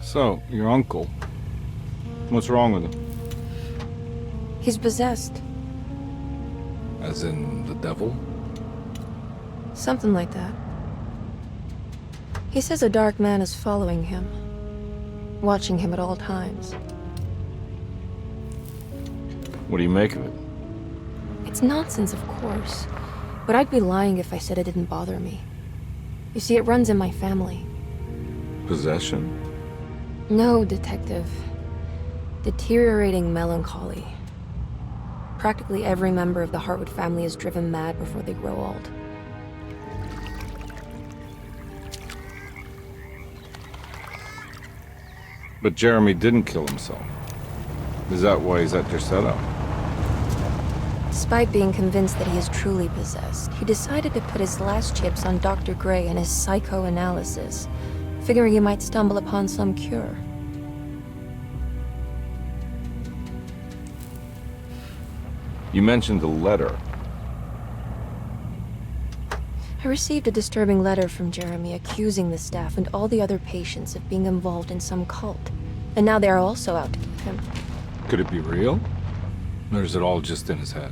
So, your uncle. What's wrong with him? He's possessed. As in the devil? Something like that. He says a dark man is following him, watching him at all times. What do you make of it? It's nonsense, of course, but I'd be lying if I said it didn't bother me. You see, it runs in my family. Possession? No, Detective. Deteriorating melancholy. Practically every member of the Hartwood family is driven mad before they grow old. But Jeremy didn't kill himself. Is that why he's at your setup? Despite being convinced that he is truly possessed, he decided to put his last chips on Dr. Gray and his psychoanalysis, figuring he might stumble upon some cure. You mentioned a letter. I received a disturbing letter from Jeremy accusing the staff and all the other patients of being involved in some cult. And now they are also out to get him. Could it be real? Or is it all just in his head?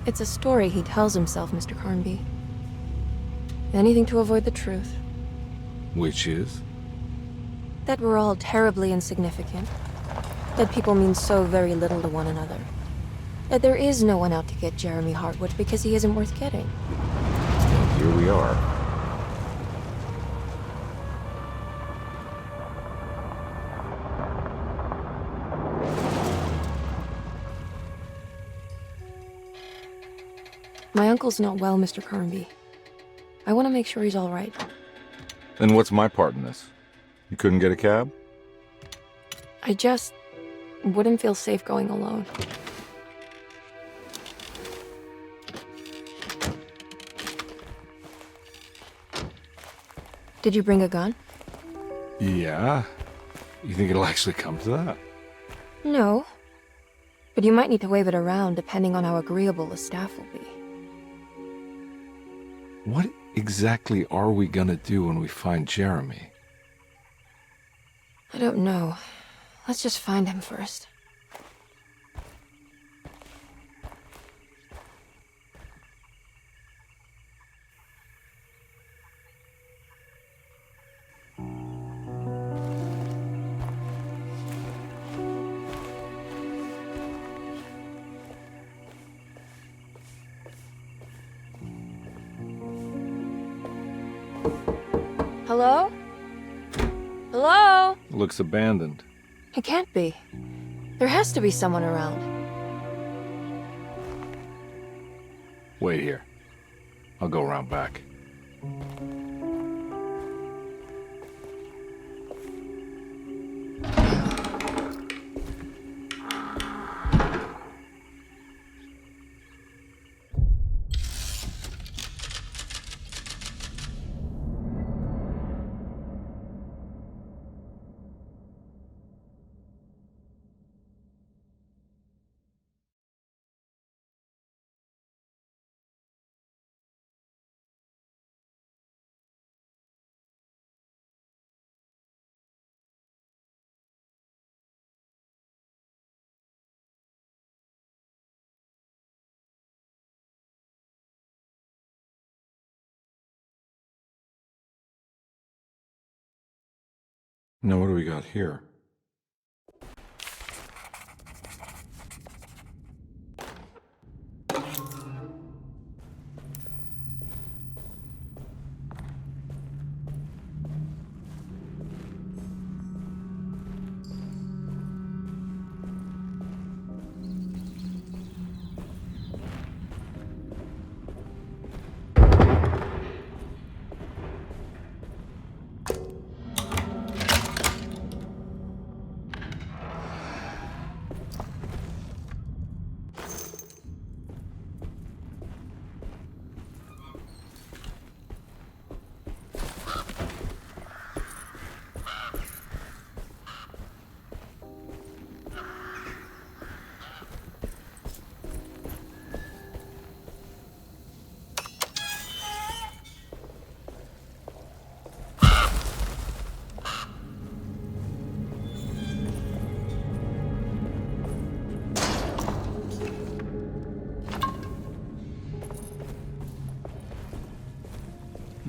It's a story he tells himself, Mr. Carnby. Anything to avoid the truth. Which is? That we're all terribly insignificant. That people mean so very little to one another. That there is no one out to get Jeremy Hartwood because he isn't worth getting. And here we are. My uncle's not well, Mr. Carnby. I want to make sure he's all right. Then what's my part in this? You couldn't get a cab? I just wouldn't feel safe going alone. Did you bring a gun? Yeah. You think it'll actually come to that? No. But you might need to wave it around depending on how agreeable the staff will be. What exactly are we gonna do when we find Jeremy? I don't know. Let's just find him first. Hello? Hello? Looks abandoned. It can't be. There has to be someone around. Wait here. I'll go around back. Now what do we got here?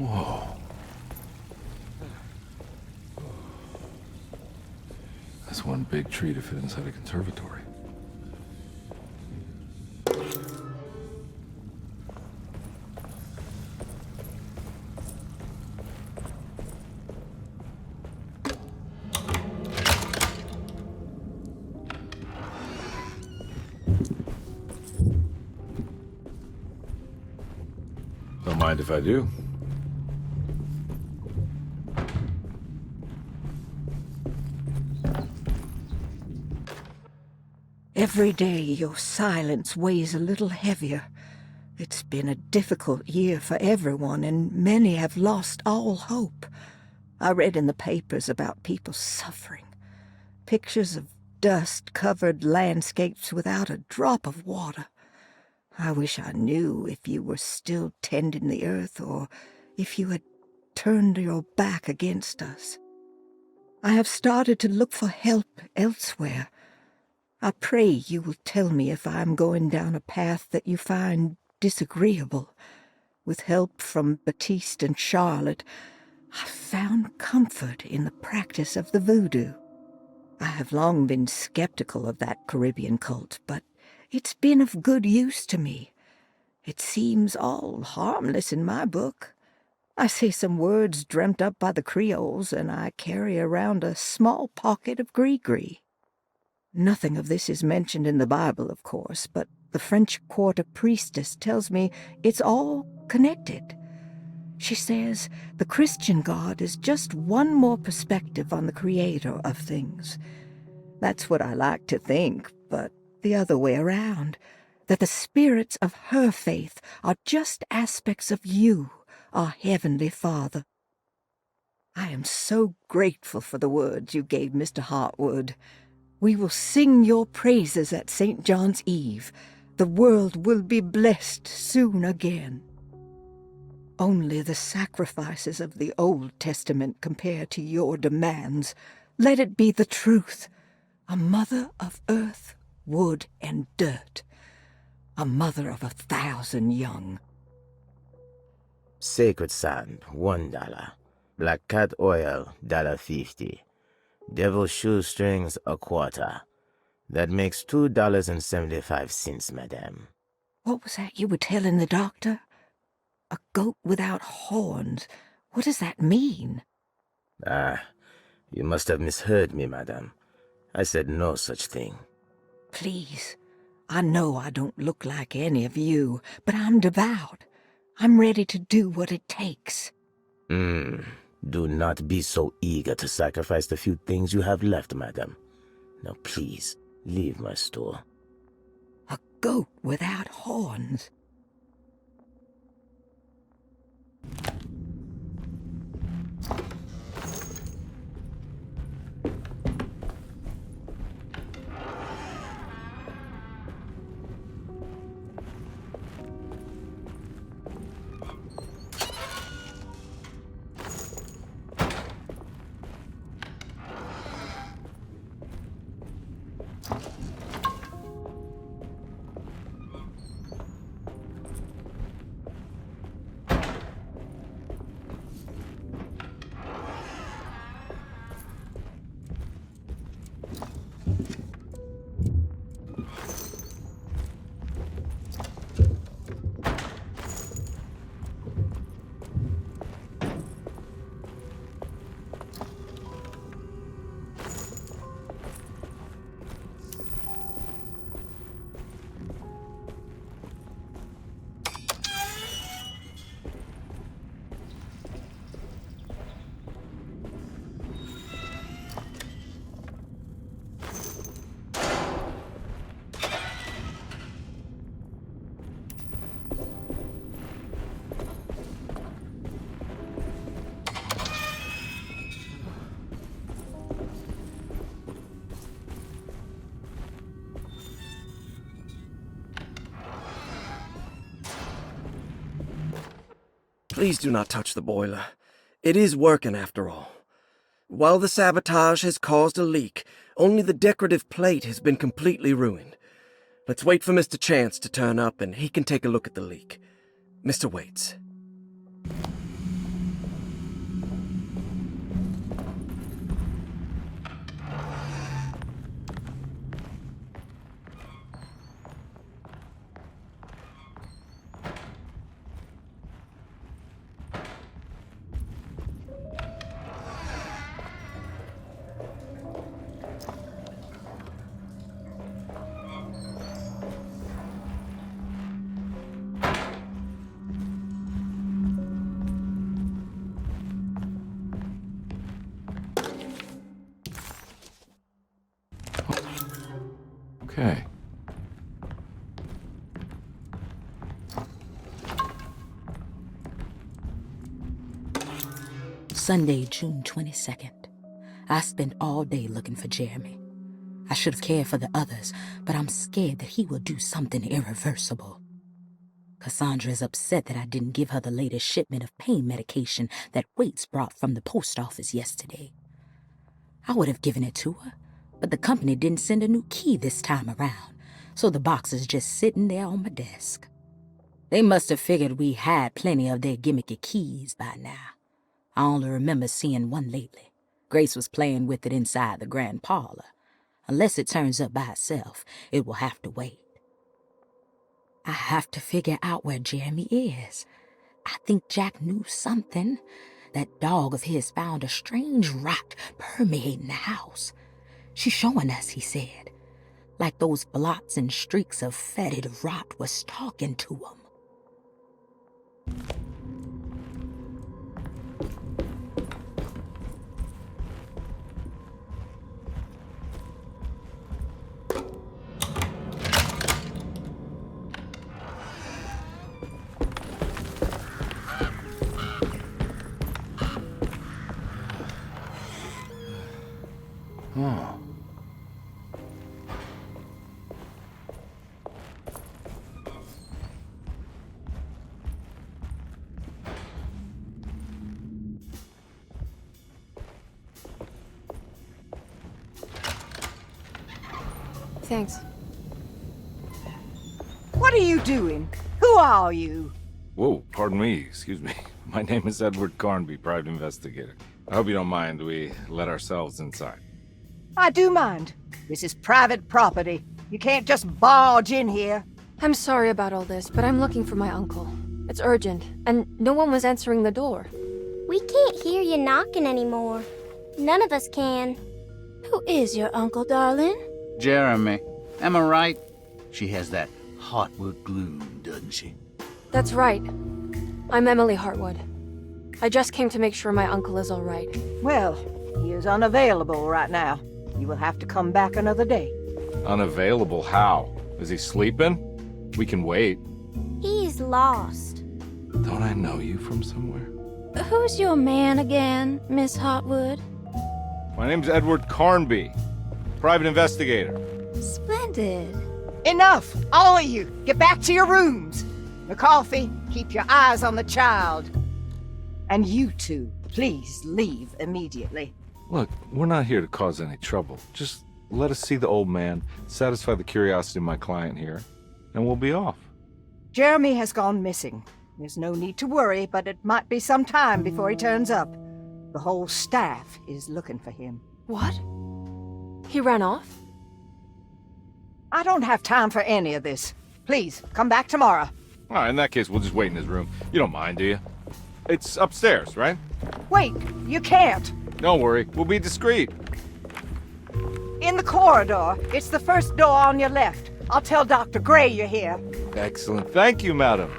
Whoa. That's one big tree to fit inside a conservatory. Don't mind if I do. Every day your silence weighs a little heavier. It's been a difficult year for everyone, and many have lost all hope. I read in the papers about people suffering. Pictures of dust-covered landscapes without a drop of water. I wish I knew if you were still tending the earth or if you had turned your back against us. I have started to look for help elsewhere. I pray you will tell me if I am going down a path that you find disagreeable. With help from Baptiste and Charlotte, I found comfort in the practice of the voodoo. I have long been skeptical of that Caribbean cult, but it's been of good use to me. It seems all harmless in my book. I say some words dreamt up by the Creoles, and I carry around a small pocket of gree-gree. Nothing of this is mentioned in the Bible, of course, but the French Quarter priestess tells me it's all connected. She says the Christian God is just one more perspective on the creator of things. That's what I like to think, but the other way around, that the spirits of her faith are just aspects of you, our Heavenly Father. I am so grateful for the words you gave Mr. Hartwood. We will sing your praises at St. John's Eve. The world will be blessed soon again. Only the sacrifices of the Old Testament compare to your demands. Let it be the truth. A mother of earth, wood, and dirt. A mother of 1,000 young. Sacred sand, $1. Black cat oil, $1.50. Devil shoestrings, a quarter. That makes $2.75, madame. What was that you were telling the doctor? A goat without horns. What does that mean? Ah, you must have misheard me, madame. I said no such thing. Please, I know I don't look like any of you, but I'm devout. I'm ready to do what it takes. Do not be so eager to sacrifice the few things you have left, madam. Now please, leave my store. A goat without horns. Please do not touch the boiler. It is working after all. While the sabotage has caused a leak, only the decorative plate has been completely ruined. Let's wait for Mr. Chance to turn up and he can take a look at the leak. Mr. Waits. Okay. Sunday, June 22nd. I spent all day looking for Jeremy. I should have cared for the others, but I'm scared that he will do something irreversible. Cassandra is upset that I didn't give her the latest shipment of pain medication that Waits brought from the post office yesterday. I would have given it to her, but the company didn't send a new key this time around, so the box is just sitting there on my desk. They must have figured we had plenty of their gimmicky keys by now. I only remember seeing one lately. Grace was playing with it inside the grand parlor. Unless it turns up by itself, it will have to wait. I have to figure out where Jeremy is. I think Jack knew something. That dog of his found a strange rot permeating the house. She's showing us, he said. Like those blots and streaks of fetid rot was talking to him. Oh. Thanks. What are you doing? Who are you? Whoa, pardon me, excuse me. My name is Edward Carnby, private investigator. I hope you don't mind we let ourselves inside. I do mind. This is private property. You can't just barge in here. I'm sorry about all this, but I'm looking for my uncle. It's urgent, and no one was answering the door. We can't hear you knocking anymore. None of us can. Who is your uncle, darling? Jeremy. Am I right? She has that Hartwood gloom, doesn't she? That's right. I'm Emily Hartwood. I just came to make sure my uncle is all right. Well, he is unavailable right now. You will have to come back another day. Unavailable how? Is he sleeping? We can wait. He's lost. Don't I know you from somewhere? Who's your man again, Miss Hartwood? My name's Edward Carnby, private investigator. Splendid. Enough! All of you! Get back to your rooms! McCarthy, keep your eyes on the child. And you two, please leave immediately. Look, we're not here to cause any trouble. Just let us see the old man, satisfy the curiosity of my client here, and we'll be off. Jeremy has gone missing. There's no need to worry, but it might be some time before he turns up. The whole staff is looking for him. What? He ran off? I don't have time for any of this. Please, come back tomorrow. All right, in that case, we'll just wait in his room. You don't mind, do you? It's upstairs, right? Wait, you can't. Don't worry, we'll be discreet. In the corridor. It's the first door on your left. I'll tell Dr. Gray you're here. Excellent. Thank you, madam.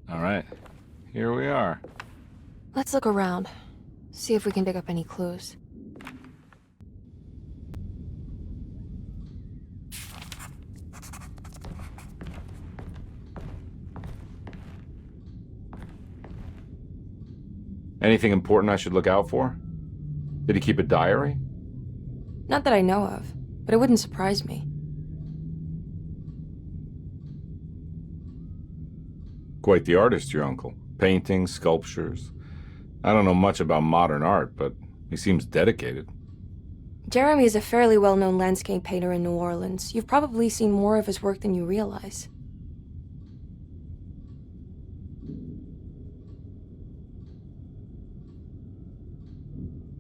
All right, here we are. Let's look around. See if we can dig up any clues. Anything important I should look out for? Did he keep a diary? Not that I know of, but it wouldn't surprise me. Quite the artist, your uncle. Paintings, sculptures. I don't know much about modern art, but he seems dedicated. Jeremy is a fairly well-known landscape painter in New Orleans. You've probably seen more of his work than you realize.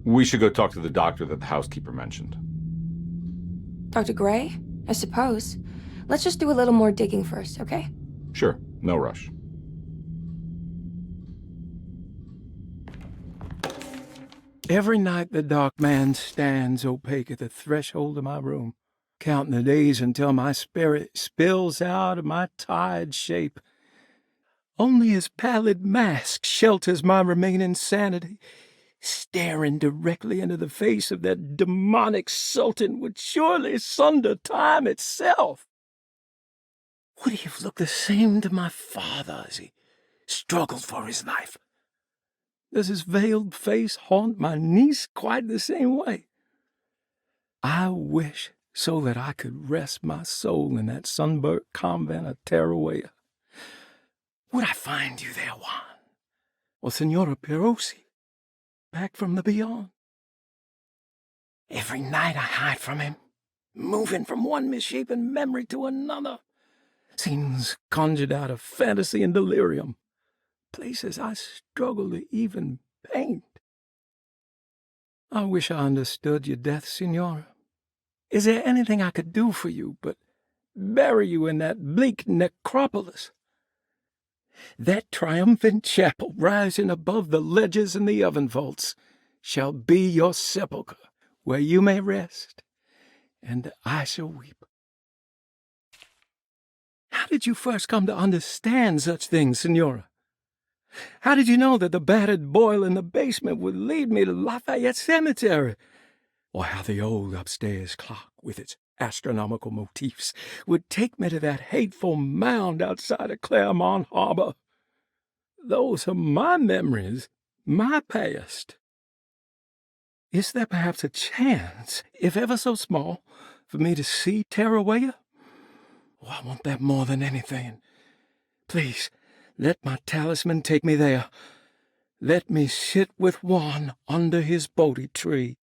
We should go talk to the doctor that the housekeeper mentioned. Dr. Gray? I suppose. Let's just do a little more digging first, okay? Sure, no rush. Every night the dark man stands opaque at the threshold of my room, counting the days until my spirit spills out of my tired shape. Only his pallid mask shelters my remaining sanity. Staring directly into the face of that demonic sultan would surely sunder time itself. Would he have looked the same to my father as he struggled for his life? Does his veiled face haunt my niece quite the same way? I wish so that I could rest my soul in that sunburnt convent of Teruel. Would I find you there, Juan? Or Senora Perosi, back from the beyond? Every night I hide from him, moving from one misshapen memory to another. Scenes conjured out of fantasy and delirium. Places I struggle to even paint. I wish I understood your death, Senora. Is there anything I could do for you but bury you in that bleak necropolis? That triumphant chapel rising above the ledges and the oven vaults shall be your sepulchre, where you may rest, and I shall weep. How did you first come to understand such things, Senora? How did you know that the battered boiler in the basement would lead me to Lafayette Cemetery? Or how the old upstairs clock, with its astronomical motifs, would take me to that hateful mound outside of Claremont Harbor? Those are my memories, my past. Is there perhaps a chance, if ever so small, for me to see Teruel? Oh, I want that more than anything. Please, let my talisman take me there. Let me sit with Juan under his Bodhi tree.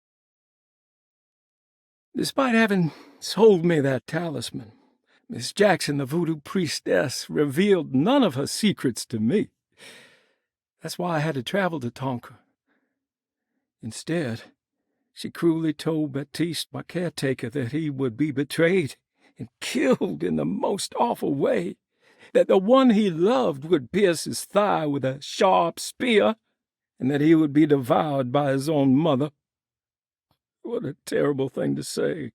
Despite having sold me that talisman, Miss Jackson, the voodoo priestess, revealed none of her secrets to me. That's why I had to travel to Tonka. Instead, she cruelly told Baptiste, my caretaker, that he would be betrayed and killed in the most awful way, that the one he loved would pierce his thigh with a sharp spear, and that he would be devoured by his own mother. What a terrible thing to say.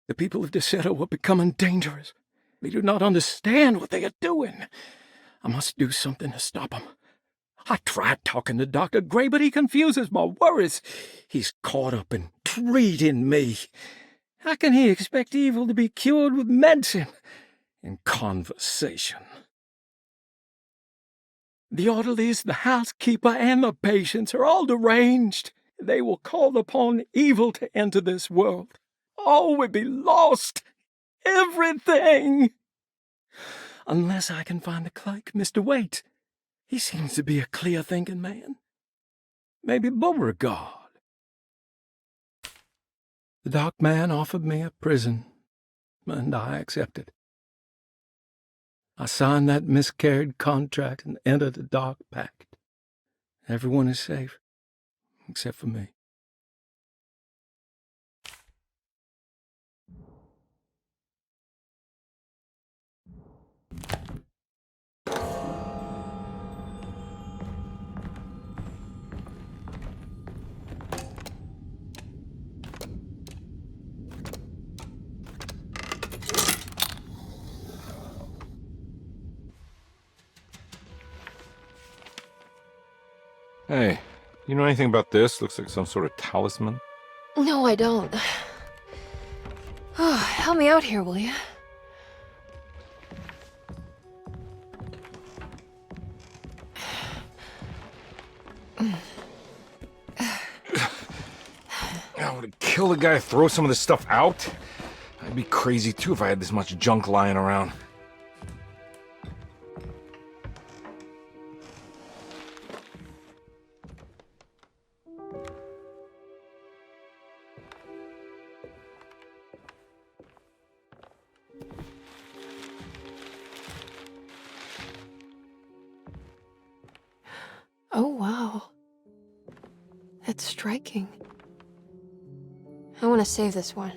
The people of Deseto are becoming dangerous. They do not understand what they are doing. I must do something to stop them. I tried talking to Dr. Gray, but he confuses my worries. He's caught up in treating me. How can he expect evil to be cured with medicine and conversation? The orderlies, the housekeeper, and the patients are all deranged. They will call upon evil to enter this world. All will be lost. Everything. Unless I can find the clerk, Mr. Waite. He seems to be a clear-thinking man. Maybe Beauregard. The dark man offered me a prison, and I accepted. I signed that miscarried contract and entered the dark pact. Everyone is safe, except for me. Hey, you know anything about this? Looks like some sort of talisman. No, I don't. Oh, help me out here, will you? I would kill the guy, throw some of this stuff out. I'd be crazy too if I had this much junk lying around. Oh, wow. That's striking. I want to save this one.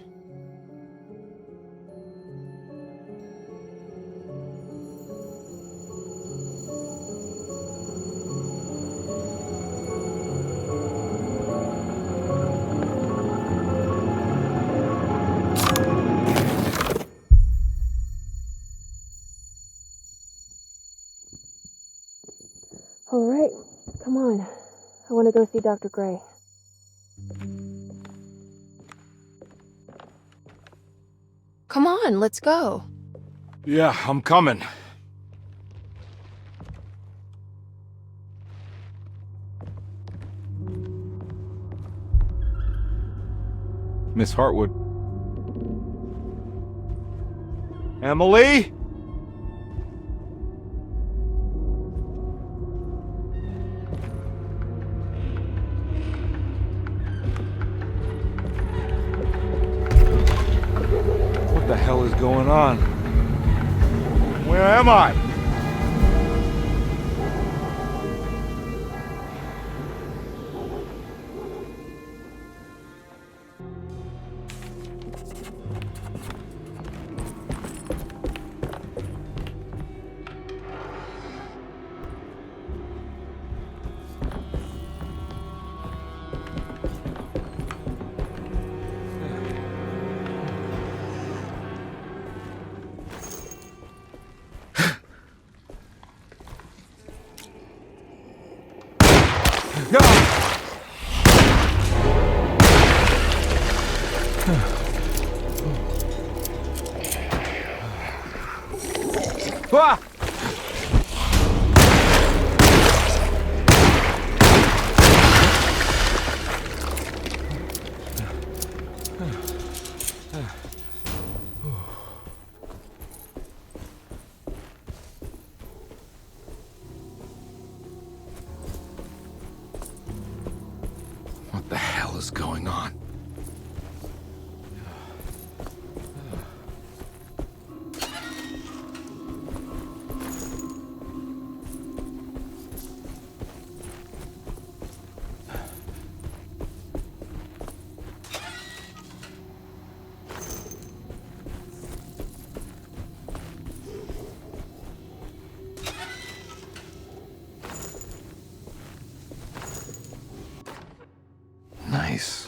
Come on. I want to go see Dr. Gray. Come on, let's go. Yeah, I'm coming. Miss Hartwood. Emily? What the hell is going on? Where am I? Ah! What the hell is going on? Nice.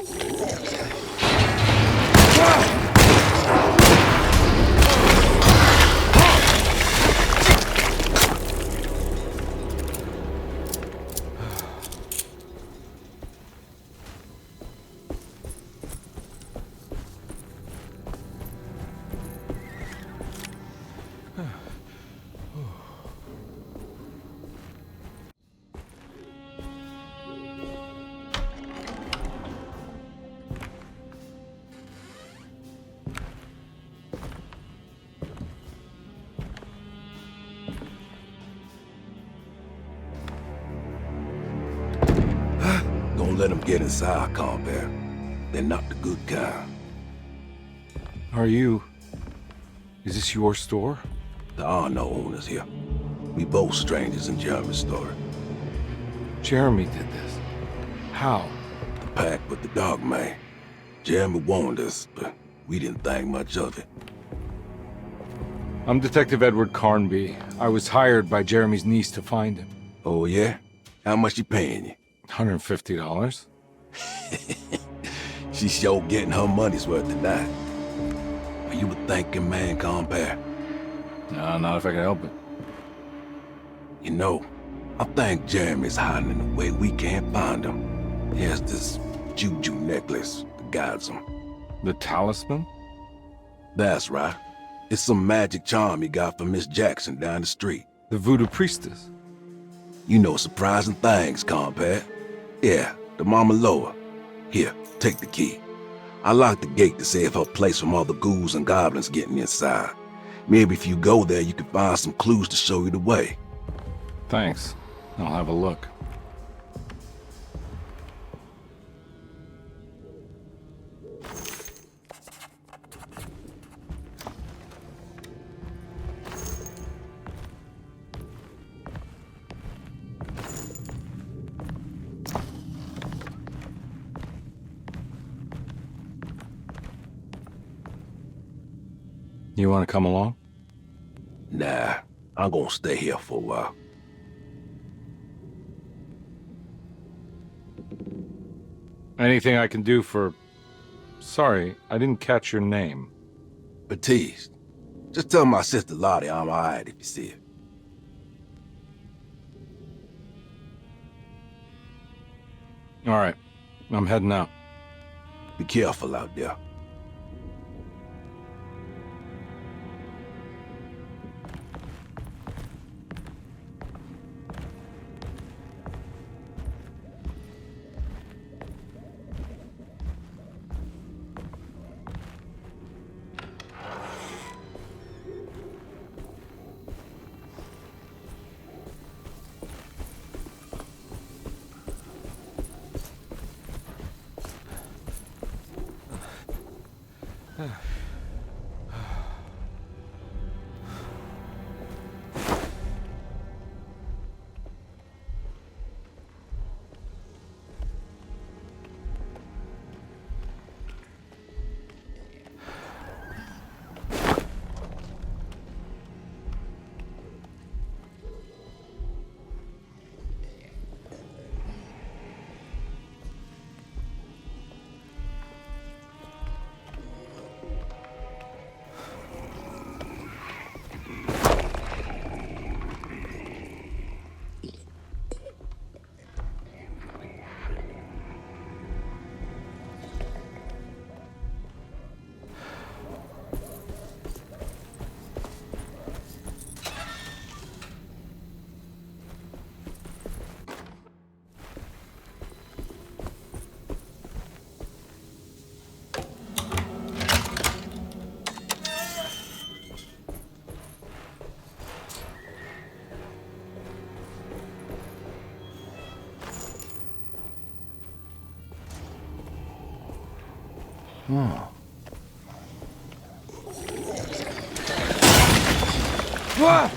Don't let them get inside, Carnby. They're not the good kind. Is this your store? There are no owners here. We both strangers in Jeremy's story. Jeremy did this. How? The pact with the dog man. Jeremy warned us, but we didn't think much of it. I'm Detective Edward Carnby. I was hired by Jeremy's niece to find him. Oh, yeah? How much she paying you? $150. She's sure getting her money's worth tonight. Are you a thinking man, Carnby? No, not if I can help it. You know, I think Jeremy's hiding in a way we can't find him. He has this juju necklace that guides him. The talisman? That's right. It's some magic charm he got from Miss Jackson down the street. The voodoo priestess? You know surprising things, Carnby. Yeah, the Mama Loa. Here, take the key. I locked the gate to save her place from all the ghouls and goblins getting inside. Maybe if you go there, you can find some clues to show you the way. Thanks. I'll have a look. You want to come along? Nah, I'm gonna stay here for a while. Anything I can do for... Sorry, I didn't catch your name. Baptiste, just tell my sister Lottie I'm alright if you see her. All right, I'm heading out. Be careful out there. Oh. What?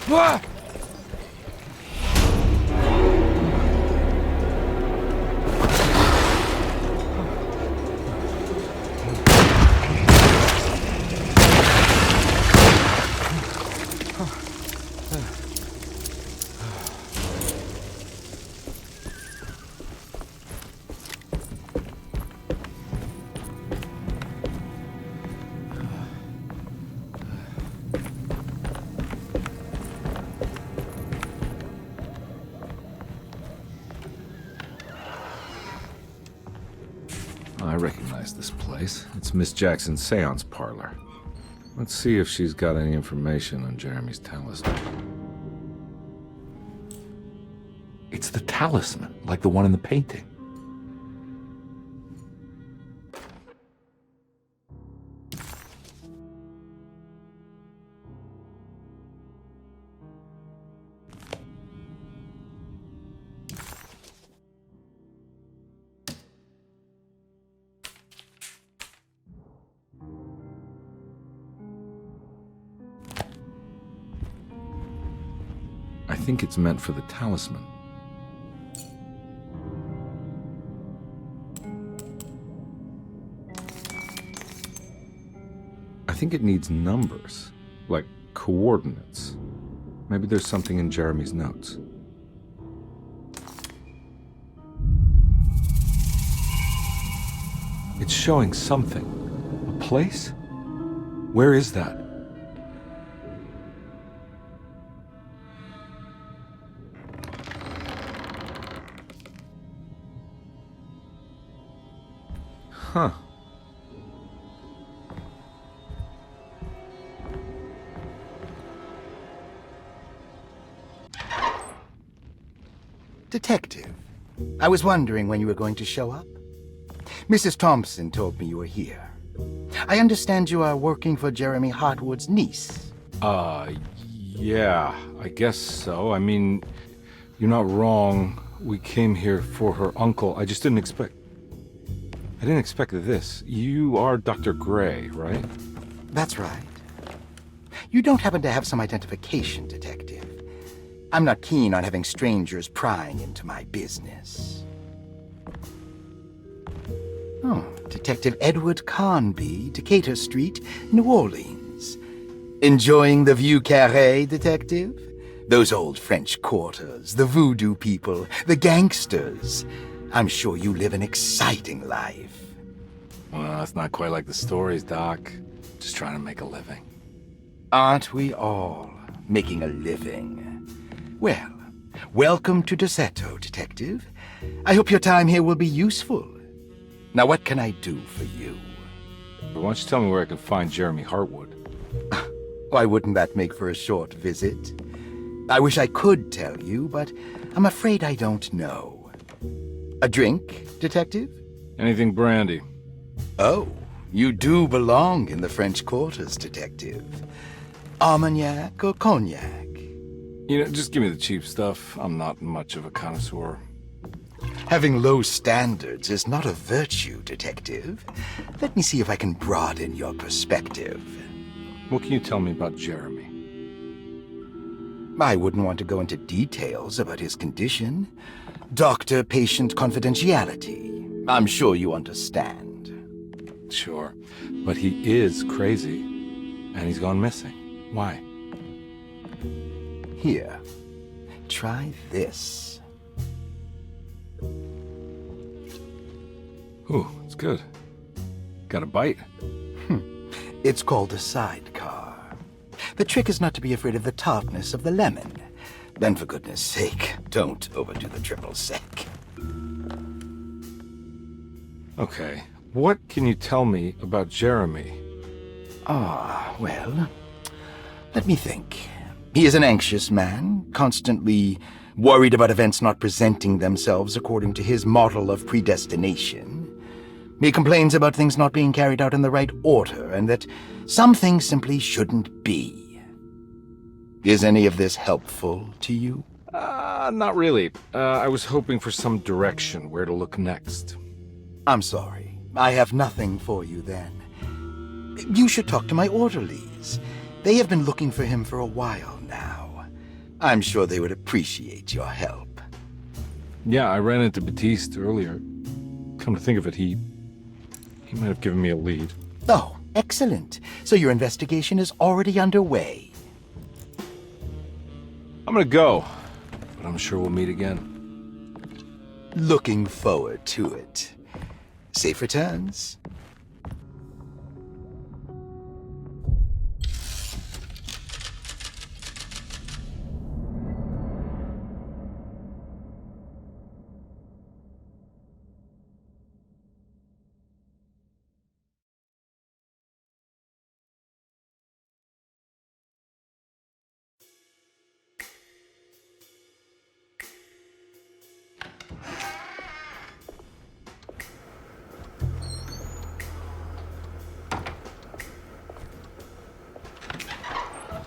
What? I recognize this place. It's Miss Jackson's seance parlor. Let's see if she's got any information on Jeremy's talisman. It's the talisman, like the one in the painting. I think it's meant for the talisman. I think it needs numbers, like coordinates. Maybe there's something in Jeremy's notes. It's showing something. A place? Where is that? Huh. Detective, I was wondering when you were going to show up. Mrs. Thompson told me you were here. I understand you are working for Jeremy Hartwood's niece. Yeah, I guess so. I mean, you're not wrong. We came here for her uncle. I just didn't expect... I didn't expect this. You are Dr. Gray, right? That's right. You don't happen to have some identification, Detective. I'm not keen on having strangers prying into my business. Oh, Detective Edward Carnby, Decatur Street, New Orleans. Enjoying the Vieux Carré, Detective? Those old French quarters, the voodoo people, the gangsters. I'm sure you live an exciting life. Well, it's not quite like the stories, Doc. Just trying to make a living. Aren't we all making a living? Well, welcome to Deseto, Detective. I hope your time here will be useful. Now, what can I do for you? But why don't you tell me where I can find Jeremy Hartwood? Why wouldn't that make for a short visit? I wish I could tell you, but I'm afraid I don't know. A drink, Detective? Anything brandy. Oh, you do belong in the French quarters, Detective. Armagnac or cognac? You know, just give me the cheap stuff. I'm not much of a connoisseur. Having low standards is not a virtue, Detective. Let me see if I can broaden your perspective. What can you tell me about Jeremy? I wouldn't want to go into details about his condition. Doctor-patient confidentiality. I'm sure you understand. Sure, but he is crazy, and he's gone missing. Why? Here, try this. Ooh, it's good. Got a bite? It's called a sidecar. The trick is not to be afraid of the tartness of the lemon. Then, for goodness sake, don't overdo the triple sec. Okay, what can you tell me about Jeremy? Well, let me think. He is an anxious man, constantly worried about events not presenting themselves according to his model of predestination. He complains about things not being carried out in the right order, and that some things simply shouldn't be. Is any of this helpful to you? Not really. I was hoping for some direction where to look next. I'm sorry. I have nothing for you then. You should talk to my orderlies. They have been looking for him for a while now. I'm sure they would appreciate your help. Yeah, I ran into Batiste earlier. Come to think of it, he might have given me a lead. Oh, excellent. So your investigation is already underway. I'm gonna go, but I'm sure we'll meet again. Looking forward to it. Safe returns.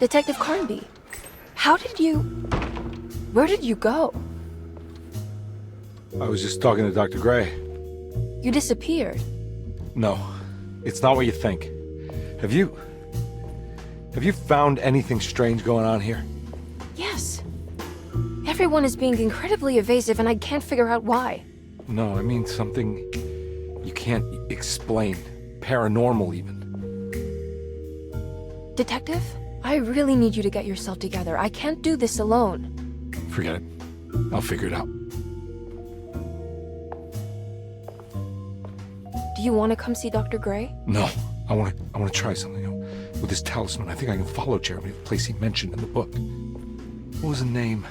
Detective Carnby, where did you go? I was just talking to Dr. Gray. You disappeared. No, it's not what you think. Have you found anything strange going on here? Yes. Everyone is being incredibly evasive and I can't figure out why. No, I mean something you can't explain. Paranormal, even. Detective, I really need you to get yourself together. I can't do this alone. Forget it. I'll figure it out. Do you want to come see Dr. Gray? No, I want to try something. With this talisman, I think I can follow Jeremy to the place he mentioned in the book. What was the name?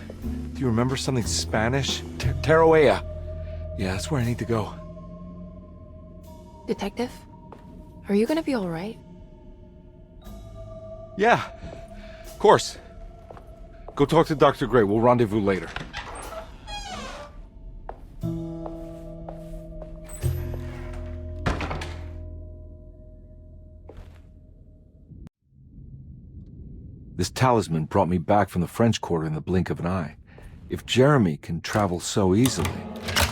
Do you remember something Spanish? Tarawea. Yeah, that's where I need to go. Detective, are you gonna be all right? Yeah, of course. Go talk to Dr. Gray. We'll rendezvous later. talisman brought me back from the French Quarter in the blink of an eye. If Jeremy can travel so easily,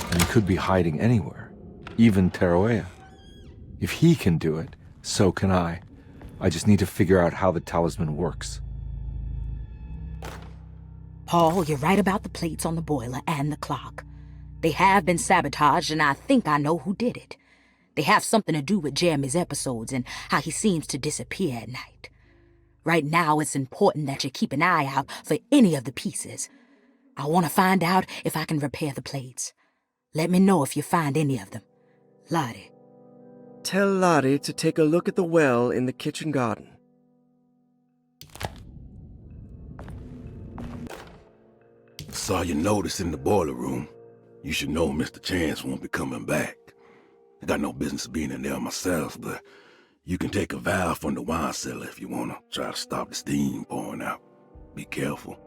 then he could be hiding anywhere, even Teruea. If he can do it, so can I. I just need to figure out how the talisman works. Paul, you're right about the plates on the boiler and the clock. They have been sabotaged, and I think I know who did it. They have something to do with Jeremy's episodes and how he seems to disappear at night. Right now, it's important that you keep an eye out for any of the pieces. I want to find out if I can repair the plates. Let me know if you find any of them. Lottie. Tell Lottie to take a look at the well in the kitchen garden. Saw your notice in the boiler room. You should know Mr. Chance won't be coming back. I got no business being in there myself, but you can take a valve from the wine cellar if you want to try to stop the steam pouring out. Be careful.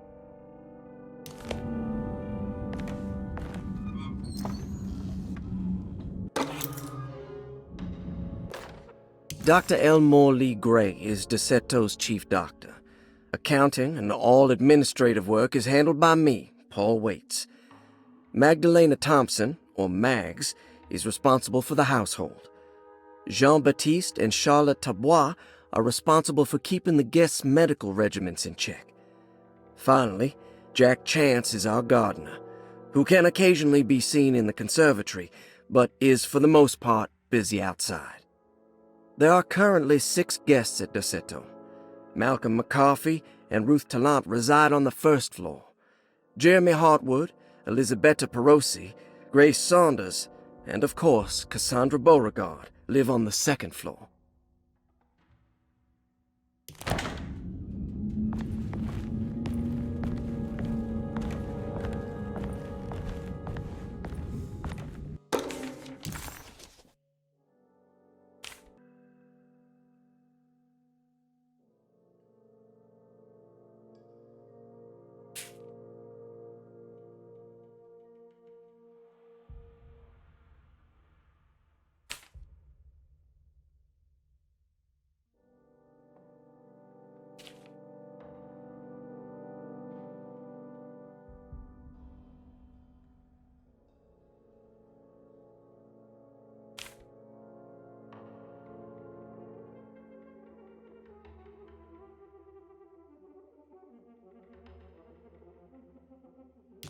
Dr. Elmore Lee Gray is Desetto's chief doctor. Accounting and all administrative work is handled by me, Paul Waits. Magdalena Thompson, or Mags, is responsible for the household. Jean-Baptiste and Charlotte Tabois are responsible for keeping the guests' medical regimens in check. Finally, Jack Chance is our gardener, who can occasionally be seen in the conservatory, but is for the most part busy outside. There are currently 6 guests at Desetto. Malcolm McCarthy and Ruth Tallant reside on the first floor. Jeremy Hartwood, Elisabetta Perosi, Grace Saunders, and of course Cassandra Beauregard live on the second floor.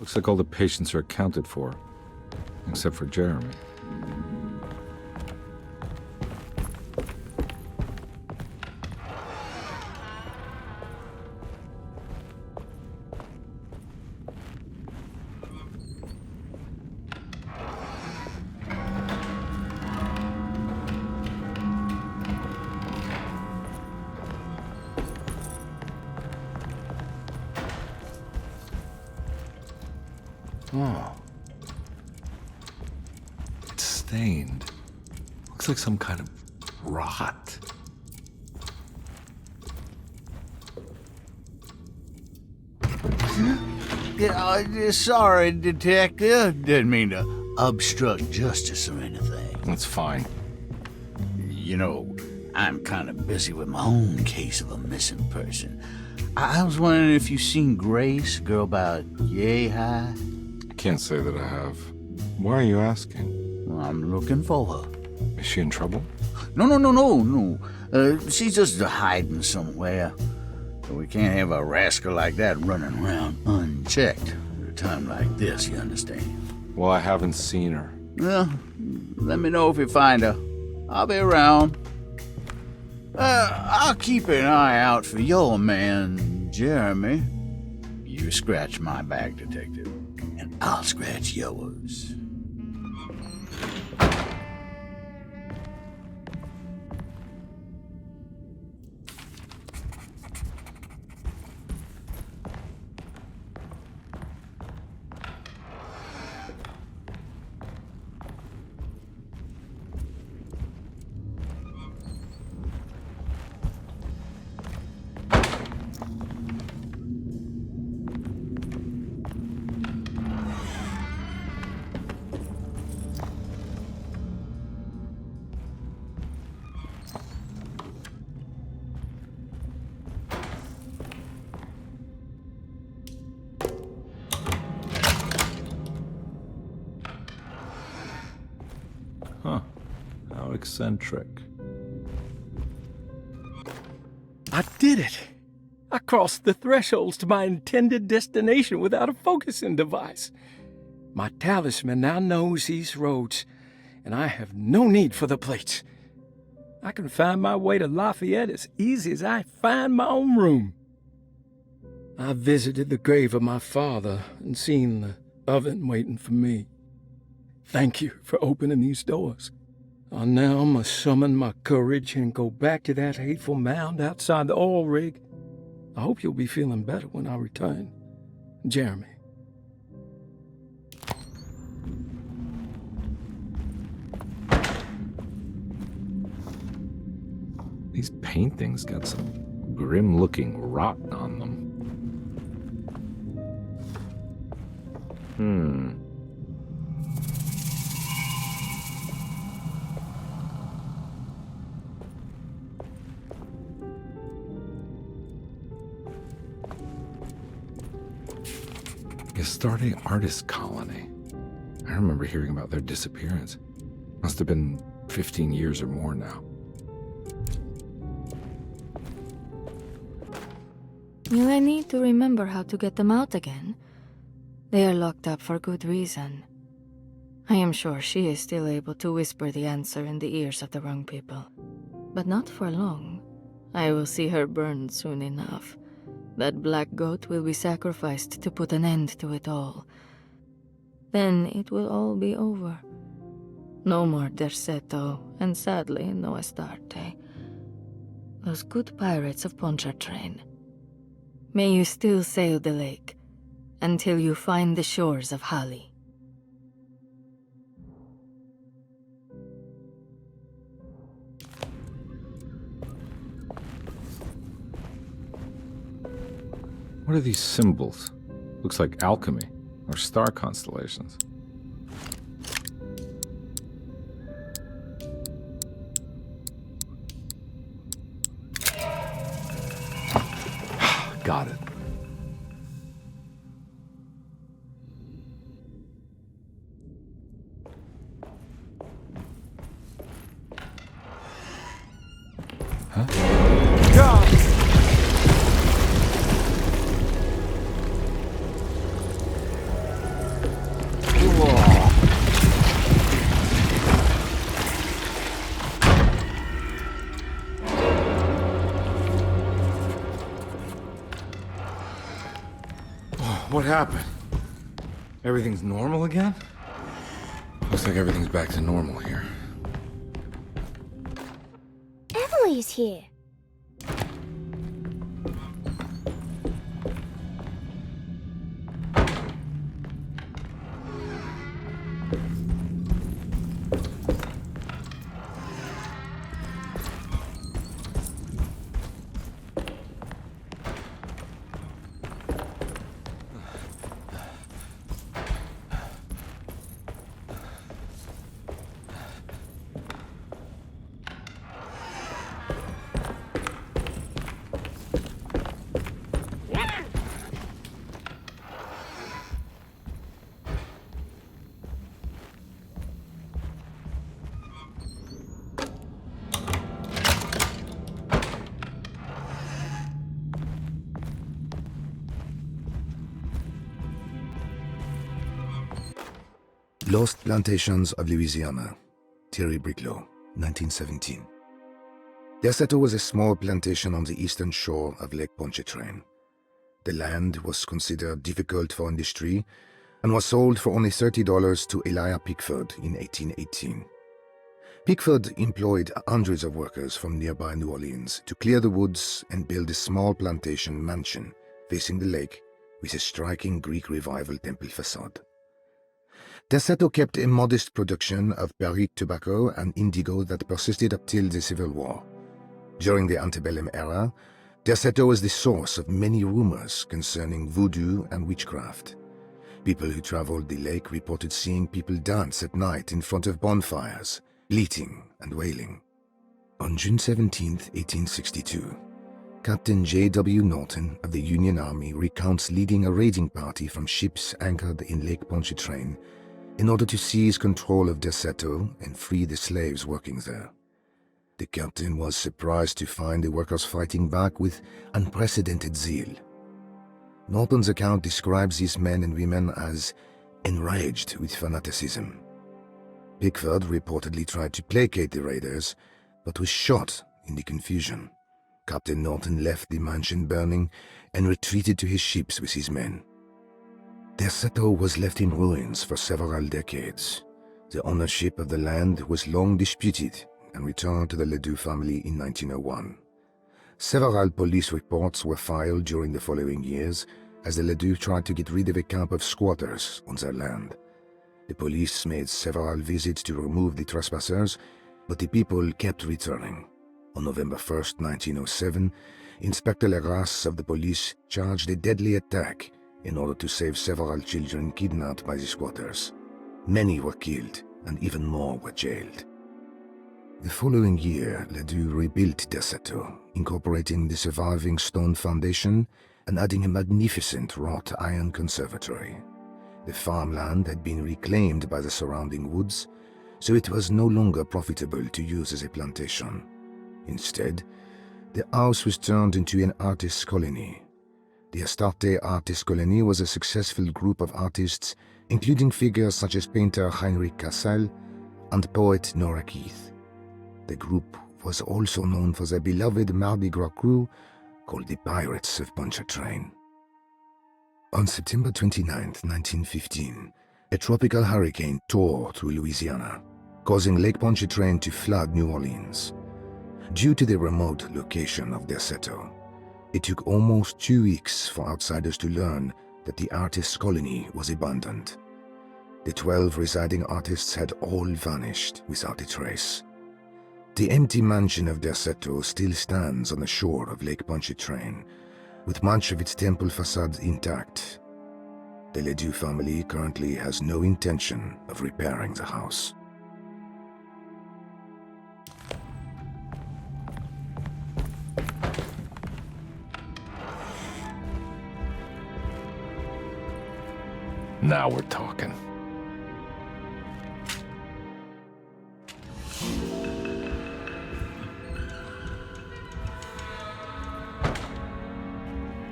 Looks like all the patients are accounted for, except for Jeremy. Oh. It's stained. Looks like some kind of rot. Sorry, Detective. Didn't mean to obstruct justice or anything. That's fine. You know, I'm kind of busy with my own case of a missing person. I was wondering if you've seen Grace, girl about yay high. Can't say that I have. Why are you asking? Well, I'm looking for her. Is she in trouble? No. She's just hiding somewhere. We can't have a rascal like that running around unchecked at a time like this, you understand? Well, I haven't seen her. Well, let me know if you find her. I'll be around. I'll keep an eye out for your man, Jeremy. You scratch my back, Detective, and I'll scratch yours. eccentric. I did it! I crossed the thresholds to my intended destination without a focusing device. My talisman now knows these roads, and I have no need for the plates. I can find my way to Lafayette as easy as I find my own room. I visited the grave of my father and seen the oven waiting for me. Thank you for opening these doors. I now must summon my courage and go back to that hateful mound outside the oil rig. I hope you'll be feeling better when I return. Jeremy. These paintings got some grim-looking rot on them. Astarte Artist Colony. I remember hearing about their disappearance. Must have been 15 years or more now. You may need to remember how to get them out again. They are locked up for good reason. I am sure she is still able to whisper the answer in the ears of the wrong people. But not for long. I will see her burned soon enough. That black goat will be sacrificed to put an end to it all. Then it will all be over. No more Derceto, and sadly, no Astarte. Those good pirates of Pontchartrain. May you still sail the lake, until you find the shores of Hali. What are these symbols? Looks like alchemy, or star constellations. Got it. Huh? God! What happened? Everything's normal again? Looks like everything's back to normal here. Emily's here. Lost Plantations of Louisiana, Thierry Briclot, 1917. Derceto was a small plantation on the eastern shore of Lake Pontchartrain. The land was considered difficult for industry and was sold for only $30 to Elijah Pickford in 1818. Pickford employed hundreds of workers from nearby New Orleans to clear the woods and build a small plantation mansion facing the lake with a striking Greek Revival temple facade. Derceto kept a modest production of Barrique tobacco and indigo that persisted up till the Civil War. During the antebellum era, Derceto was the source of many rumors concerning voodoo and witchcraft. People who traveled the lake reported seeing people dance at night in front of bonfires, bleating and wailing. On June 17, 1862, Captain J.W. Norton of the Union Army recounts leading a raiding party from ships anchored in Lake Pontchartrain in order to seize control of Deseto and free the slaves working there. The captain was surprised to find the workers fighting back with unprecedented zeal. Norton's account describes these men and women as enraged with fanaticism. Pickford reportedly tried to placate the raiders, but was shot in the confusion. Captain Norton left the mansion burning and retreated to his ships with his men. Deseto was left in ruins for several decades. The ownership of the land was long disputed and returned to the Ledoux family in 1901. Several police reports were filed during the following years as the Ledoux tried to get rid of a camp of squatters on their land. The police made several visits to remove the trespassers, but the people kept returning. On November 1st, 1907, Inspector Legras of the police charged a deadly attack in order to save several children kidnapped by the squatters. Many were killed, and even more were jailed. The following year, Ledoux rebuilt Deseto, incorporating the surviving stone foundation and adding a magnificent wrought iron conservatory. The farmland had been reclaimed by the surrounding woods, so it was no longer profitable to use as a plantation. Instead, the house was turned into an artist's colony. The Astarte Artist Colony was a successful group of artists, including figures such as painter Heinrich Cassel and poet Nora Keith. The group was also known for their beloved Mardi Gras crew called the Pirates of Pontchartrain. On September 29, 1915, a tropical hurricane tore through Louisiana, causing Lake Pontchartrain to flood New Orleans. Due to the remote location of Deseto, it took almost 2 weeks for outsiders to learn that the artists' colony was abandoned. The 12 residing artists had all vanished without a trace. The empty mansion of Deseto still stands on the shore of Lake Pontchartrain, with much of its temple facade intact. The Ledoux family currently has no intention of repairing the house. Now we're talking.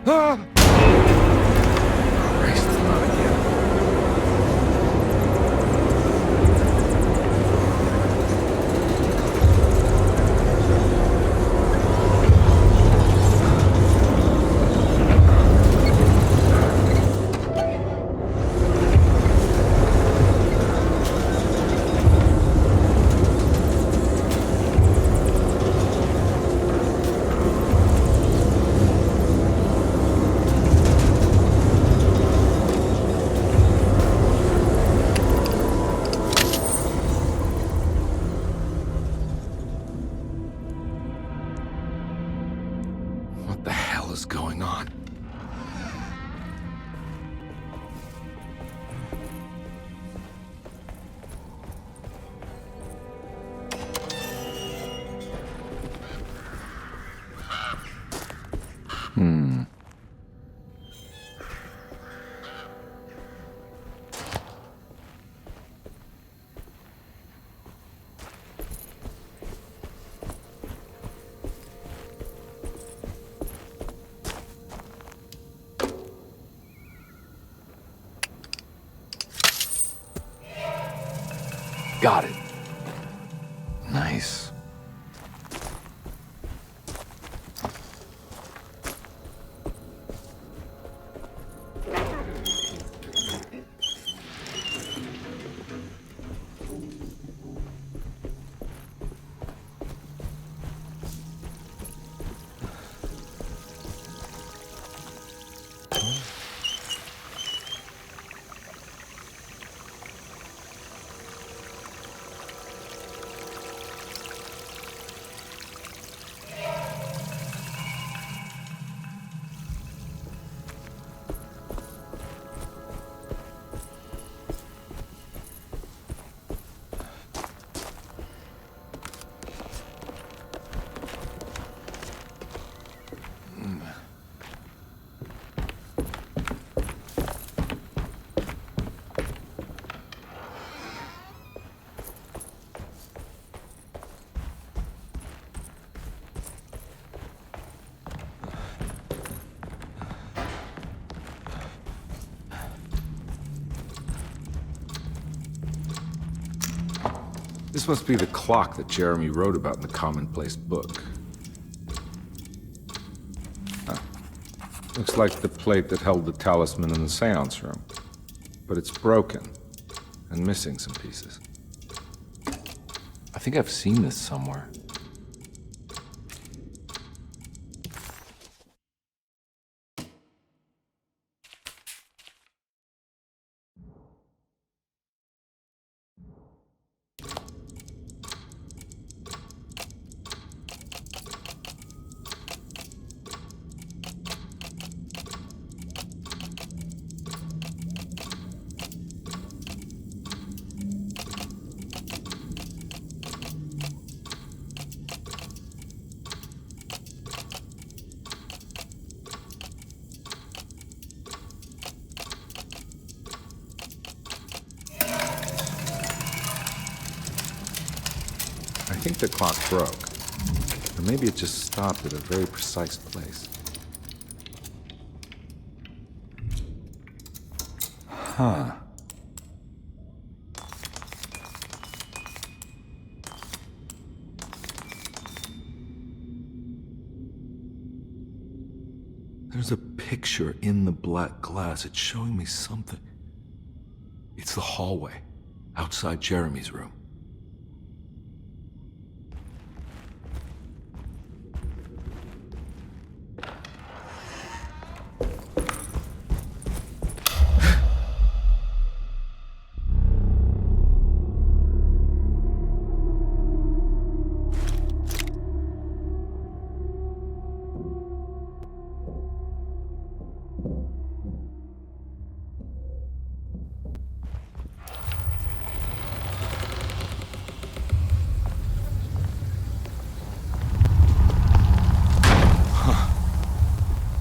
Ah! Christ, not again. What the hell is going on? Got it. Nice. This must be the clock that Jeremy wrote about in the commonplace book. Looks like the plate that held the talisman in the seance room. But it's broken and missing some pieces. I think I've seen this somewhere. I think the clock broke. Or maybe it just stopped at a very precise place. Huh. There's a picture in the black glass. It's showing me something. It's the hallway outside Jeremy's room.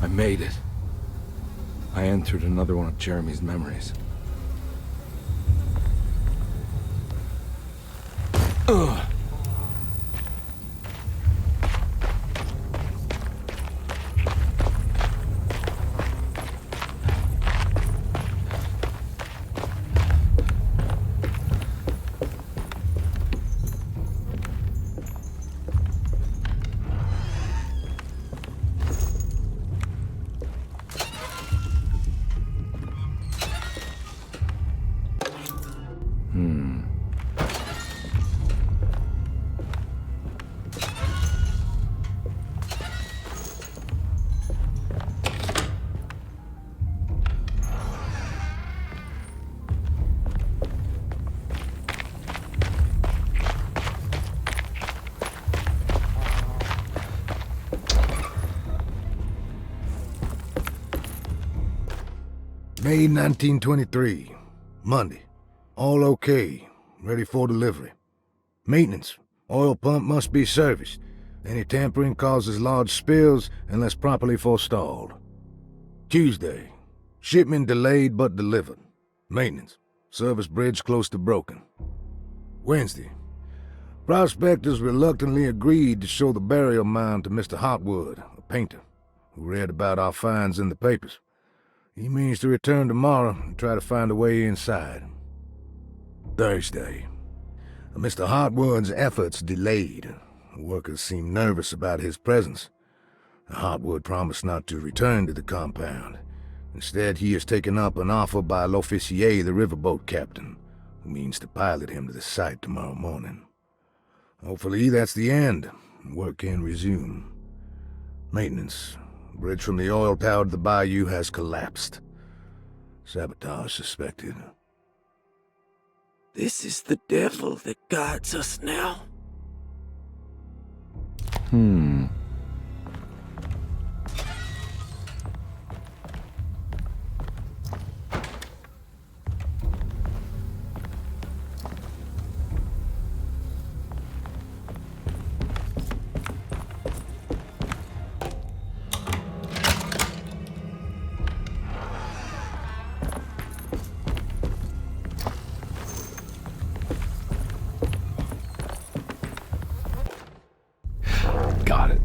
I made it. I entered another one of Jeremy's memories. Ugh. May 1923, Monday. All okay, ready for delivery. Maintenance, oil pump must be serviced. Any tampering causes large spills unless properly forestalled. Tuesday, shipment delayed but delivered. Maintenance, service bridge close to broken. Wednesday, prospectors reluctantly agreed to show the burial mound to Mr. Hotwood, a painter, who read about our finds in the papers. He means to return tomorrow and try to find a way inside. Thursday. Mr. Hotwood's efforts delayed. The workers seemed nervous about his presence. Hotwood promised not to return to the compound. Instead, he has taken up an offer by L'Officier, the riverboat captain, who means to pilot him to the site tomorrow morning. Hopefully that's the end. Work can resume. Maintenance. Bridge from the oil tower to the bayou has collapsed. Sabotage suspected. This is the devil that guides us now. Got it.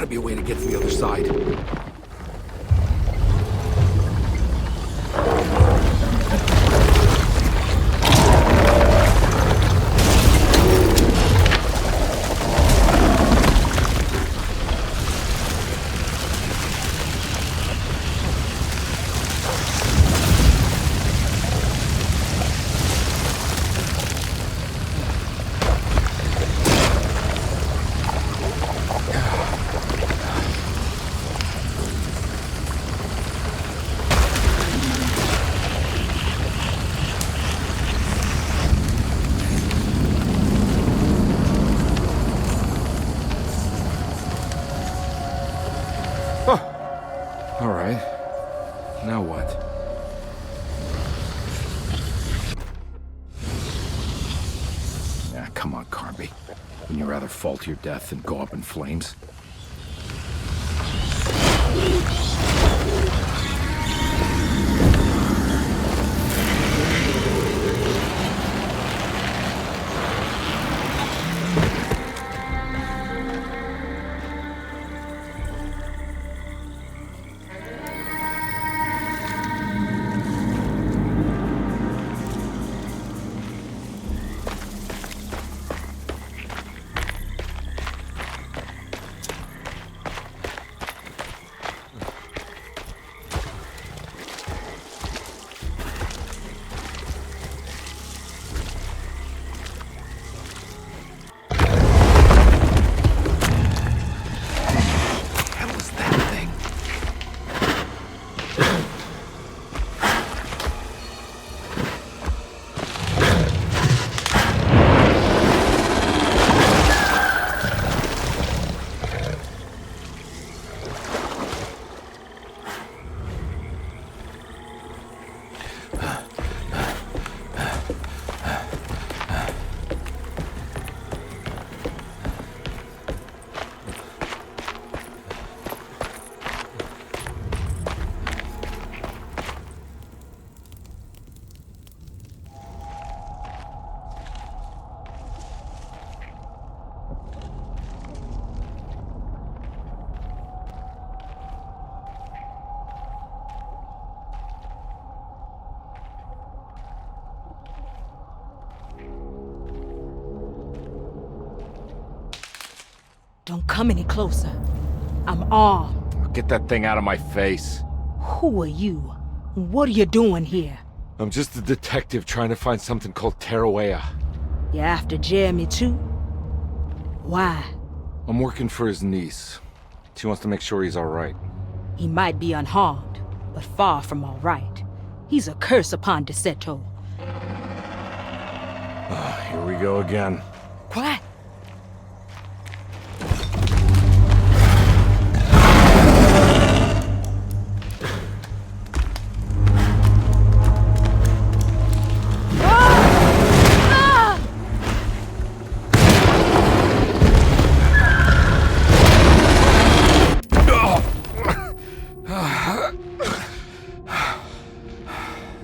be a way to get to the other side. All right. Now what? Come on, Carnby. Wouldn't you rather fall to your death than go up in flames? Don't come any closer. I'm armed. Get that thing out of my face. Who are you? What are you doing here? I'm just a detective trying to find something called Teruea. You after Jeremy too? Why? I'm working for his niece. She wants to make sure he's alright. He might be unharmed, but far from alright. He's a curse upon Deseto. Here we go again. Quiet.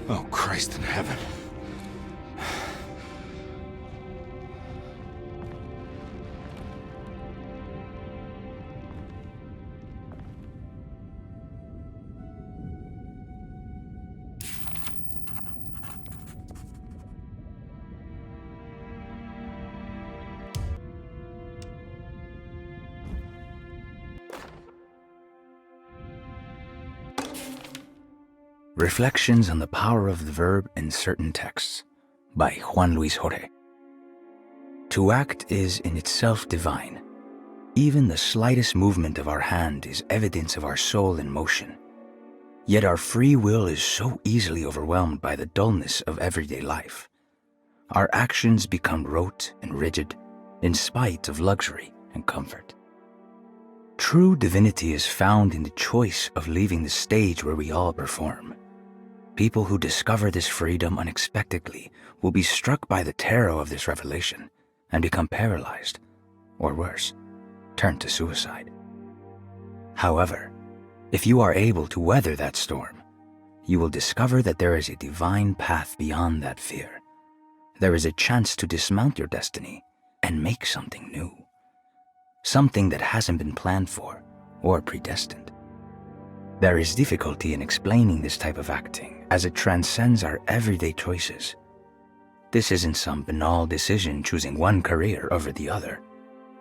Oh, Christ in heaven. Reflections on the Power of the Verb in Certain Texts by Juan Luis Jorge. To act is in itself divine. Even the slightest movement of our hand is evidence of our soul in motion. Yet our free will is so easily overwhelmed by the dullness of everyday life. Our actions become rote and rigid in spite of luxury and comfort. True divinity is found in the choice of leaving the stage where we all perform. People who discover this freedom unexpectedly will be struck by the terror of this revelation and become paralyzed, or worse, turn to suicide. However, if you are able to weather that storm, you will discover that there is a divine path beyond that fear. There is a chance to dismount your destiny and make something new. Something that hasn't been planned for or predestined. There is difficulty in explaining this type of acting, as it transcends our everyday choices. This isn't some banal decision choosing one career over the other,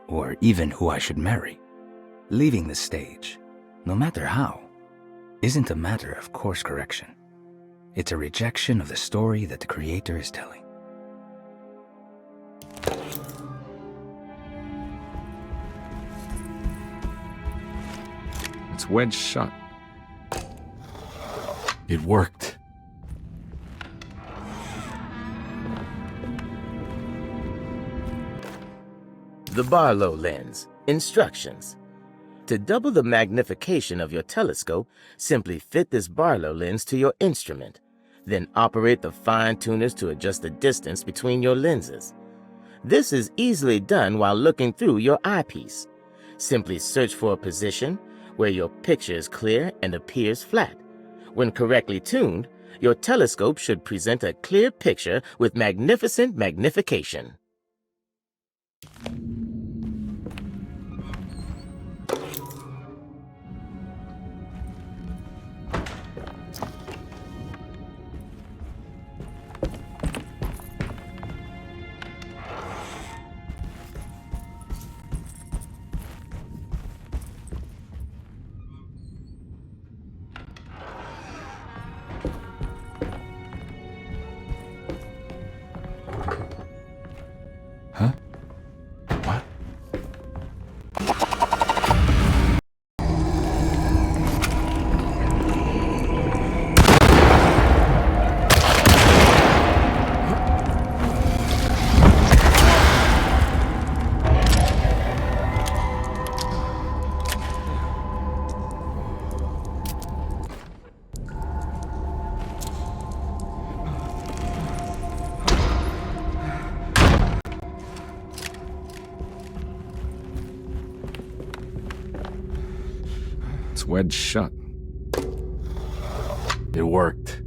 or even who I should marry. Leaving the stage, no matter how, isn't a matter of course correction. It's a rejection of the story that the creator is telling. It's wedged shut. It worked. The Barlow lens. Instructions. To double the magnification of your telescope, simply fit this Barlow lens to your instrument. Then operate the fine tuners to adjust the distance between your lenses. This is easily done while looking through your eyepiece. Simply search for a position where your picture is clear and appears flat. When correctly tuned, your telescope should present a clear picture with magnificent magnification. Huh? What? It's wedged shut. It worked.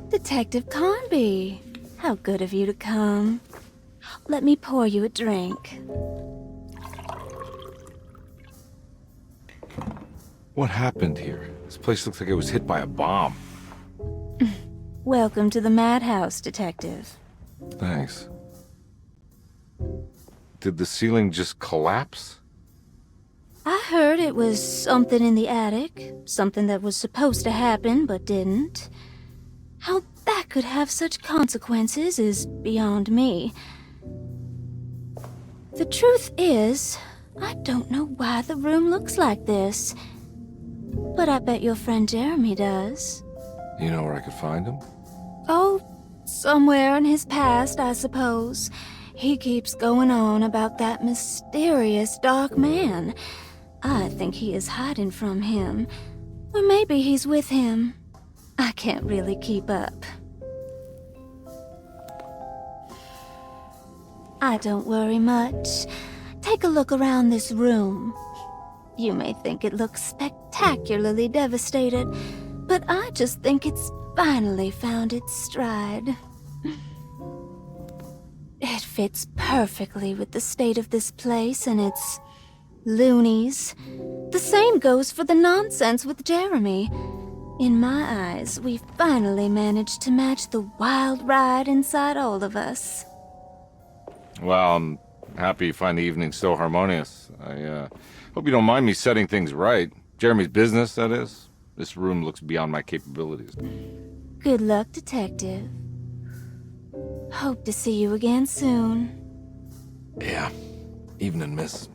Detective Carnby, how good of you to come. Let me pour you a drink. What happened here? This place looks like it was hit by a bomb. Welcome to the madhouse, Detective. Thanks. Did the ceiling just collapse? I heard it was something in the attic, something that was supposed to happen but didn't. How that could have such consequences is beyond me. The truth is, I don't know why the room looks like this. But I bet your friend Jeremy does. You know where I could find him? Oh, somewhere in his past, I suppose. He keeps going on about that mysterious dark man. I think he is hiding from him. Or maybe he's with him. I can't really keep up. I don't worry much. Take a look around this room. You may think it looks spectacularly devastated, but I just think it's finally found its stride. It fits perfectly with the state of this place and its loonies. The same goes for the nonsense with Jeremy. In my eyes, we finally managed to match the wild ride inside all of us. Well, I'm happy you find the evening so harmonious. I hope you don't mind me setting things right. Jeremy's business, that is. This room looks beyond my capabilities. Good luck, Detective. Hope to see you again soon. Yeah. Evening, miss.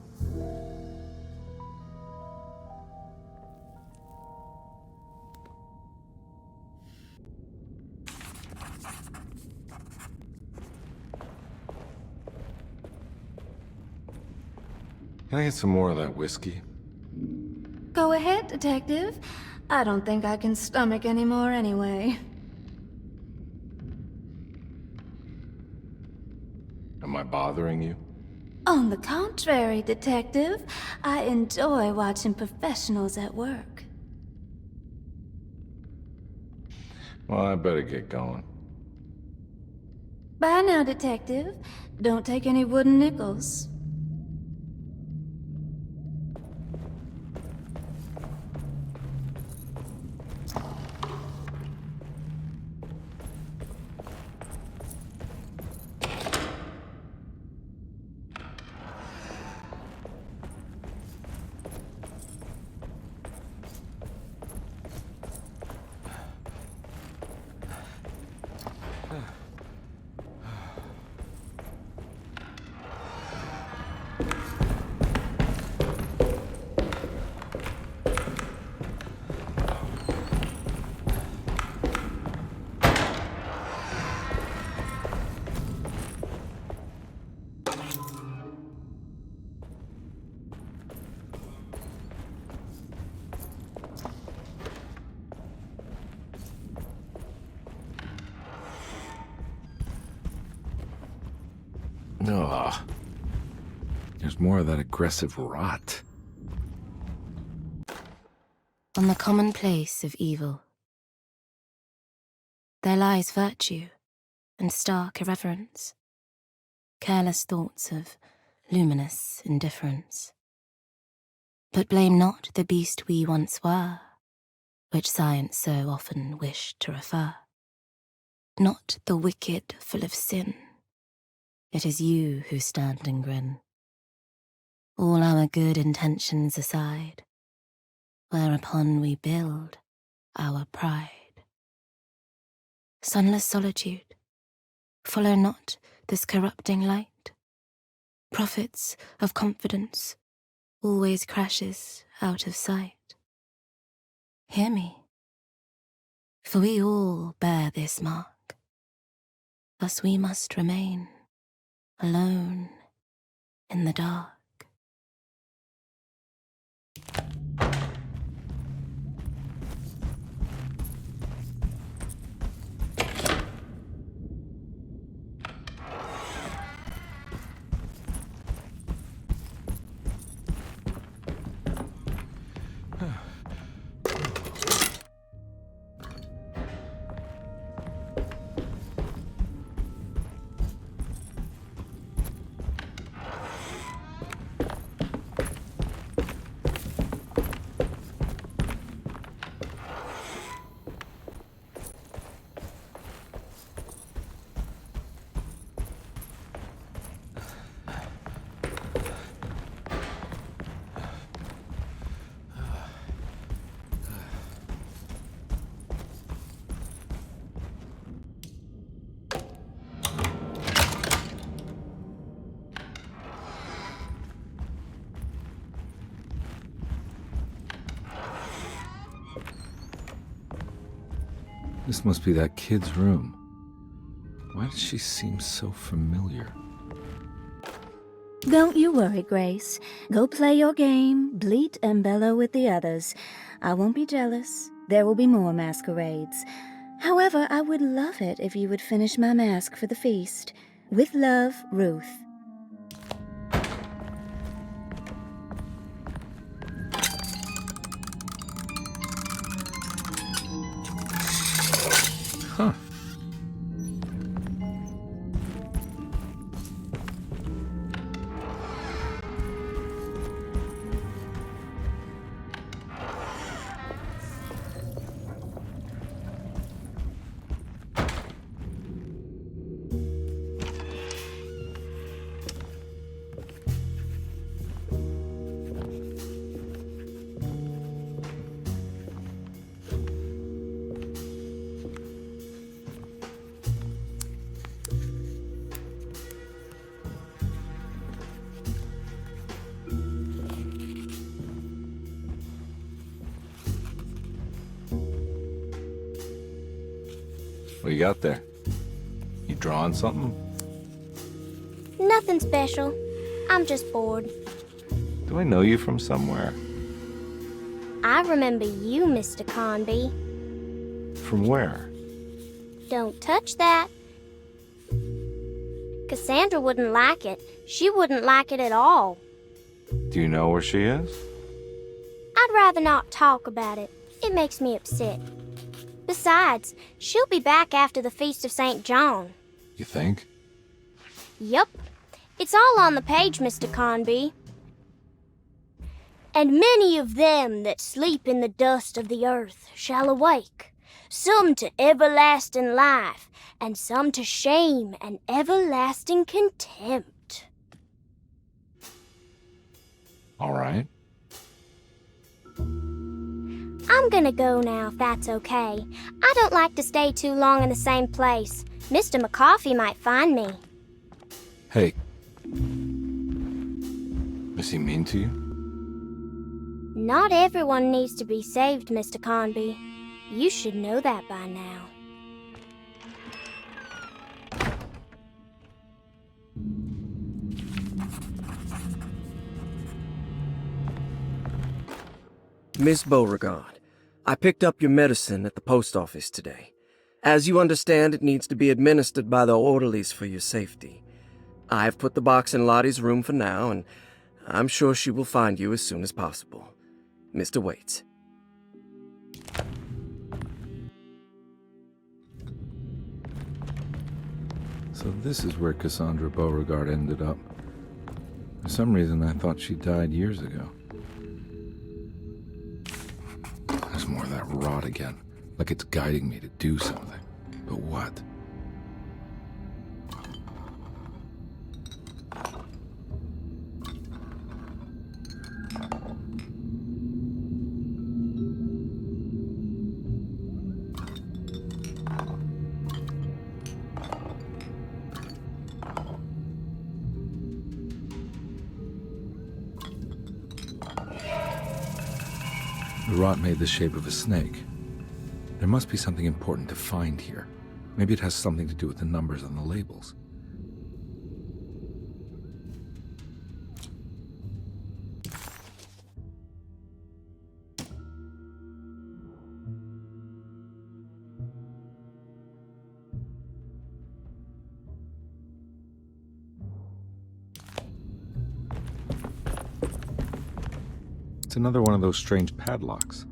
Can I get some more of that whiskey? Go ahead, Detective. I don't think I can stomach anymore anyway. Am I bothering you? On the contrary, Detective, I enjoy watching professionals at work. Well, I better get going. Bye now, Detective. Don't take any wooden nickels. Ugh. There's more of that aggressive rot. On the commonplace of evil, there lies virtue and stark irreverence, careless thoughts of luminous indifference. But blame not the beast we once were, which science so often wished to refer. Not the wicked full of sin, it is you who stand and grin. All our good intentions aside, whereupon we build our pride. Sunless solitude, follow not this corrupting light. Prophets of confidence always crashes out of sight. Hear me, for we all bear this mark. Thus we must remain alone in the dark. This must be that kid's room. Why does she seem so familiar? Don't you worry, Grace. Go play your game, bleat and bellow with the others. I won't be jealous. There will be more masquerades. However, I would love it if you would finish my mask for the feast. With love, Ruth. Huh. What you got there? You drawing something? Nothing special. I'm just bored. Do I know you from somewhere? I remember you, Mr. Carnby. From where? Don't touch that. Cassandra wouldn't like it. She wouldn't like it at all. Do you know where she is? I'd rather not talk about it. It makes me upset. Besides, she'll be back after the Feast of St. John. You think? Yup. It's all on the page, Mr. Carnby. And many of them that sleep in the dust of the earth shall awake, some to everlasting life, and some to shame and everlasting contempt. All right. I'm gonna go now, if that's okay. I don't like to stay too long in the same place. Mr. McCoffey might find me. Hey. Is he mean to you? Not everyone needs to be saved, Mr. Carnby. You should know that by now. Miss Beauregard, I picked up your medicine at the post office today. As you understand, it needs to be administered by the orderlies for your safety. I've put the box in Lottie's room for now, and I'm sure she will find you as soon as possible. Mr. Waits. So this is where Cassandra Beauregard ended up. For some reason, I thought she died years ago. There's more of that rot again. Like it's guiding me to do something. But what? The rot made the shape of a snake. There must be something important to find here. Maybe it has something to do with the numbers on the labels. It's another one of those strange padlocks.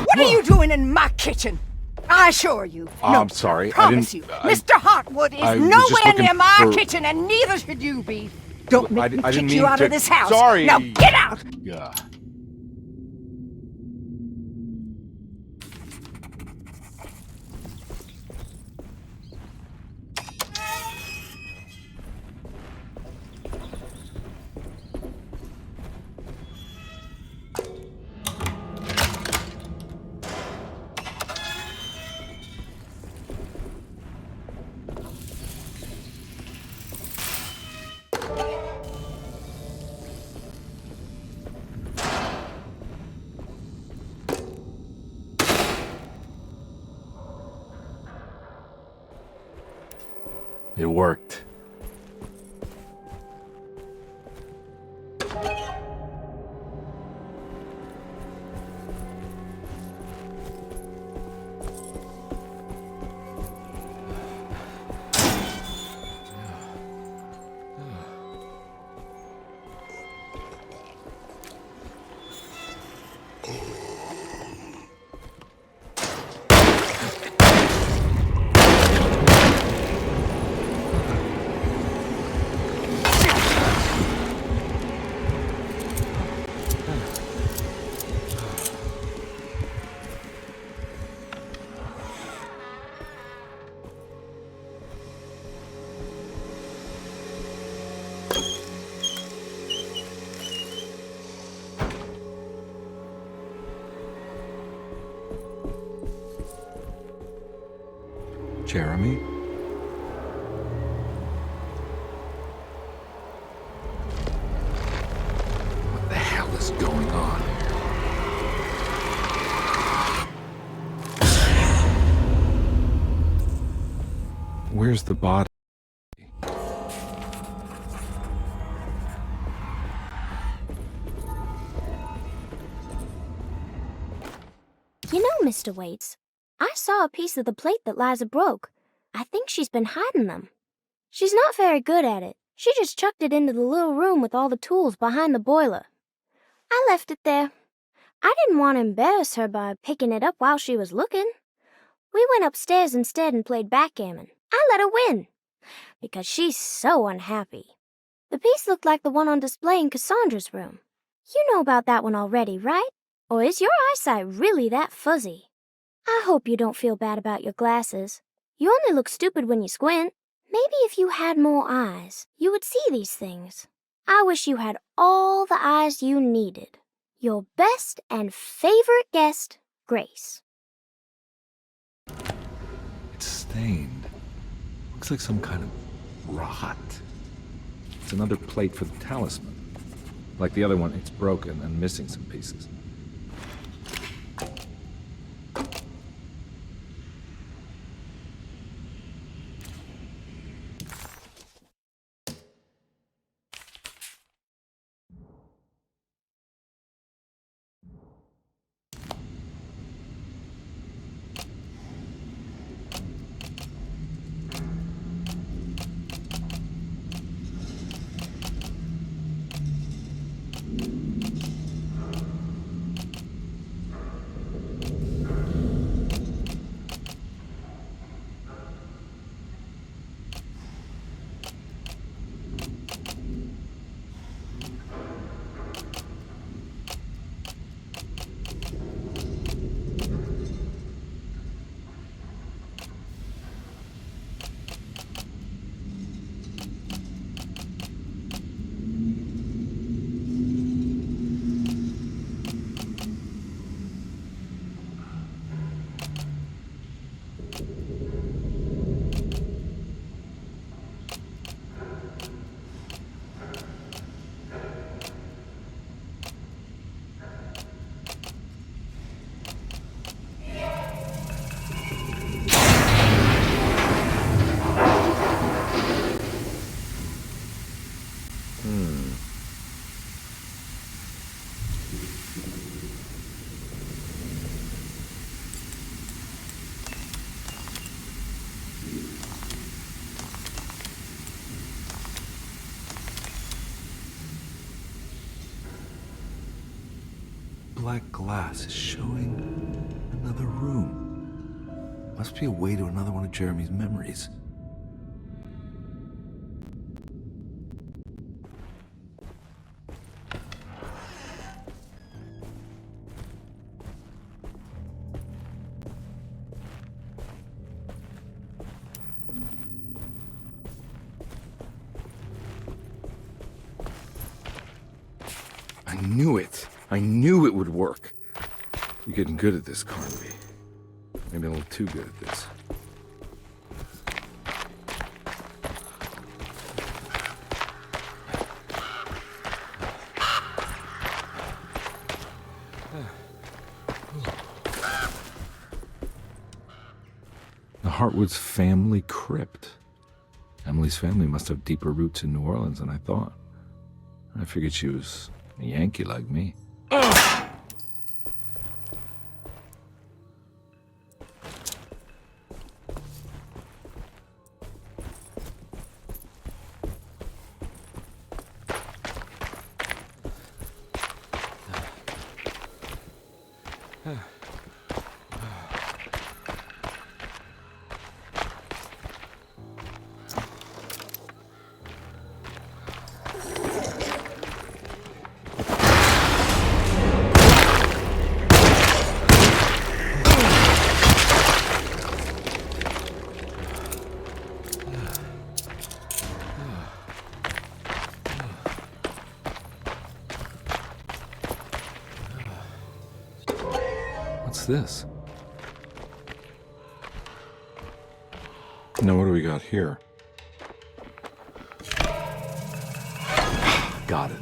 What are you doing in my kitchen? I assure you. No, I'm sorry. Promise you. Mr. Hotwood is I was just nowhere looking near my for- kitchen, and neither should you be. Don't make me I didn't kick you mean out to- of this house. Sorry. Now get out! Yeah. It worked. Jeremy? What the hell is going on? Where's the body? You know, Mr. Waits, I saw a piece of the plate that Liza broke. I think she's been hiding them. She's not very good at it. She just chucked it into the little room with all the tools behind the boiler. I left it there. I didn't want to embarrass her by picking it up while she was looking. We went upstairs instead and played backgammon. I let her win, because she's so unhappy. The piece looked like the one on display in Cassandra's room. You know about that one already, right? Or is your eyesight really that fuzzy? I hope you don't feel bad about your glasses. You only look stupid when you squint. Maybe if you had more eyes, you would see these things. I wish you had all the eyes you needed. Your best and favorite guest, Grace. It's stained. Looks like some kind of rot. It's another plate for the talisman. Like the other one, it's broken and missing some pieces. Black glass is showing another room. Must be a way to another one of Jeremy's memories. I knew it. I knew it would work. You're getting good at this, Carnby. Maybe a little too good at this. The Hartwood's family crypt. Emily's family must have deeper roots in New Orleans than I thought. I figured she was a Yankee like me. What's this? Now what do we got here? Got it.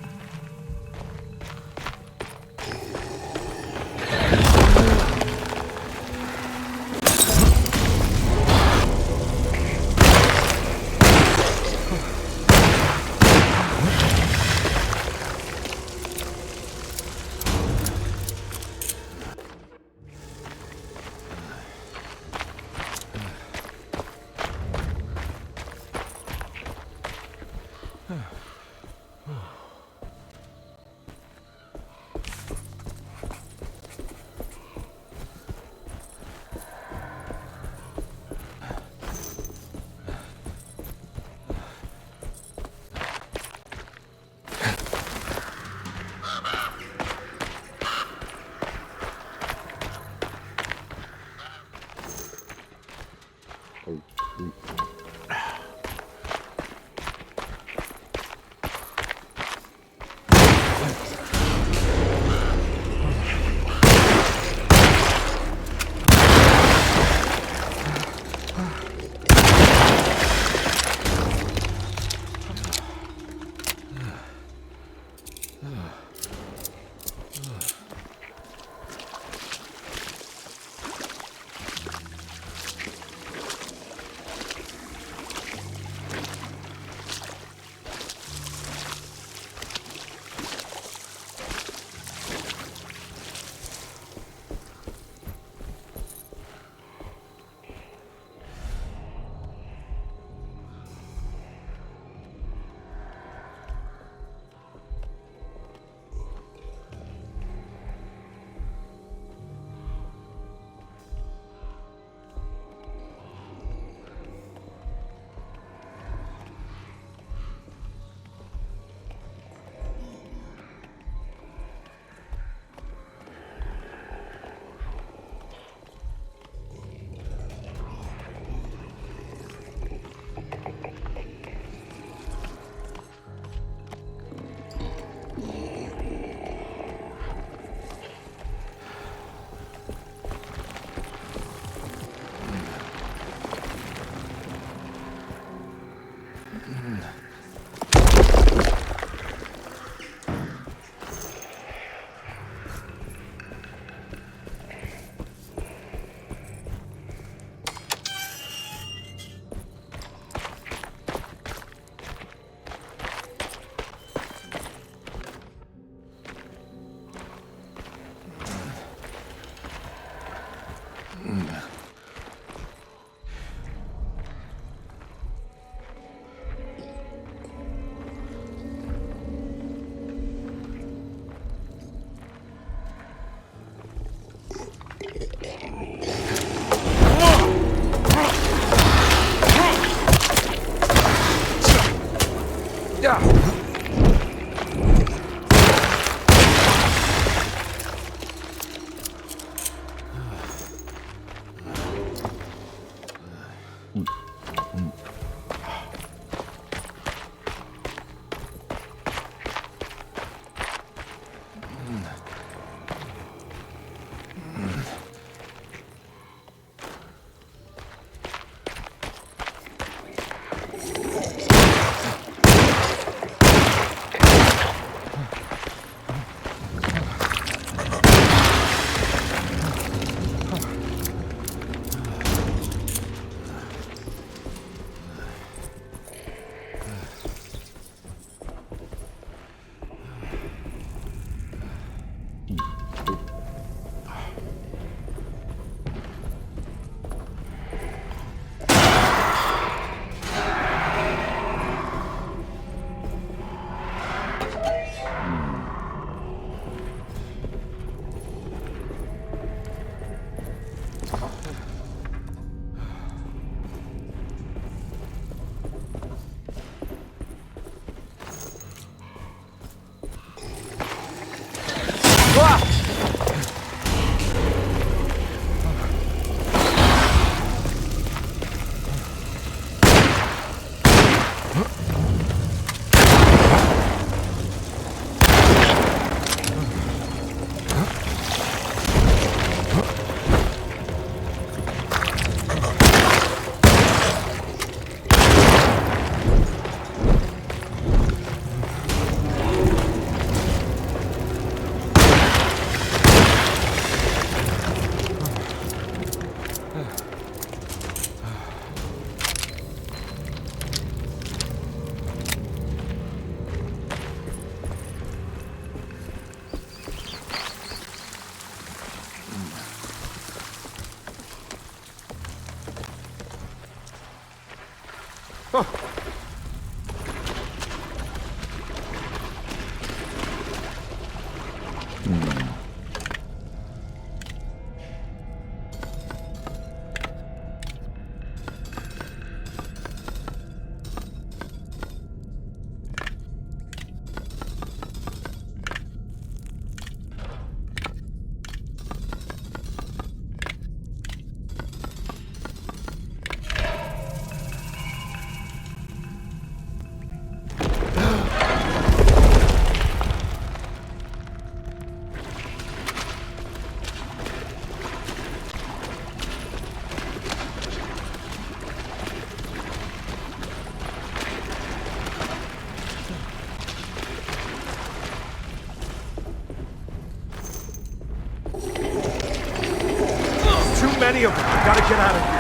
Too many of them. I gotta get out of here.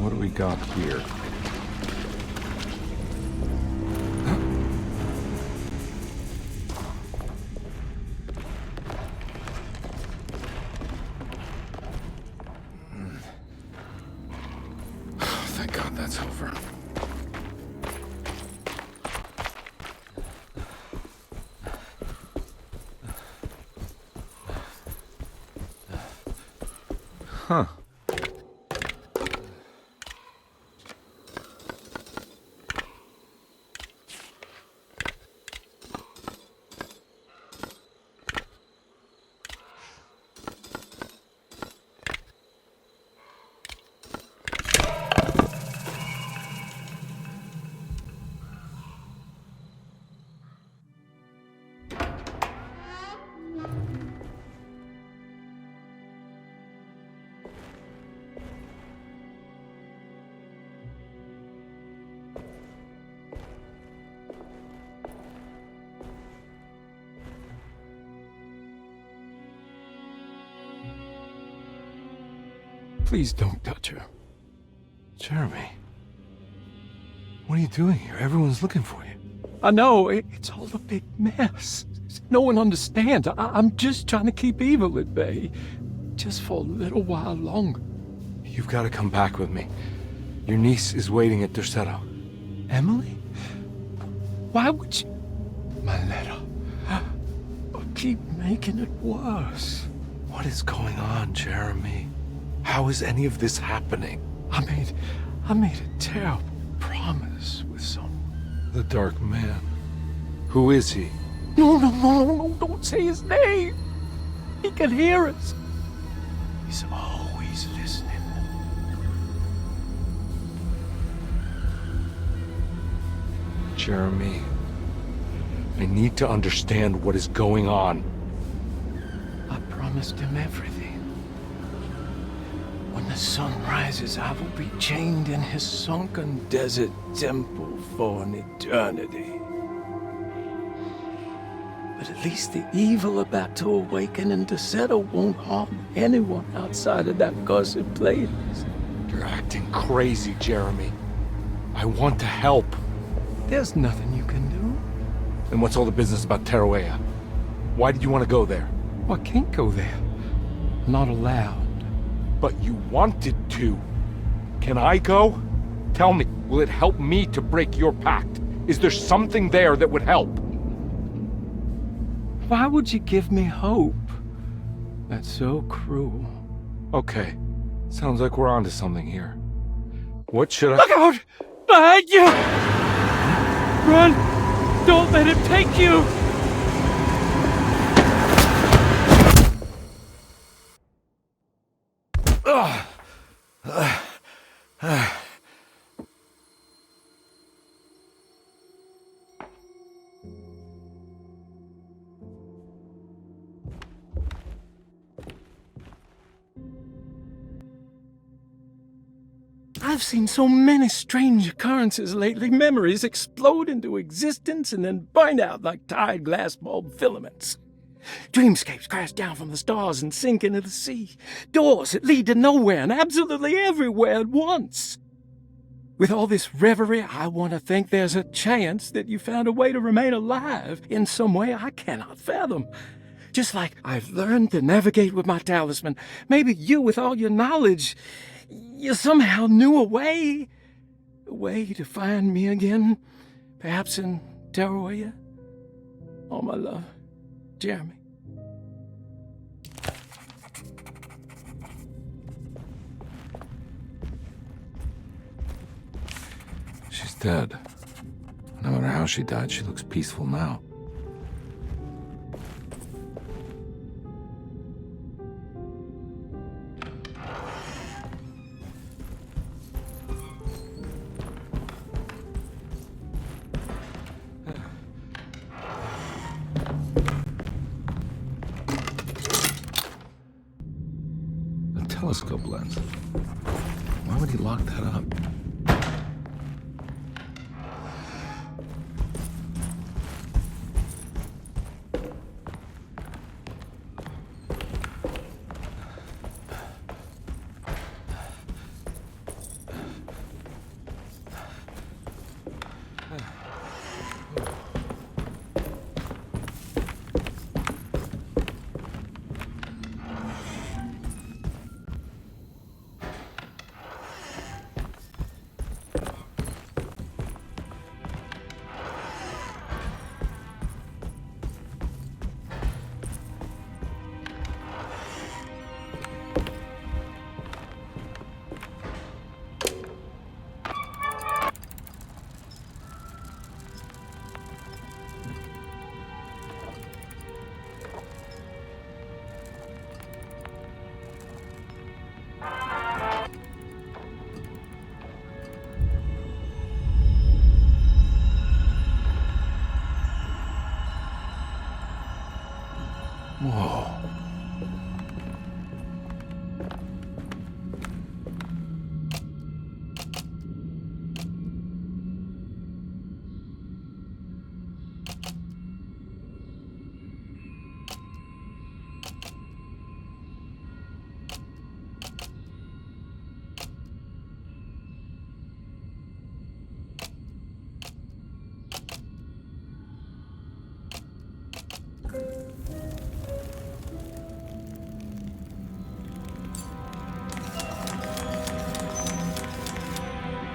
What do we got here? Thank God that's over. Huh. Please don't touch her. Jeremy. What are you doing here? Everyone's looking for you. I know, it's all a big mess. No one understands. I'm just trying to keep evil at bay. Just for a little while longer. You've got to come back with me. Your niece is waiting at Derceto. Emily? Why would you... My letter. Keep making it worse. What is going on, Jeremy? How is any of this happening? I made a terrible promise with someone. The Dark Man. Who is he? No, don't say his name. He can hear us. He's always listening. Jeremy, I need to understand what is going on. I promised him everything. When the sun rises, I will be chained in his sunken desert temple for an eternity. But at least the evil about to awaken in Derceto won't harm anyone outside of that cursed place. You're acting crazy, Jeremy. I want to help. There's nothing you can do. Then what's all the business about Teruea? Why did you want to go there? Well, I can't go there. Not allowed. But you wanted to. Can I go? Tell me, will it help me to break your pact? Is there something there that would help? Why would you give me hope? That's so cruel. Okay. Sounds like we're onto something here. What should I... Look out! Behind you! Run! Don't let him take you! I've seen so many strange occurrences lately. Memories explode into existence and then burn out like tired glass bulb filaments. Dreamscapes crash down from the stars and sink into the sea. Doors that lead to nowhere and absolutely everywhere at once. With all this reverie, I want to think there's a chance that you found a way to remain alive in some way I cannot fathom. Just like I've learned to navigate with my talisman, maybe you, with all your knowledge, you somehow knew a way to find me again, perhaps in Tarawaya. All my love, Jeremy. She's dead. No matter how she died, she looks peaceful now. A telescope lens. Why would he lock that up? Whoa.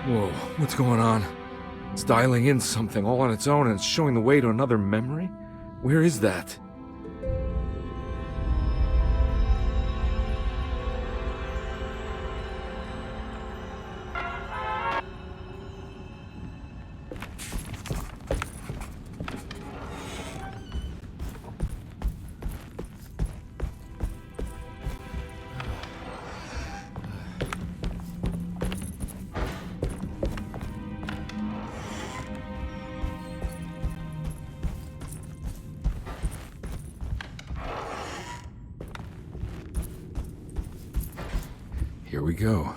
Whoa, what's going on? It's dialing in something all on its own and it's showing the way to another memory? Where is that? Here we go.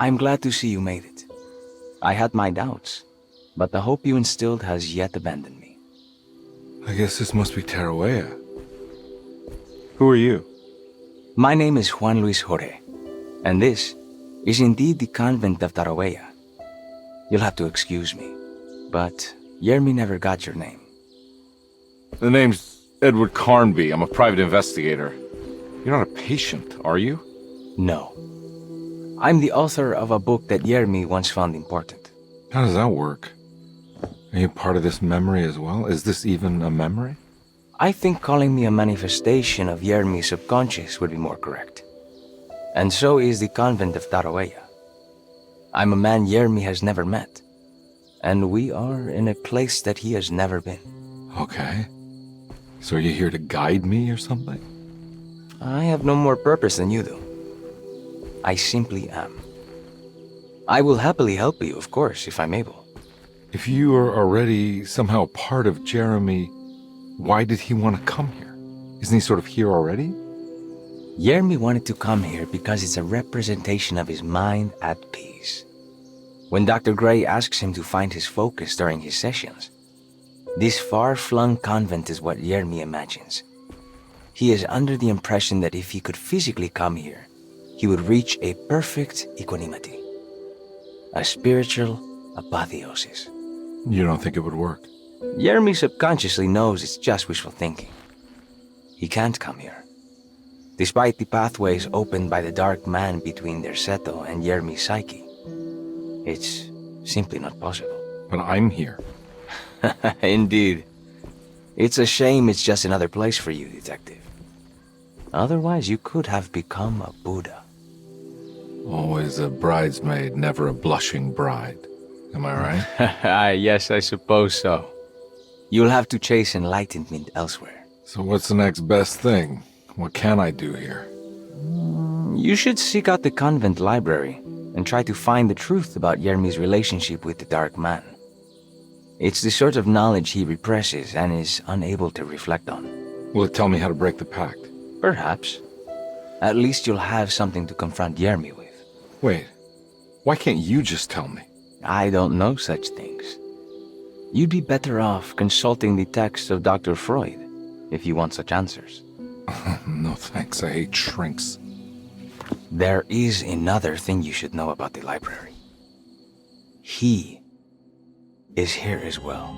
I'm glad to see you made it. I had my doubts, but the hope you instilled has yet abandoned me. I guess this must be Tarawaya. Who are you? My name is Juan Luis Jorge, and this is indeed the convent of Tarawaya. You'll have to excuse me, but Yermi never got your name. The name's Edward Carnby. I'm a private investigator. You're not a patient, are you? No. I'm the author of a book that Yermi once found important. How does that work? Are you part of this memory as well? Is this even a memory? I think calling me a manifestation of Yermi's subconscious would be more correct. And so is the convent of Tarawaya. I'm a man Jeremy has never met, and we are in a place that he has never been. Okay. So are you here to guide me or something? I have no more purpose than you do. I simply am. I will happily help you, of course, if I'm able. If you are already somehow part of Jeremy, why did he want to come here? Isn't he sort of here already? Jeremy wanted to come here because it's a representation of his mind at peace. When Dr. Gray asks him to find his focus during his sessions, this far-flung convent is what Jeremy imagines. He is under the impression that if he could physically come here, he would reach a perfect equanimity, a spiritual apotheosis. You don't think it would work? Jeremy subconsciously knows it's just wishful thinking. He can't come here. Despite the pathways opened by the dark man between their Seto and Jeremy's psyche, it's simply not possible. But I'm here. Indeed. It's a shame it's just another place for you, Detective. Otherwise, you could have become a Buddha. Always a bridesmaid, never a blushing bride. Am I right? Yes, I suppose so. You'll have to chase enlightenment elsewhere. So what's the next best thing? What can I do here? You should seek out the convent library and try to find the truth about Jeremy's relationship with the Dark Man. It's the sort of knowledge he represses and is unable to reflect on. Will it tell me how to break the pact? Perhaps. At least you'll have something to confront Jeremy with. Wait, why can't you just tell me? I don't know such things. You'd be better off consulting the texts of Dr. Freud if you want such answers. No thanks, I hate shrinks. There is another thing you should know about the library. He is here as well.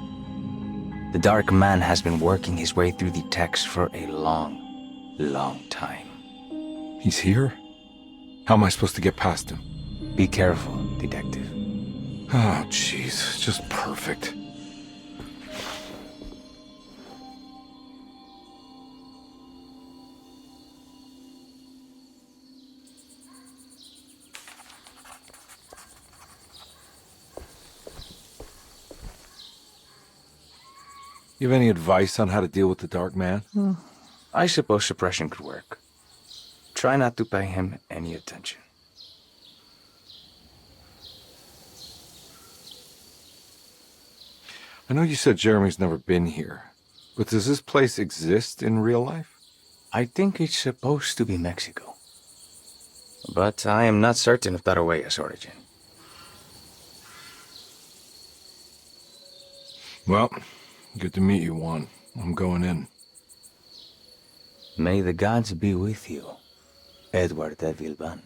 The Dark Man has been working his way through the text for a long time. He's here? How am I supposed to get past him? Be careful, Detective. Oh, jeez, just perfect. You have any advice on how to deal with the Dark Man? I suppose suppression could work. Try not to pay him any attention. I know you said Jeremy's never been here, but does this place exist in real life? I think it's supposed to be Mexico. But I am not certain of Tarahuella's origin. Well, good to meet you, Juan. I'm going in. May the gods be with you, Edward de Vilban.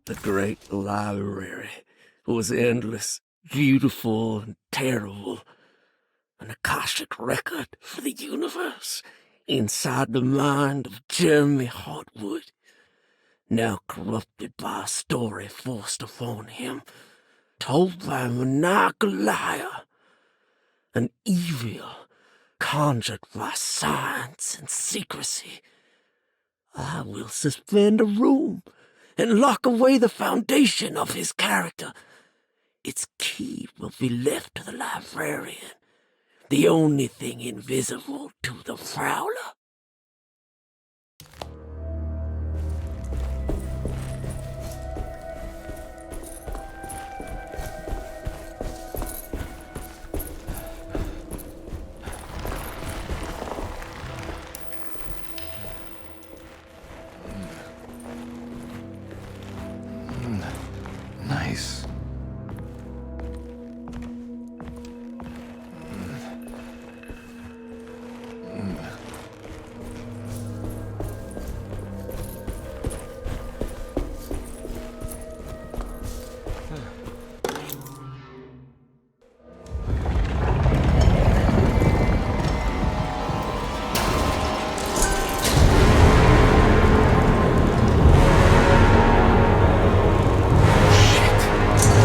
The great library was endless, beautiful, and terrible. An Akashic record for the universe inside the mind of Jeremy Hartwood, now corrupted by a story forced upon him, told by a maniacal liar, an evil conjured by science and secrecy. I will suspend a room and lock away the foundation of his character. Its key will be left to the librarian, the only thing invisible to the Prowler. Nice.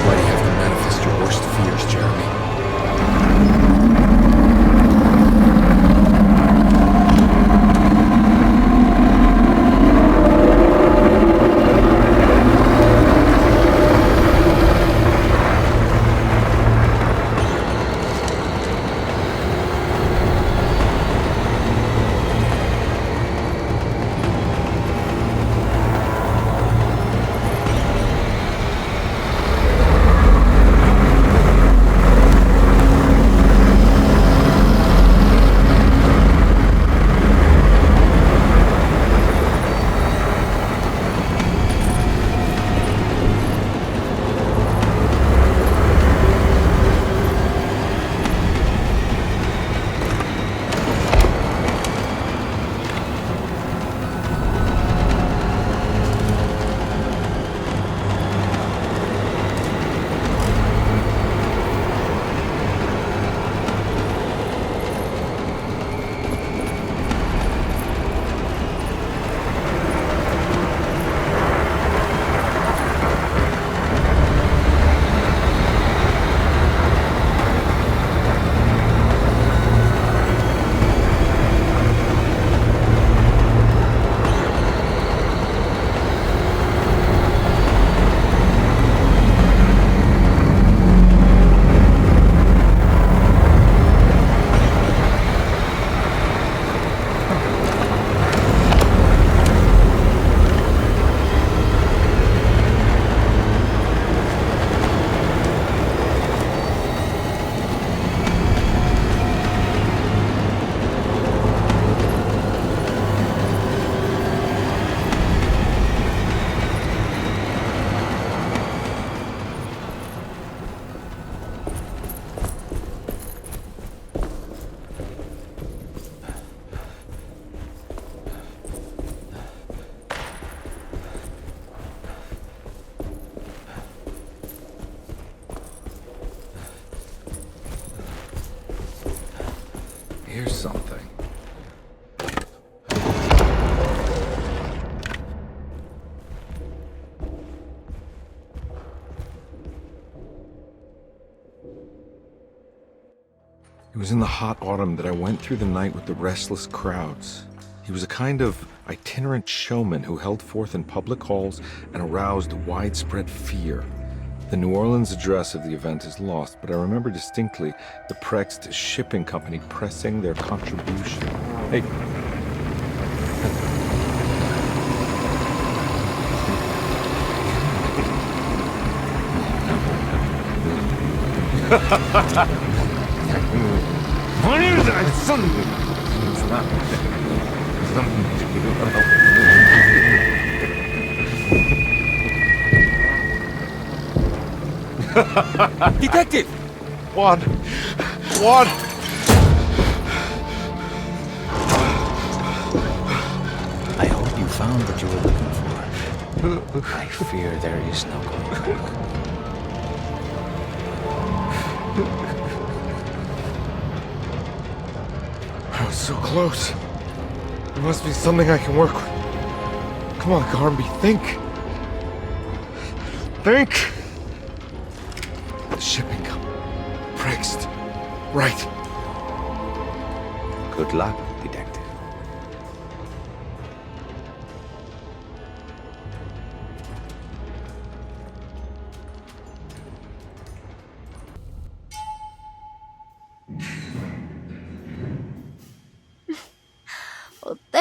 Why do you have to manifest your worst fears, Jeremy? Here's something. It was in the hot autumn that I went through the night with the restless crowds. He was a kind of itinerant showman who held forth in public halls and aroused widespread fear. The New Orleans address of the event is lost, but I remember distinctly the Prext Shipping Company pressing their contribution. Hey. Detective! Juan! I hope you found what you were looking for. I fear there is no going back. I was so close. There must be something I can work with. Come on, Carnby, think. Think! The shipping company. Prext. Right. Good luck, Detective.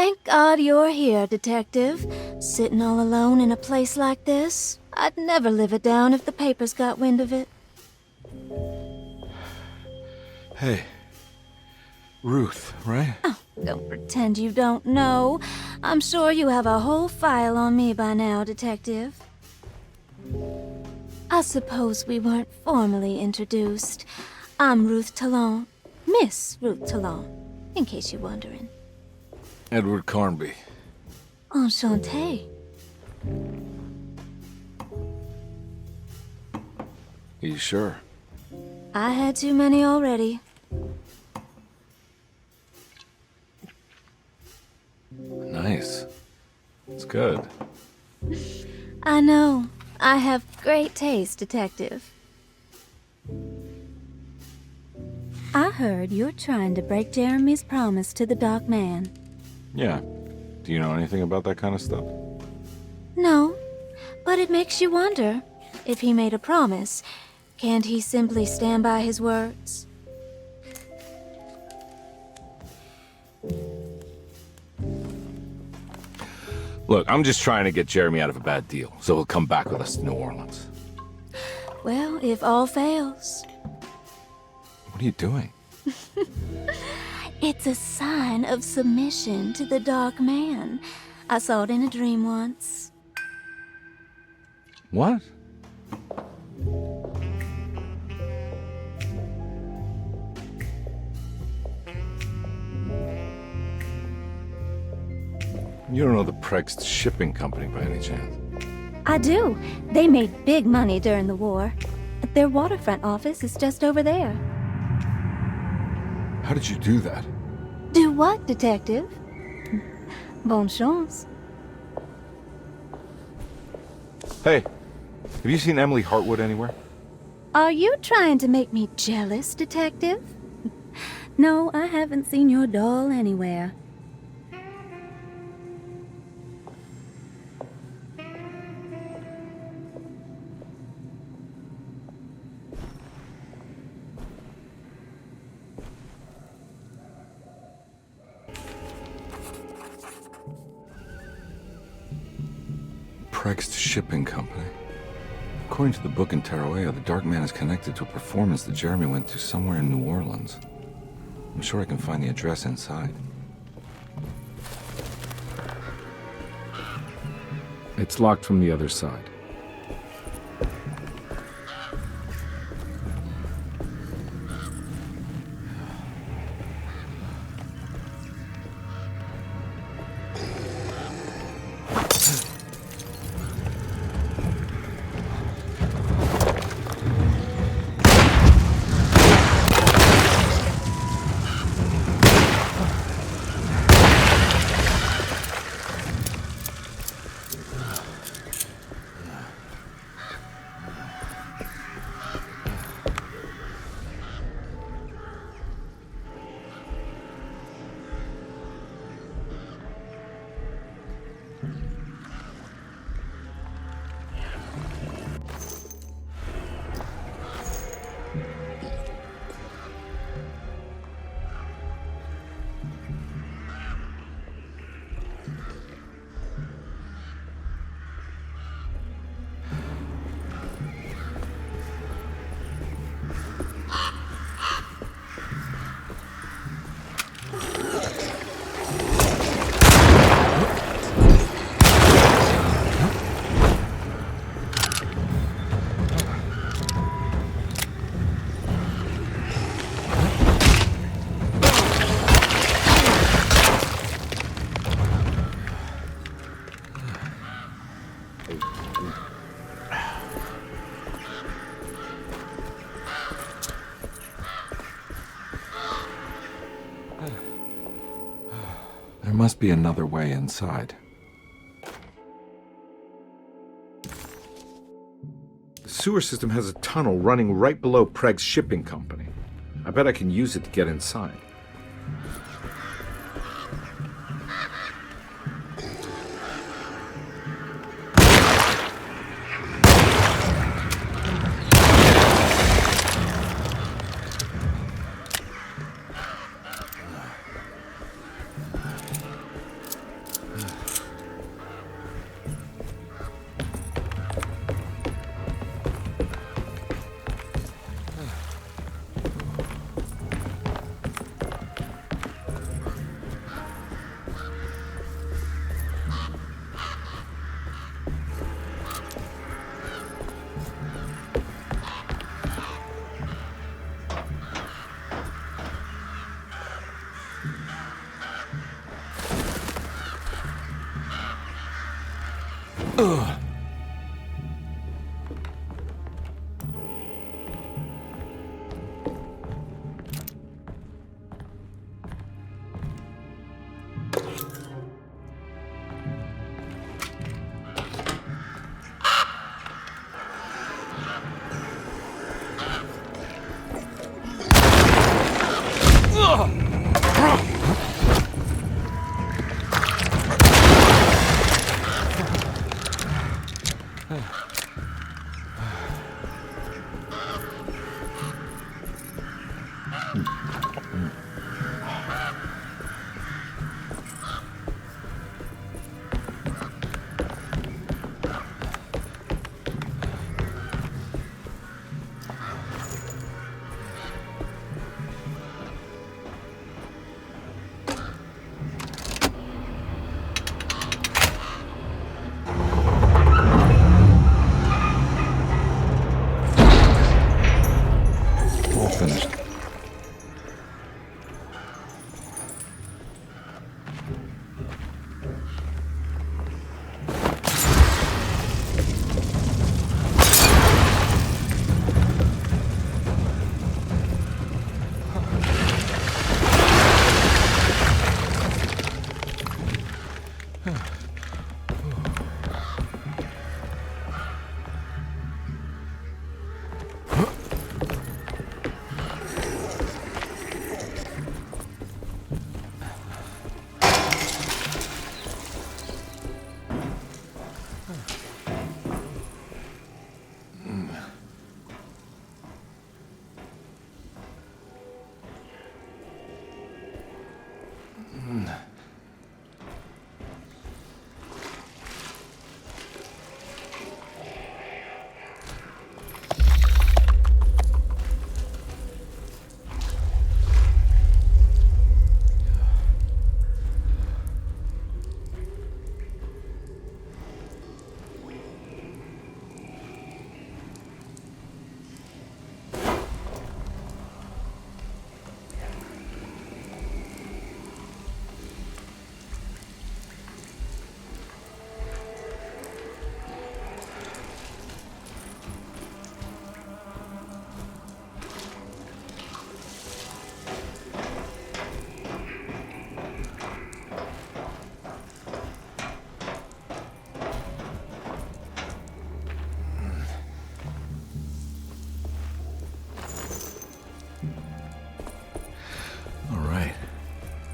Thank God you're here, Detective. Sitting all alone in a place like this. I'd never live it down if the papers got wind of it. Hey. Ruth, right? Oh, don't pretend you don't know. I'm sure you have a whole file on me by now, Detective. I suppose we weren't formally introduced. I'm Ruth Talon. Miss Ruth Talon, in case you're wondering. Edward Carnby. Enchanté. You sure? I had too many already. Nice. It's good. I know. I have great taste, Detective. I heard you're trying to break Jeremy's promise to the Dark Man. Yeah. Do you know anything about that kind of stuff? No, but it makes you wonder. If he made a promise, can't he simply stand by his words? Look, I'm just trying to get Jeremy out of a bad deal, so he'll come back with us to New Orleans. Well, if all fails. What are you doing? It's a sign of submission to the Dark Man. I saw it in a dream once. What? You don't know the Prext Shipping Company by any chance? I do. They made big money during the war. Their waterfront office is just over there. How did you do that? Do what, Detective? Bonne chance. Hey, have you seen Emily Hartwood anywhere? Are you trying to make me jealous, Detective? No, I haven't seen your doll anywhere. Prext Shipping Company. According to the book in Tarawea, the Dark Man is connected to a performance that Jeremy went to somewhere in New Orleans. I'm sure I can find the address inside. It's locked from the other side. There must be another way inside. The sewer system has a tunnel running right below Prext Shipping Company. I bet I can use it to get inside. All finished.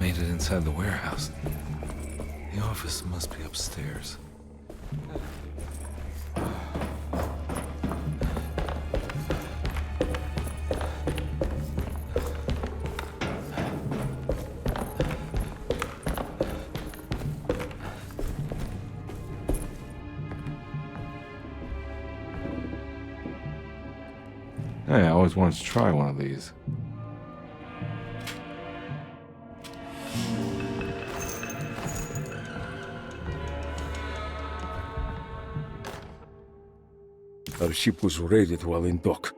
Made it inside the warehouse. The office must be upstairs. Hey, I always wanted to try one of these. Our ship was raided while in dock.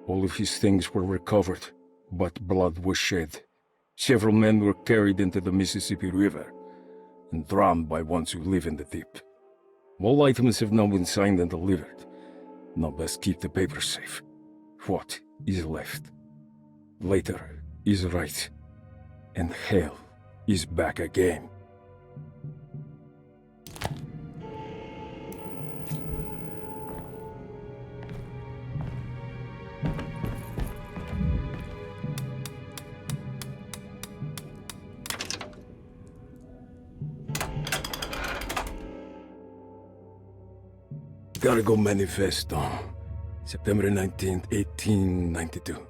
All of his things were recovered, but blood was shed. Several men were carried into the Mississippi River and drowned by ones who live in the deep. All items have now been signed and delivered. Now best keep the papers safe. What is left? Later is right, and hell is back again. Cargo Manifesto, September 19th, 1892.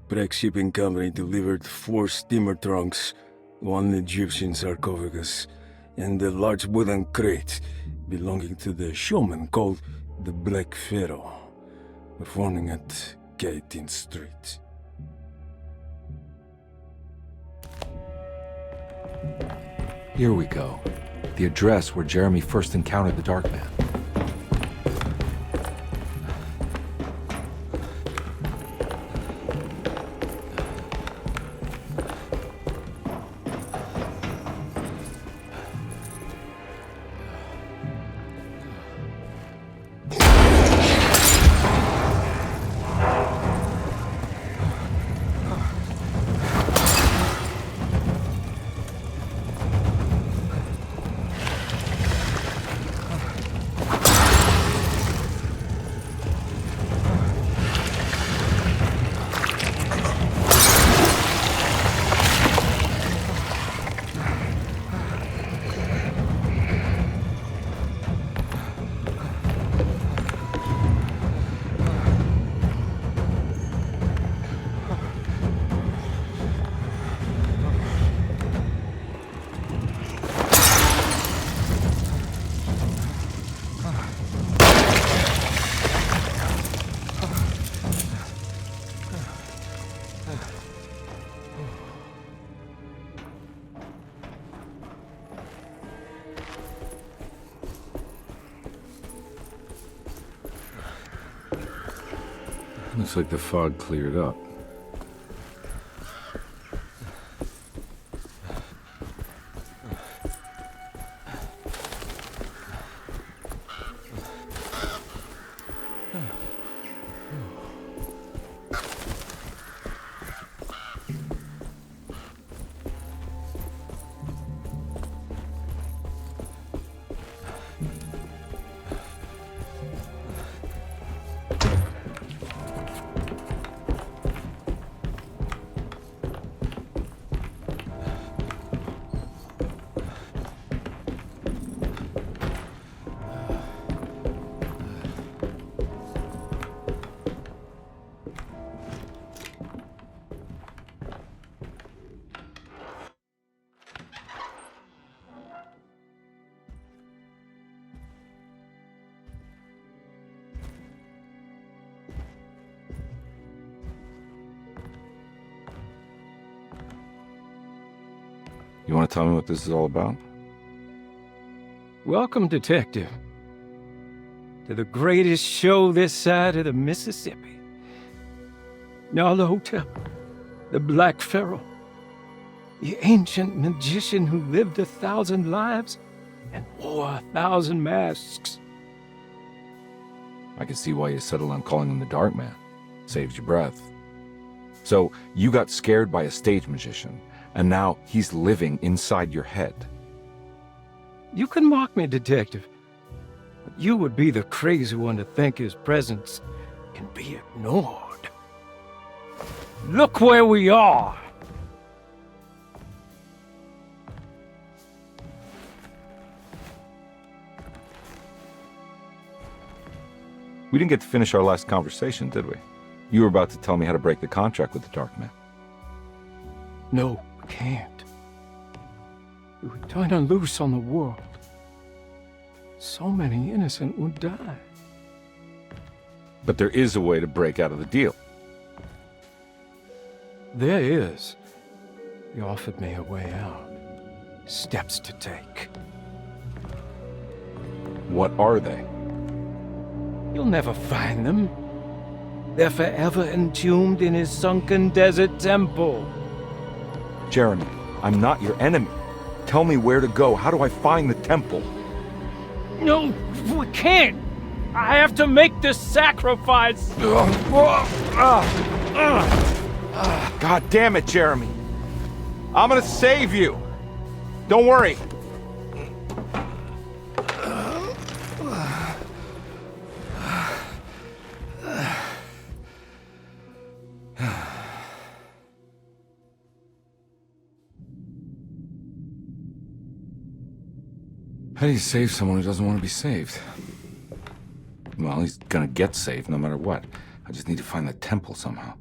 Breck Shipping Company delivered 4 steamer trunks, 1 Egyptian sarcophagus, and a large wooden crate belonging to the showman called the Black Pharaoh, performing at 18th Street. Here we go. The address where Jeremy first encountered the Dark Man. Looks like the fog cleared up. You want to tell me what this is all about? Welcome, Detective, to the greatest show this side of the Mississippi. Now, Hotel, the Black Pharaoh, the ancient magician who lived 1,000 lives and wore 1,000 masks. I can see why you settled on calling him the Dark Man. Saves your breath. So, you got scared by a stage magician, and now he's living inside your head. You can mock me, Detective, but you would be the crazy one to think his presence can be ignored. Look where we are! We didn't get to finish our last conversation, did we? You were about to tell me how to break the contract with the Dark Man. No, we can't. We would turn her loose on the world. So many innocent would die. But there is a way to break out of the deal. There is. You offered me a way out. Steps to take. What are they? You'll never find them. They're forever entombed in his sunken desert temple. Jeremy, I'm not your enemy. Tell me where to go. How do I find the temple? No, we can't. I have to make this sacrifice. God damn it, Jeremy. I'm gonna save you. Don't worry. How do you save someone who doesn't want to be saved? Well, he's gonna get saved no matter what. I just need to find the temple somehow.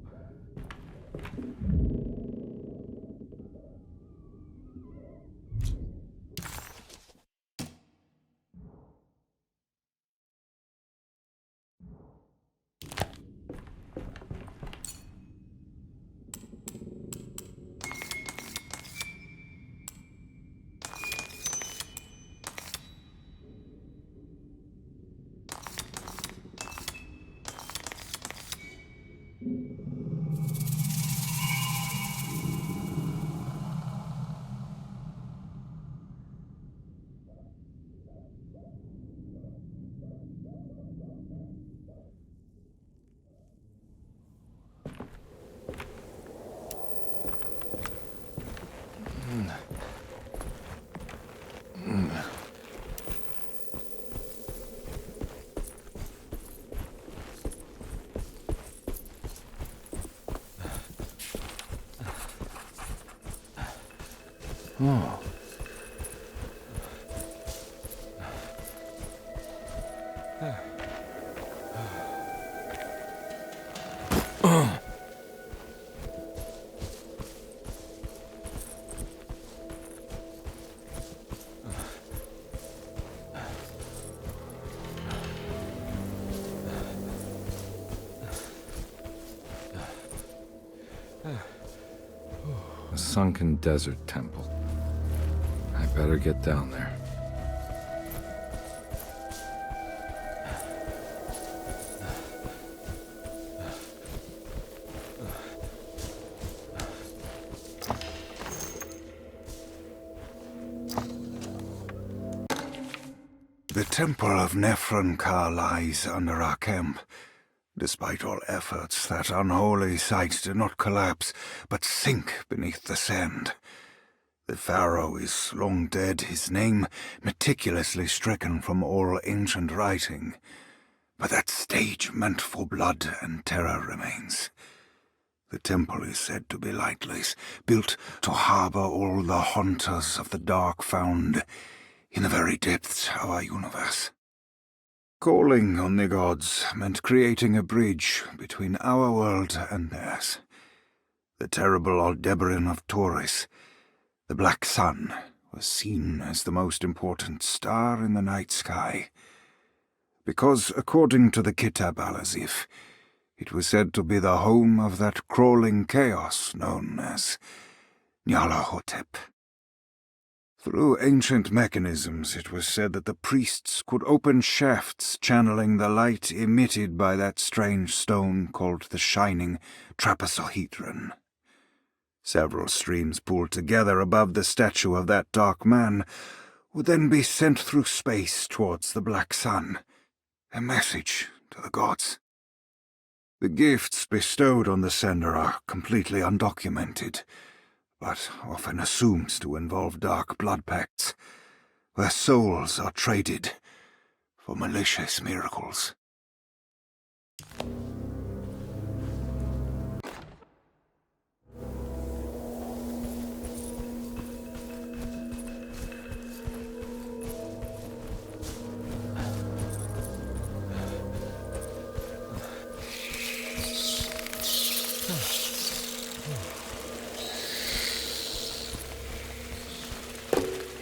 Oh. A sunken desert temple. I better get down there. temple of Nephron-Ka lies under our camp. Despite all efforts, that unholy site did not collapse, but sink beneath the sand. The pharaoh is long dead, his name meticulously stricken from all ancient writing. But that stage meant for blood and terror remains. The temple is said to be lightless, built to harbor all the haunters of the dark found in the very depths of our universe. Calling on the gods meant creating a bridge between our world and theirs. The terrible Aldebaran of Taurus, the Black Sun, was seen as the most important star in the night sky, because, according to the Kitab al-Azif, it was said to be the home of that crawling chaos known as Nyarlathotep. Through ancient mechanisms, it was said that the priests could open shafts channeling the light emitted by that strange stone called the Shining Trapezohedron. Several streams pooled together above the statue of that dark man would then be sent through space towards the Black Sun, a message to the gods. The gifts bestowed on the sender are completely undocumented, but often assumed to involve dark blood pacts, where souls are traded for malicious miracles.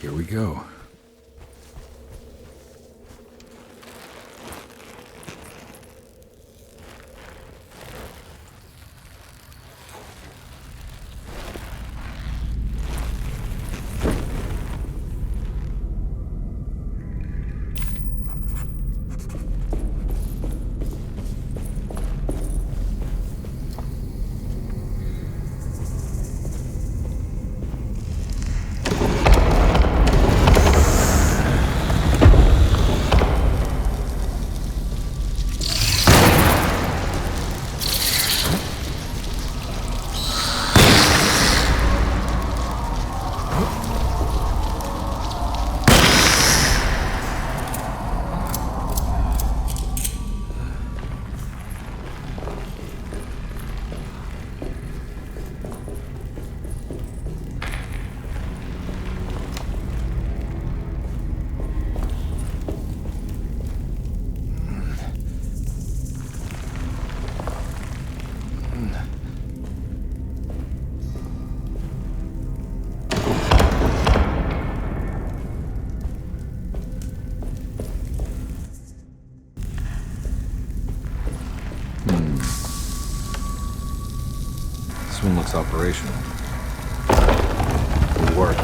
Here we go. This one looks operational. It'll work.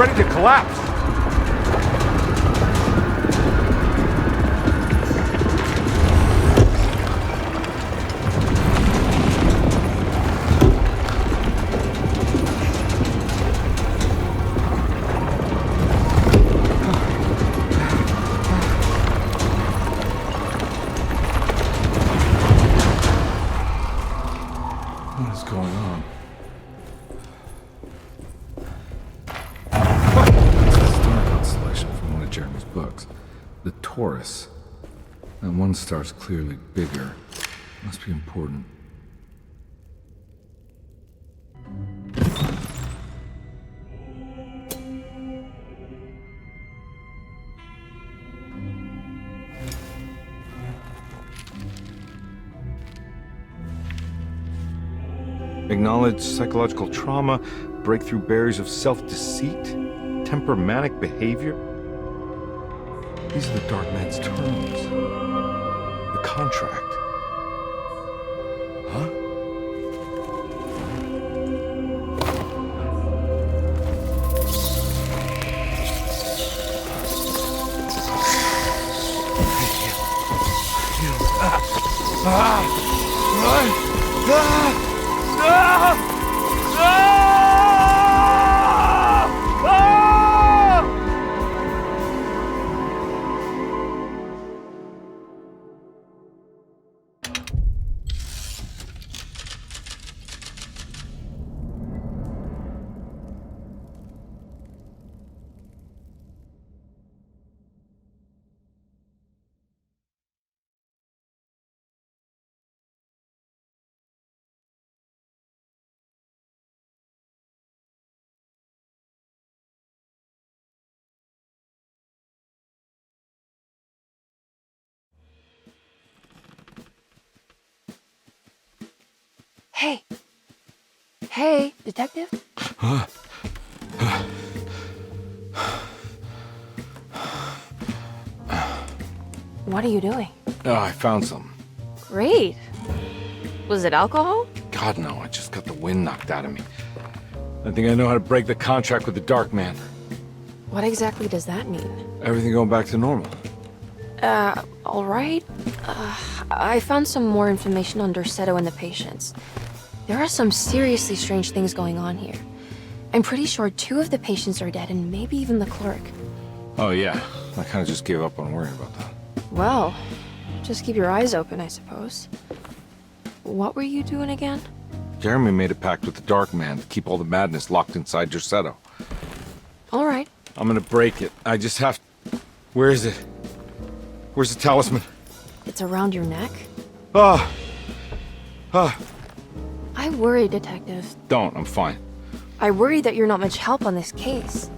ready to collapse. What is going on? It's a star constellation from one of Jeremy's books. The Taurus. And one star's clearly bigger. Must be important. Acknowledge psychological trauma, breakthrough barriers of self-deceit, temperamental behavior. These are the Dark Man's terms. The contract. Huh? Hey. Hey, detective? What are you doing? Oh, I found some. Great. Was it alcohol? God, no, I just got the wind knocked out of me. I think I know how to break the contract with the Dark Man. What exactly does that mean? Everything going back to normal. All right. I found some more information on Dorsetto and the patients. There are some seriously strange things going on here. I'm pretty sure 2 of the patients are dead and maybe even the clerk. Oh, yeah. I kind of just gave up on worrying about that. Well, just keep your eyes open, I suppose. What were you doing again? Jeremy made a pact with the Dark Man to keep all the madness locked inside Dorsetto. All right. I'm gonna break it. I just have... Where is it? Where's the talisman? It's around your neck? Ah! I worry, Detective. Don't. I'm fine. I worry that you're not much help on this case.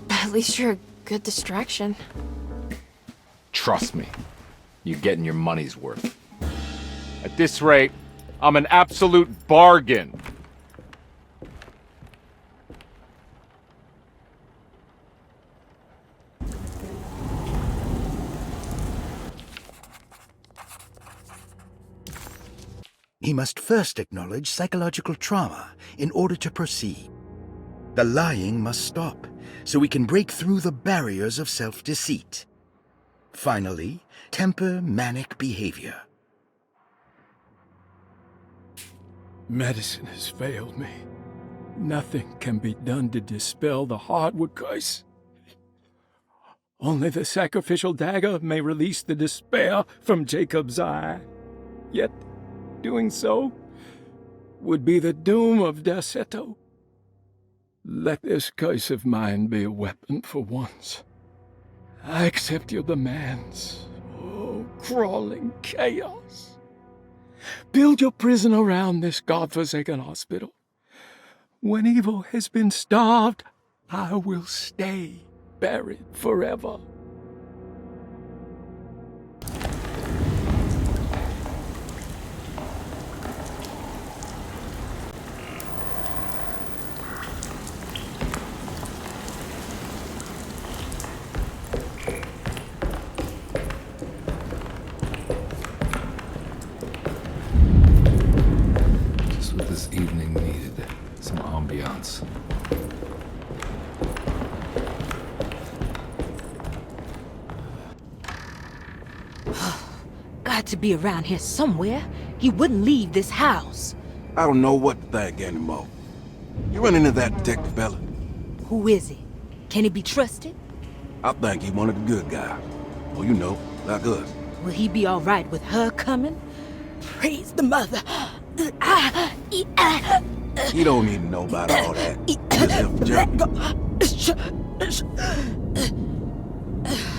At least you're a good distraction. Trust me. You're getting your money's worth. At this rate, I'm an absolute bargain. He must first acknowledge psychological trauma in order to proceed. The lying must stop, so we can break through the barriers of self-deceit. Finally, temper manic behavior. Medicine has failed me. Nothing can be done to dispel the hardwood curse. Only the sacrificial dagger may release the despair from Jacob's eye. Yet, doing so would be the doom of Dorsetto. Let this curse of mine be a weapon for once. I accept your demands. Oh, crawling chaos. Build your prison around this godforsaken hospital. When evil has been starved, I will stay buried forever. Just what this evening needed. Some ambiance. got to be around here somewhere. He wouldn't leave this house. I don't know what to think anymore. You run into that detective fella? Who is he? Can he be trusted? I think he one of the good guys. Well, you know, like us. Will he be all right with her coming? Praise the mother. He don't need to know about all that. Just help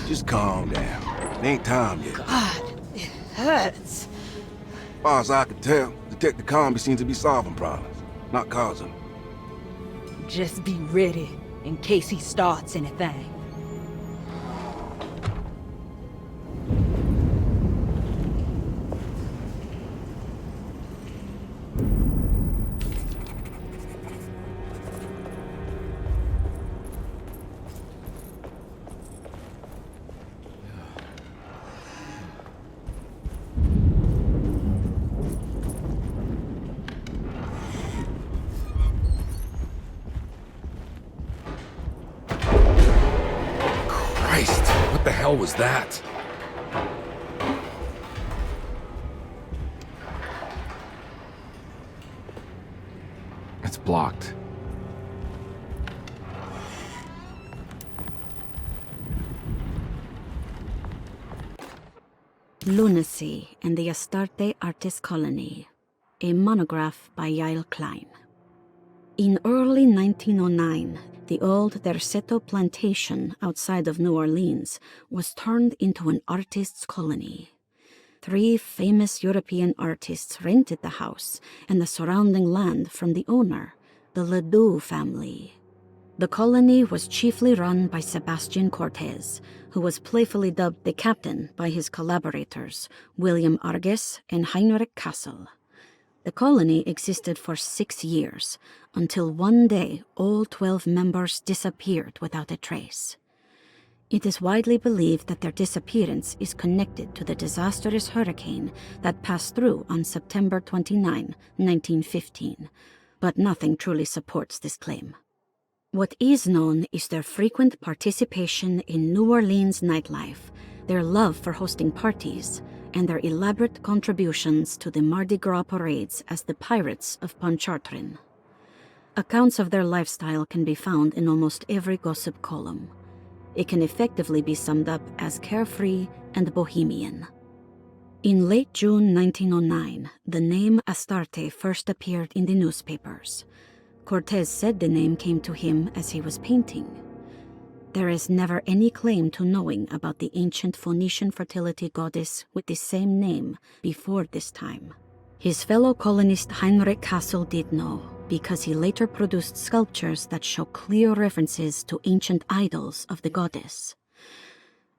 Just calm down. It ain't time yet. God, it hurts. As far as I can tell, Detective Carnby seems to be solving problems, not causing them. Just be ready in case he starts anything. What the hell was that? It's blocked. Lunacy and the Astarte Artist Colony, a monograph by Yael Klein. In early 1909, the old Derceto plantation outside of New Orleans was turned into an artists' colony. 3 famous European artists rented the house and the surrounding land from the owner, the Ledoux family. The colony was chiefly run by Sebastian Cortez, who was playfully dubbed the captain by his collaborators, William Arges and Heinrich Kassel. The colony existed for 6 years, until one day all 12 members disappeared without a trace. It is widely believed that their disappearance is connected to the disastrous hurricane that passed through on September 29, 1915, but nothing truly supports this claim. What is known is their frequent participation in New Orleans nightlife, their love for hosting parties, and their elaborate contributions to the Mardi Gras parades as the Pirates of Pontchartrain. Accounts of their lifestyle can be found in almost every gossip column. It can effectively be summed up as carefree and bohemian. In late June 1909, the name Astarte first appeared in the newspapers. Cortez said the name came to him as he was painting. There is never any claim to knowing about the ancient Phoenician fertility goddess with the same name before this time. His fellow colonist Heinrich Kassel did know, because he later produced sculptures that show clear references to ancient idols of the goddess.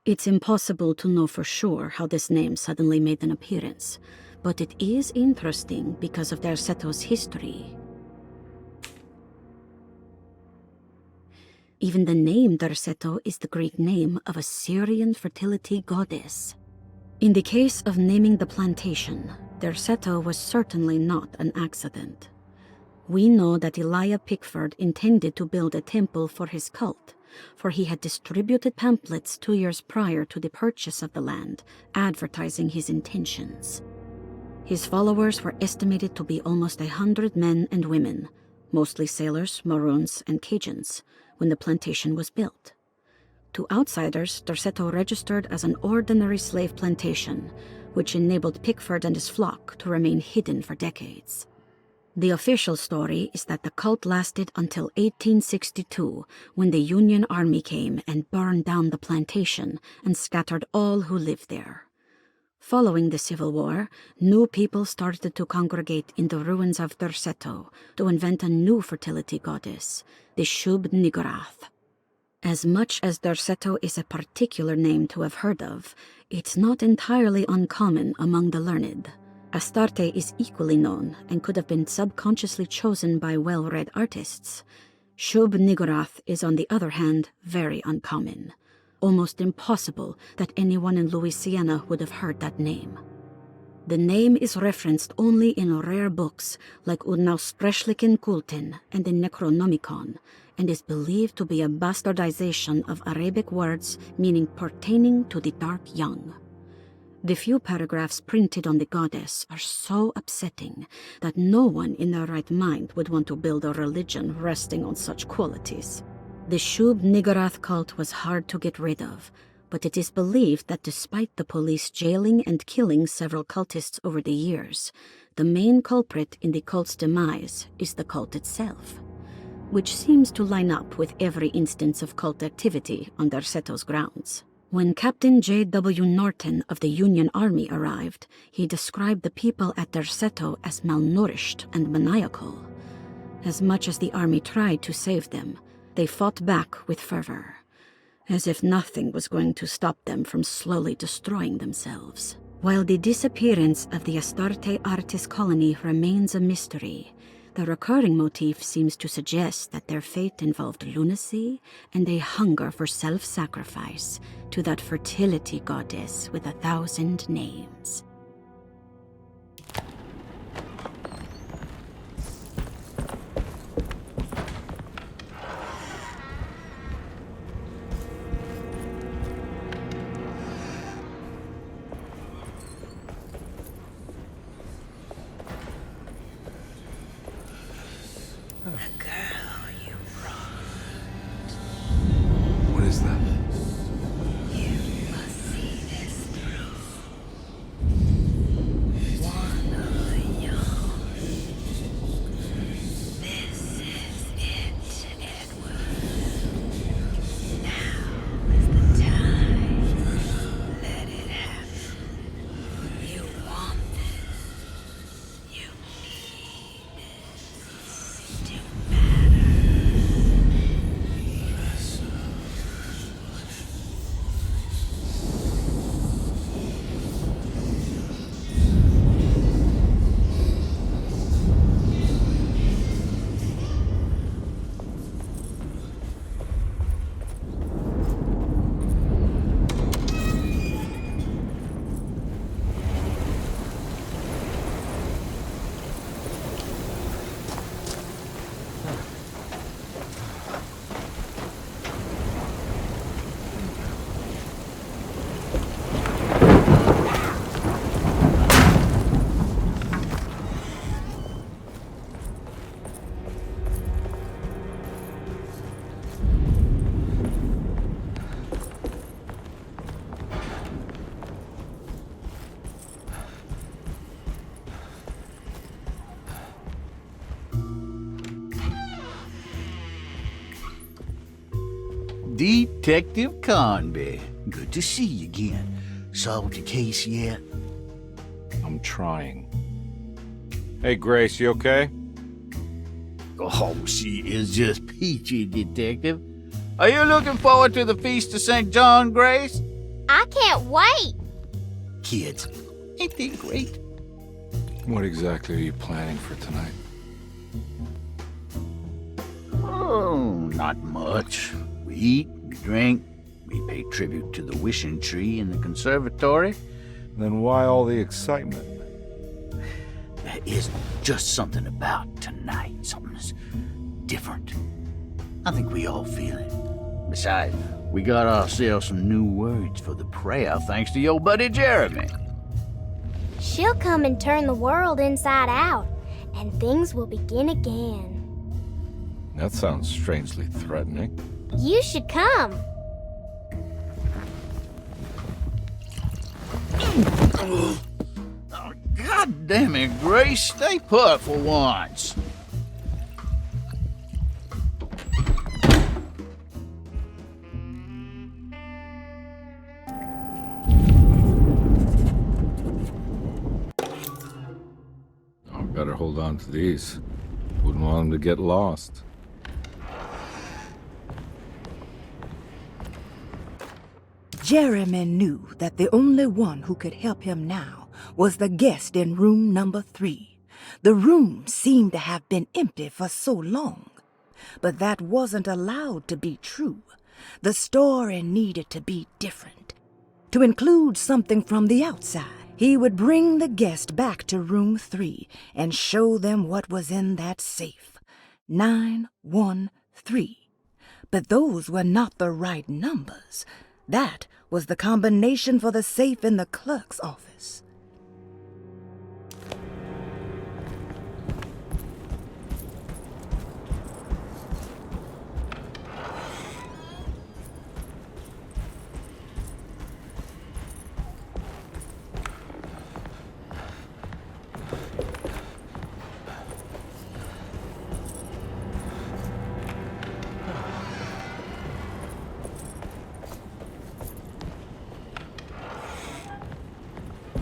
It's impossible to know for sure how this name suddenly made an appearance, but it is interesting because of Derceto's history. Even the name Derceto is the Greek name of a Syrian fertility goddess. In the case of naming the plantation, Derceto was certainly not an accident. We know that Elijah Pickford intended to build a temple for his cult, for he had distributed pamphlets 2 years prior to the purchase of the land, advertising his intentions. His followers were estimated to be almost 100 men and women, mostly sailors, Maroons, and Cajuns, when the plantation was built. To outsiders, Derceto registered as an ordinary slave plantation, which enabled Pickford and his flock to remain hidden for decades. The official story is that the cult lasted until 1862, when the Union Army came and burned down the plantation and scattered all who lived there. Following the Civil War, new people started to congregate in the ruins of Derceto to invent a new fertility goddess, the Shub-Niggurath. As much as Derceto is a particular name to have heard of, it's not entirely uncommon among the learned. Astarte is equally known and could have been subconsciously chosen by well-read artists. Shub-Niggurath is, on the other hand, very uncommon. Almost impossible that anyone in Louisiana would have heard that name. The name is referenced only in rare books like Unaussprechlichen Kulten and the Necronomicon, and is believed to be a bastardization of Arabic words meaning pertaining to the dark young. The few paragraphs printed on the goddess are so upsetting that no one in their right mind would want to build a religion resting on such qualities. The Shub Niggurath cult was hard to get rid of, but it is believed that despite the police jailing and killing several cultists over the years, the main culprit in the cult's demise is the cult itself, which seems to line up with every instance of cult activity on Derseto's grounds. When Captain J.W. Norton of the Union Army arrived, he described the people at Derceto as malnourished and maniacal. As much as the army tried to save them, they fought back with fervor, as if nothing was going to stop them from slowly destroying themselves. While the disappearance of the Astarte Artis colony remains a mystery, the recurring motif seems to suggest that their fate involved lunacy and a hunger for self-sacrifice to that fertility goddess with 1,000 names. What is that? Detective Carnby. Good to see you again. Solved your case yet? I'm trying. Hey, Grace, you okay? Oh, she is just peachy, Detective. Are you looking forward to the Feast of St. John, Grace? I can't wait. Kids, ain't they great? What exactly are you planning for tonight? Oh, not much. We eat, we drink, we pay tribute to the wishing tree in the conservatory. Then why all the excitement? There is just something about tonight. Something's different. I think we all feel it. Besides, we got ourselves some new words for the prayer thanks to your buddy Jeremy. She'll come and turn the world inside out, and things will begin again. That sounds strangely threatening. You should come. Oh, God damn it, Grace. Stay put for once. I better hold on to these. Wouldn't want them to get lost. Jeremy knew that the only one who could help him now was the guest in room number 3. The room seemed to have been empty for so long. But that wasn't allowed to be true. The story needed to be different. To include something from the outside, he would bring the guest back to room 3 and show them what was in that safe. 913. But those were not the right numbers. That was the combination for the safe in the clerk's office.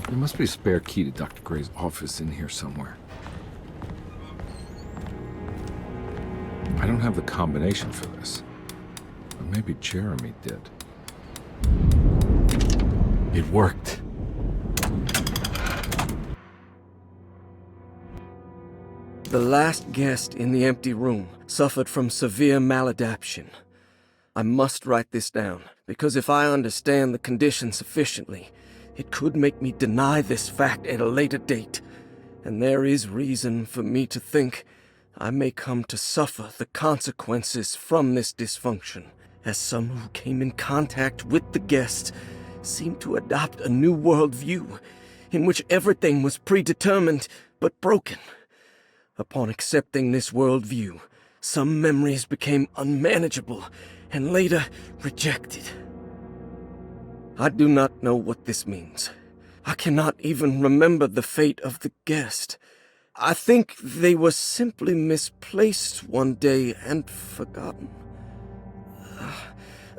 There must be a spare key to Dr. Gray's office in here somewhere. I don't have the combination for this. But maybe Jeremy did. It worked. The last guest in the empty room suffered from severe maladaptation. I must write this down, because if I understand the condition sufficiently, it could make me deny this fact at a later date, and there is reason for me to think I may come to suffer the consequences from this dysfunction, as some who came in contact with the guest seemed to adopt a new worldview in which everything was predetermined but broken. Upon accepting this worldview, some memories became unmanageable and later rejected. I do not know what this means. I cannot even remember the fate of the guest. I think they were simply misplaced one day and forgotten.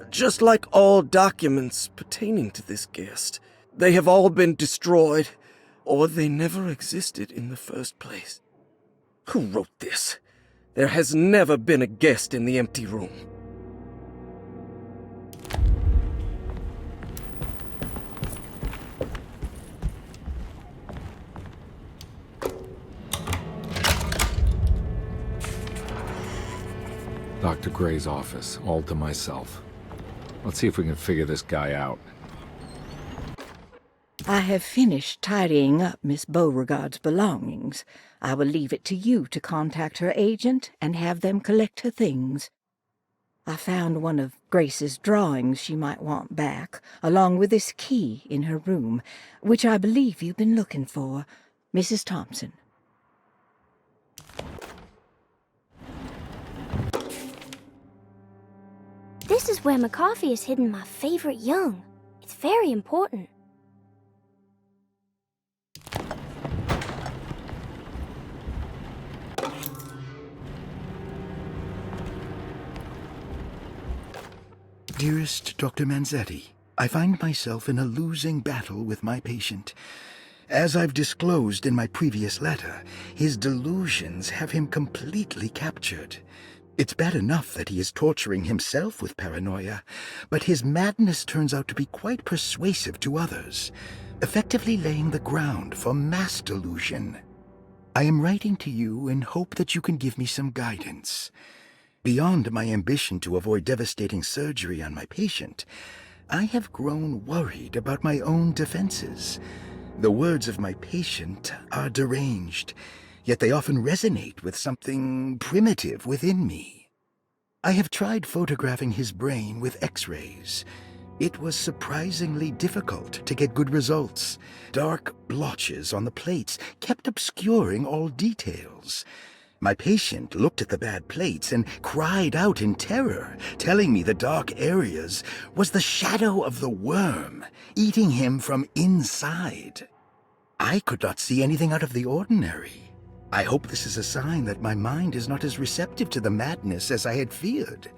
Just like all documents pertaining to this guest, they have all been destroyed, or they never existed in the first place. Who wrote this? There has never been a guest in the empty room. Dr. Gray's office, all to myself. Let's see if we can figure this guy out. I have finished tidying up Miss Beauregard's belongings. I will leave it to you to contact her agent and have them collect her things. I found one of Grace's drawings she might want back, along with this key in her room, which I believe you've been looking for. Mrs. Thompson. This is where McCoffey has hidden my favorite young. It's very important. Dearest Dr. Manzetti, I find myself in a losing battle with my patient. As I've disclosed in my previous letter, his delusions have him completely captured. It's bad enough that he is torturing himself with paranoia, but his madness turns out to be quite persuasive to others, effectively laying the ground for mass delusion. I am writing to you in hope that you can give me some guidance. Beyond my ambition to avoid devastating surgery on my patient, I have grown worried about my own defenses. The words of my patient are deranged, yet they often resonate with something primitive within me. I have tried photographing his brain with X-rays. It was surprisingly difficult to get good results. Dark blotches on the plates kept obscuring all details. My patient looked at the bad plates and cried out in terror, telling me the dark areas was the shadow of the worm, eating him from inside. I could not see anything out of the ordinary. I hope this is a sign that my mind is not as receptive to the madness as I had feared.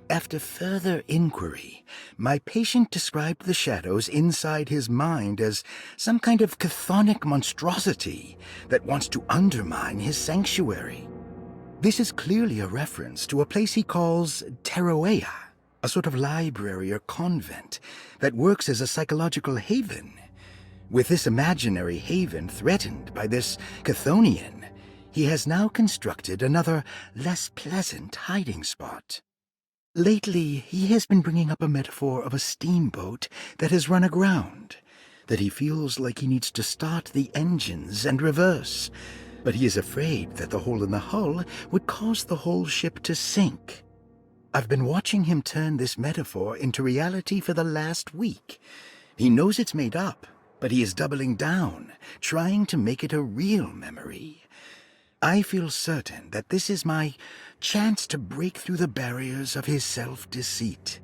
After further inquiry, my patient described the shadows inside his mind as some kind of chthonic monstrosity that wants to undermine his sanctuary. This is clearly a reference to a place he calls Teroea, a sort of library or convent that works as a psychological haven. With this imaginary haven threatened by this Chthonian, he has now constructed another, less pleasant hiding spot. Lately, he has been bringing up a metaphor of a steamboat that has run aground, that he feels like he needs to start the engines and reverse, but he is afraid that the hole in the hull would cause the whole ship to sink. I've been watching him turn this metaphor into reality for the last week. He knows it's made up, but he is doubling down, trying to make it a real memory. I feel certain that this is my chance to break through the barriers of his self-deceit.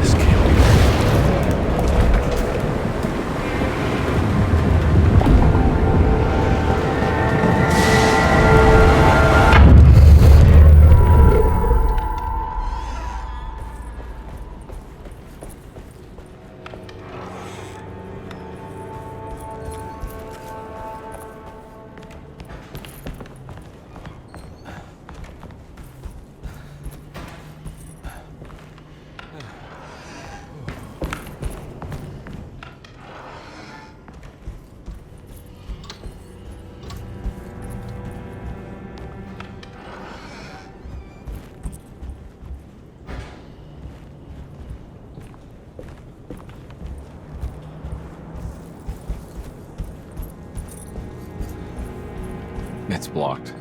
This can't be. It's blocked.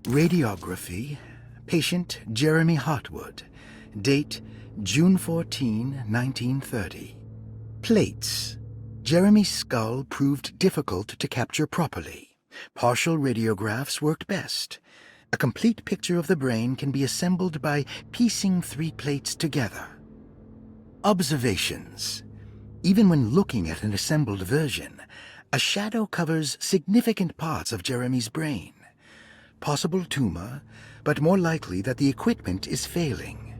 Radiography, patient Jeremy Hartwood, date June 14, 1930. Plates. Jeremy's skull proved difficult to capture properly. Partial radiographs worked best. A complete picture of the brain can be assembled by piecing 3 plates together. Observations. Even when looking at an assembled version, a shadow covers significant parts of Jeremy's brain. Possible tumor, but more likely that the equipment is failing.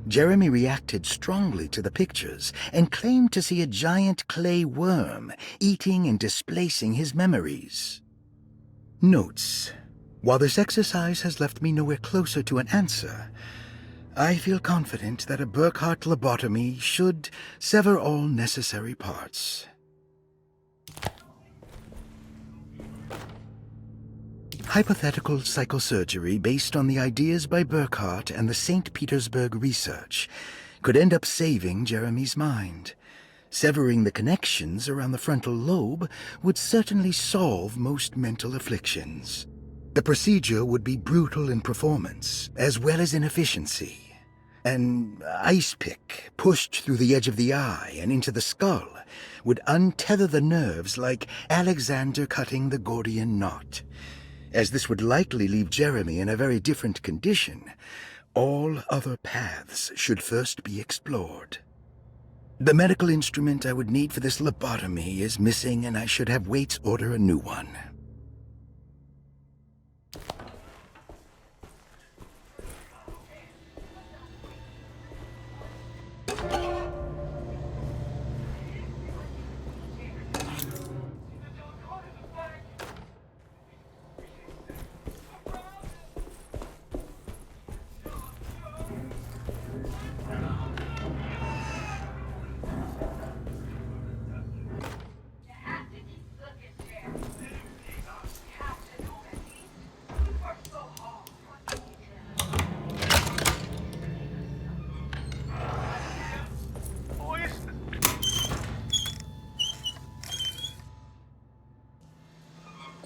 Jeremy reacted strongly to the pictures and claimed to see a giant clay worm eating and displacing his memories. Notes. While this exercise has left me nowhere closer to an answer, I feel confident that a Burkhart lobotomy should sever all necessary parts. Hypothetical psychosurgery based on the ideas by Burkhart and the St. Petersburg research could end up saving Jeremy's mind. Severing the connections around the frontal lobe would certainly solve most mental afflictions. The procedure would be brutal in performance, as well as in efficiency. An ice pick pushed through the edge of the eye and into the skull would untether the nerves like Alexander cutting the Gordian knot. As this would likely leave Jeremy in a very different condition, all other paths should first be explored. The medical instrument I would need for this lobotomy is missing, and I should have Waits order a new one.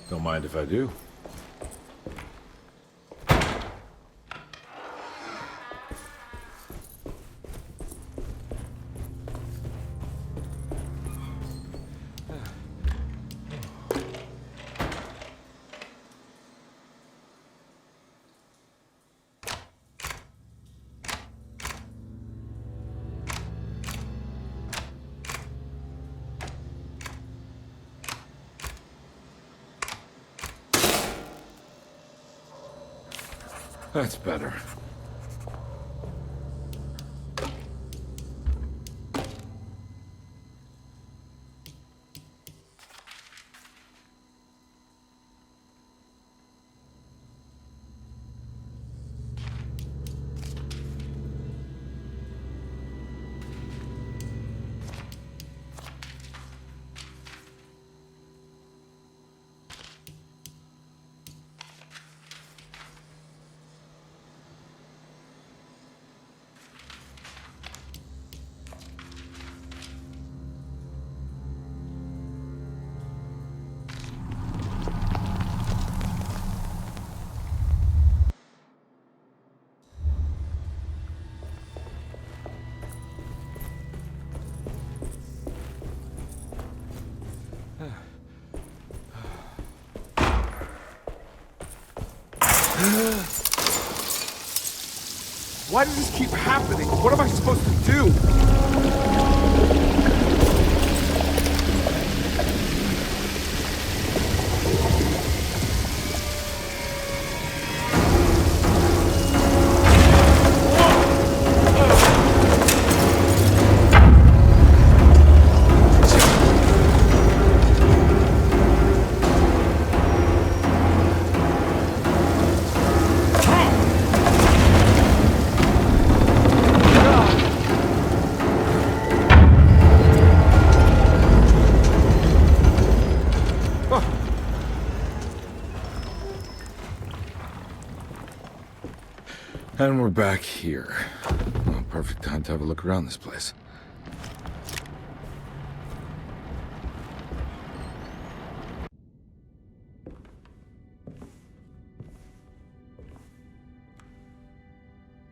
Don't mind if I do. That's better. Why does this keep happening? What am I supposed to do? And we're back here. Well, perfect time to have a look around this place.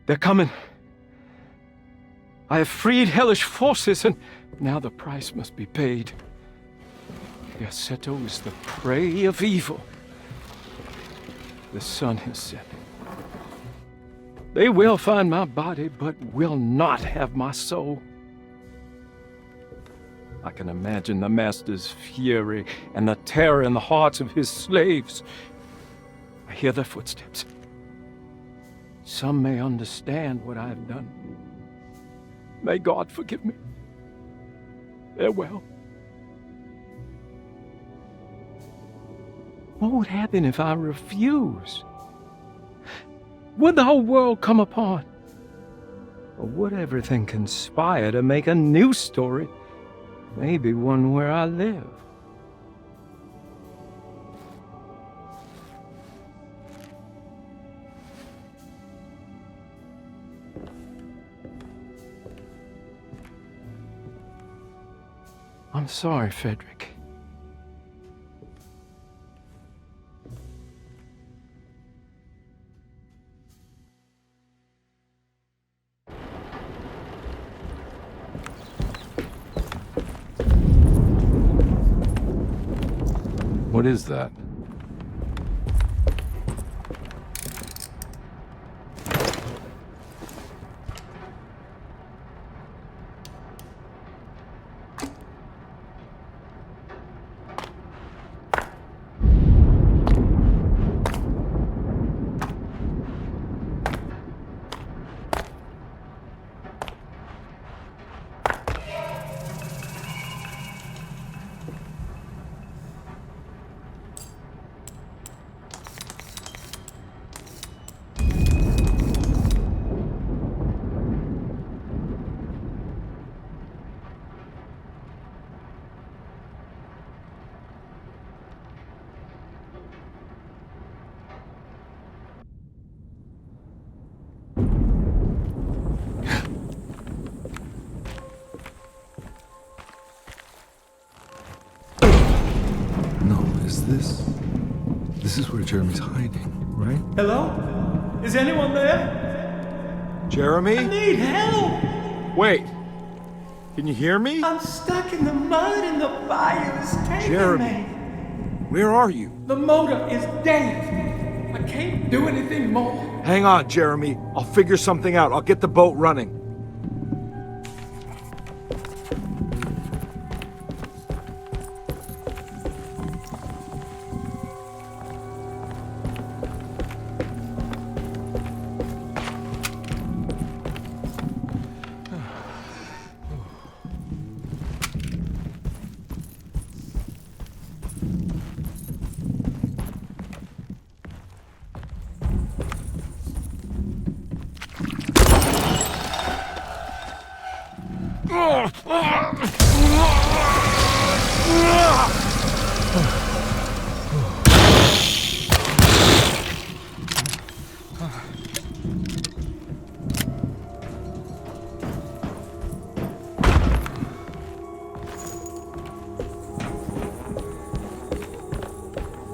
They're coming. I have freed hellish forces, and now the price must be paid. The Assetto is the prey of evil. The sun has set. They will find my body, but will not have my soul. I can imagine the Master's fury and the terror in the hearts of his slaves. I hear their footsteps. Some may understand what I have done. May God forgive me. Farewell. What would happen if I refuse? Would the whole world come upon? Or would everything conspire to make a new story? Maybe one where I live. I'm sorry, Frederick. What is that? No, is this? This is where Jeremy's hiding, right? Hello? Is anyone there? Jeremy? I need help! Wait! Can you hear me? I'm stuck in the mud and the fire is taking Jeremy, me. where are you? The motor is dead. I can't do anything more. Hang on, Jeremy. I'll figure something out. I'll get the boat running.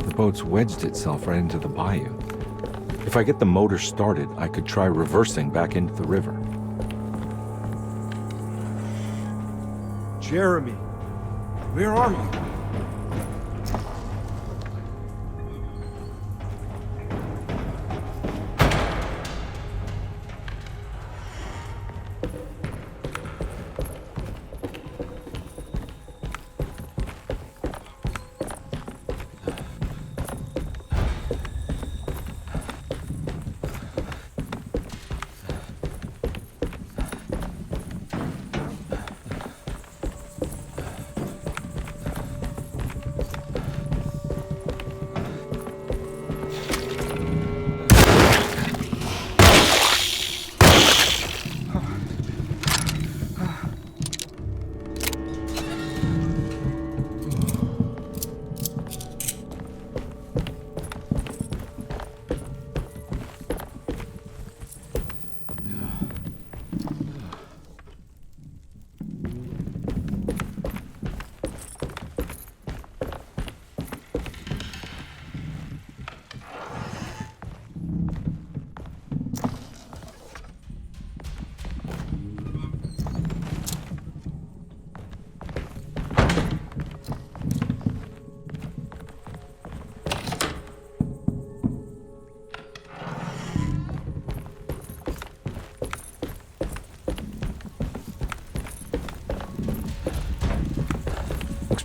The boat's wedged itself right into the bayou. If I get the motor started, I could try reversing back into the river. Jeremy, where are you?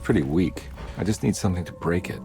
Pretty weak. I just need something to break it.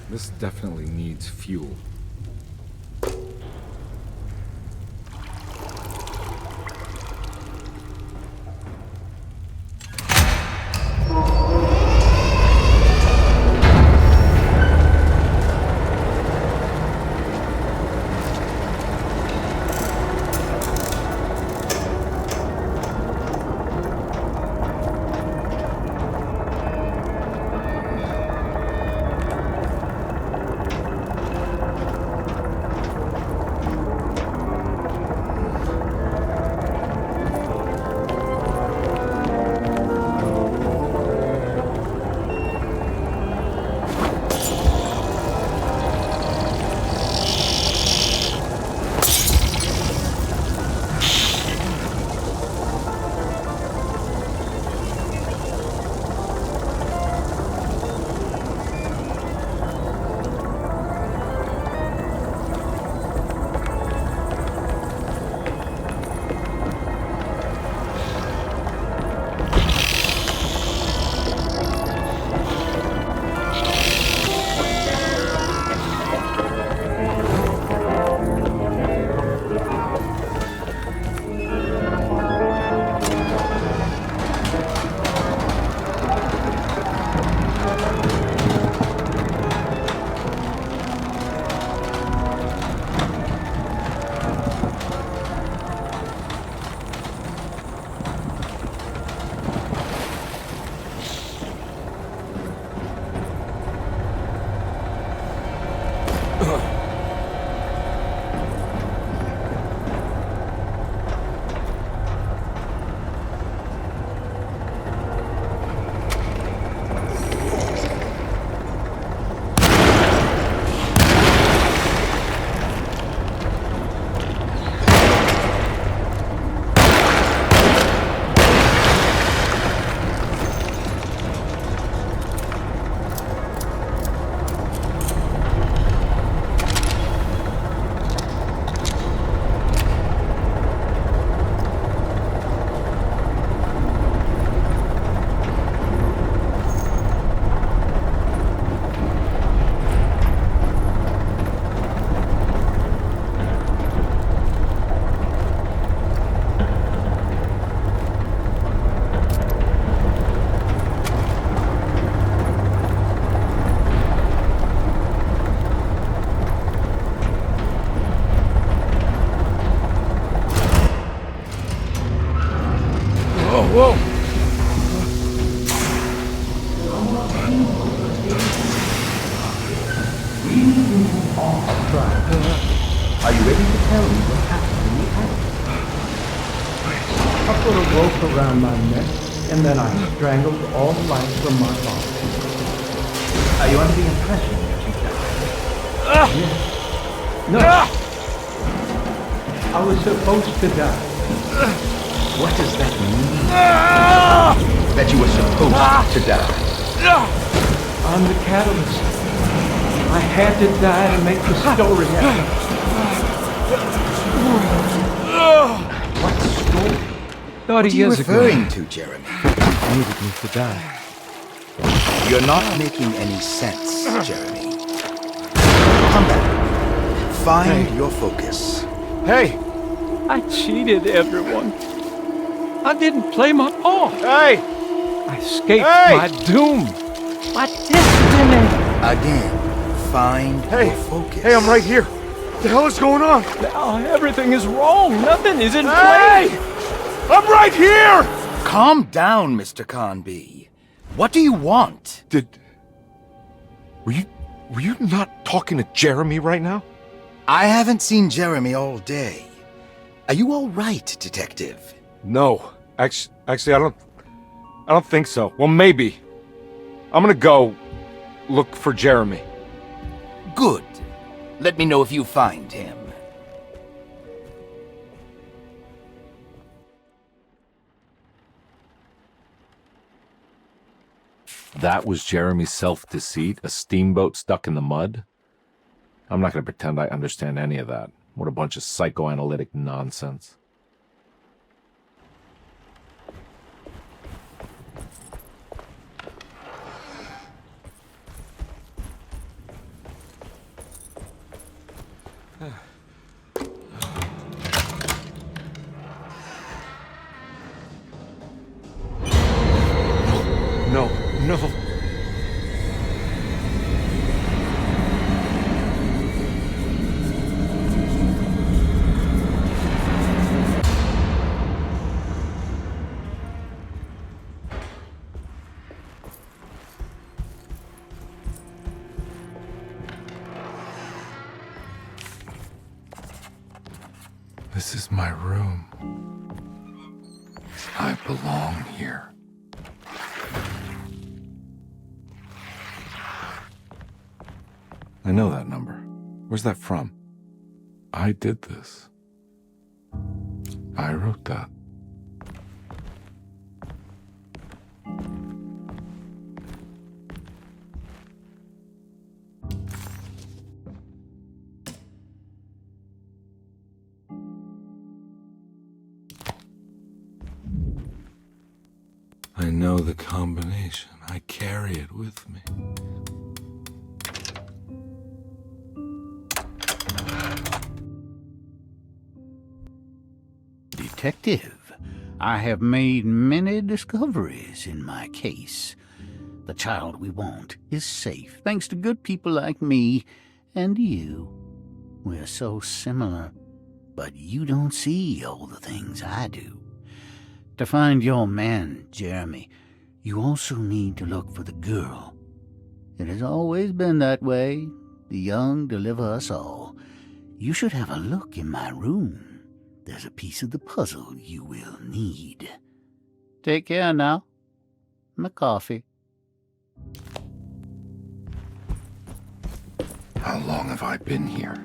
This definitely needs fuel. Whoa! Are you ready to tell me what happened in the attic? I put a rope around my neck, and then I strangled all life from my body. Are you under the impression that you died? Yes. No. I was supposed to die. What does that mean? That you were supposed to die? I'm the catalyst. I had to die to make the story happen. What story? 30 What are you years ago. referring to, Jeremy? Needed me to die. You're not making any sense, Jeremy. Come back. Find your focus. Hey! I cheated everyone. I didn't play my part. Hey! I escaped my doom. My destiny. Again, find your focus. Hey, I'm right here. What the hell is going on? Now everything is wrong. Nothing is in place. I'm right here! Calm down, Mr. Carnby. What do you want? Were you not talking to Jeremy right now? I haven't seen Jeremy all day. Are you all right, Detective? No. Actually, I don't think so. Well, maybe. I'm gonna go look for Jeremy. Good. Let me know if you find him. That was Jeremy's self-deceit? A steamboat stuck in the mud? I'm not going to pretend I understand any of that. What a bunch of psychoanalytic nonsense. No. This is my room. I belong here. I know that number. Where's that from? I did this. I wrote that. I know the combination. I carry it with me. Detective, I have made many discoveries in my case. The child we want is safe, thanks to good people like me and you. We're so similar, but you don't see all the things I do. To find your man, Jeremy, you also need to look for the girl. It has always been that way, The young deliver us all. You should have a look in my room. There's a piece of the puzzle you will need. Take care now. My coffee. How long have I been here?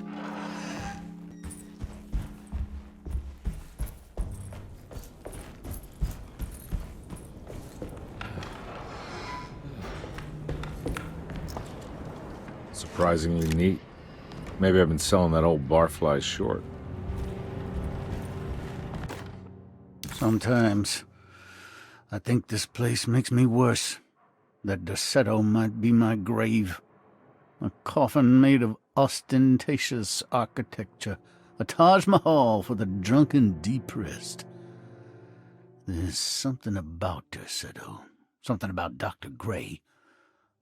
Surprisingly neat. Maybe I've been selling that old barfly short. Sometimes I think this place makes me worse. That Derceto might be my grave. A coffin made of ostentatious architecture. A Taj Mahal for the drunken depressed. There's something about Derceto. Something about Dr. Gray.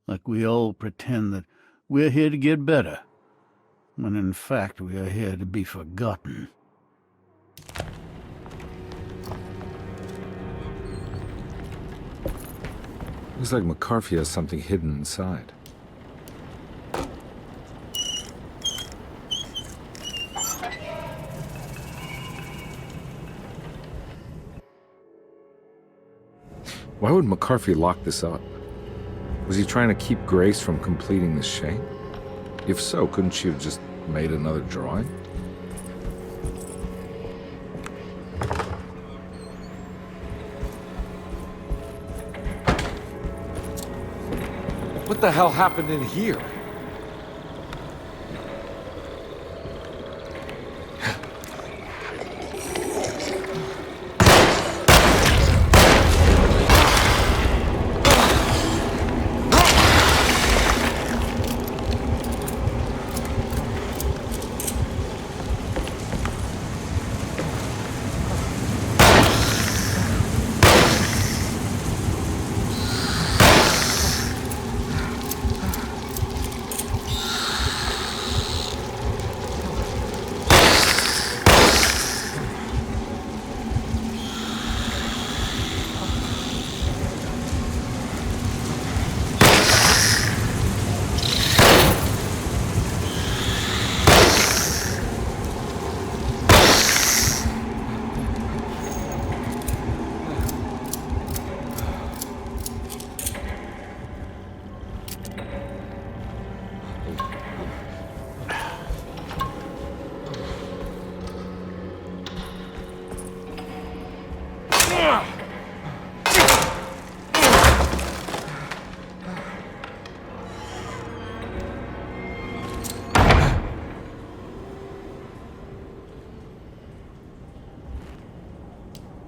Like we all pretend that we're here to get better, when in fact we are here to be forgotten. Looks like McCarthy has something hidden inside. Why would McCarthy lock this up? Was he trying to keep Grace from completing the shape? If so, couldn't she have just made another drawing? What the hell happened in here?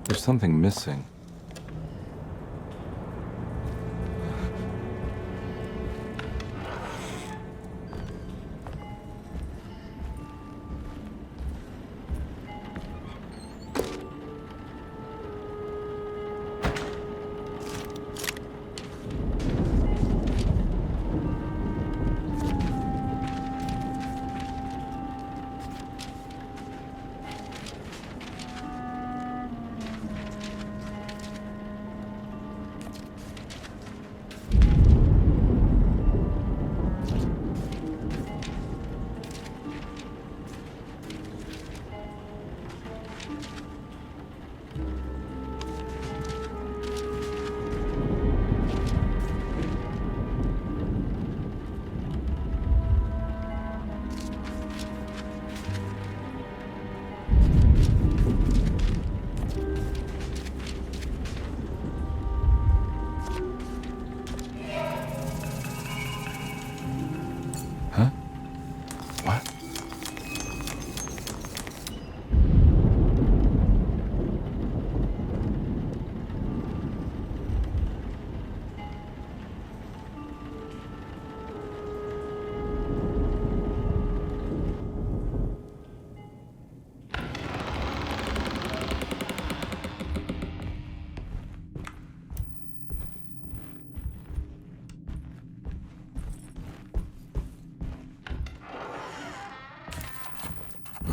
There's something missing.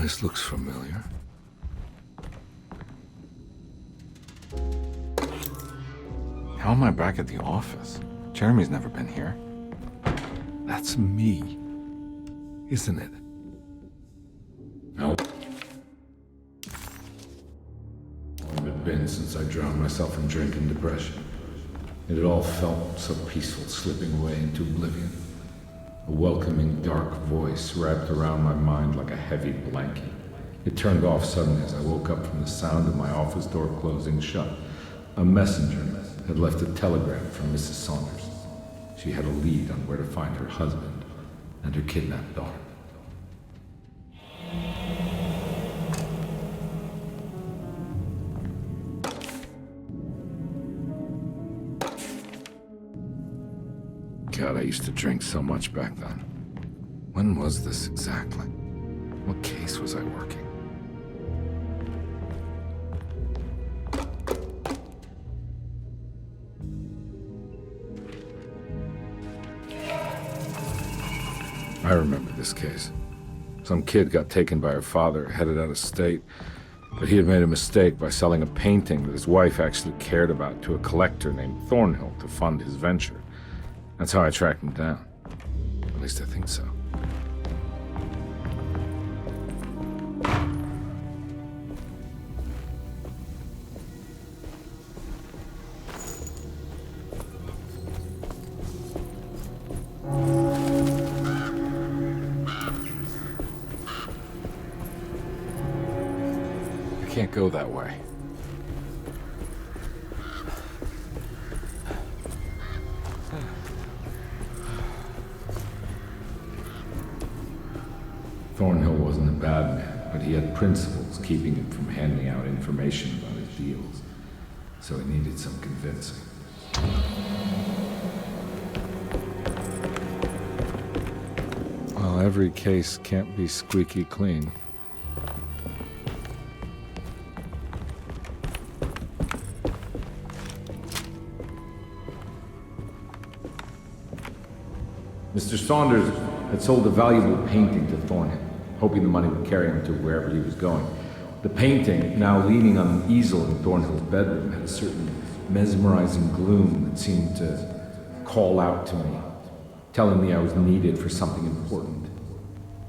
This looks familiar. How am I back at the office? Jeremy's never been here. That's me. isn't it? No. Long had it been since I drowned myself in drink and depression. It had all felt so peaceful, slipping away into oblivion. A welcoming, dark voice wrapped around my mind like a heavy blanket. It turned off suddenly as I woke up from the sound of my office door closing shut. A messenger had left a telegram from Mrs. Saunders. She had a lead on where to find her husband and her kidnapped daughter. God, I used to drink so much back then. When was this exactly? What case was I working? I remember this case. Some kid got taken by her father, headed out of state, but he had made a mistake by selling a painting that his wife actually cared about to a collector named Thornhill to fund his venture. That's how I tracked him down. At least I think so. I can't go that way. Thornhill wasn't a bad man, but he had principles keeping him from handing out information about his deals. So he needed some convincing. Well, every case can't be squeaky clean. Mr. Saunders had sold a valuable painting to Thornhill, hoping the money would carry him to wherever he was going. The painting, now leaning on an easel in Thornhill's bedroom, had a certain mesmerizing gloom that seemed to call out to me, telling me I was needed for something important.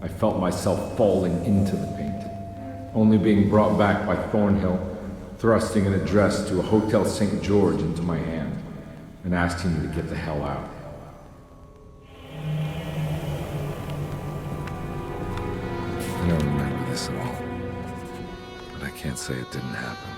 I felt myself falling into the painting, only being brought back by Thornhill, thrusting an address to a Hotel St. George into my hand and asking me to get the hell out. I don't remember this at all, but I can't say it didn't happen.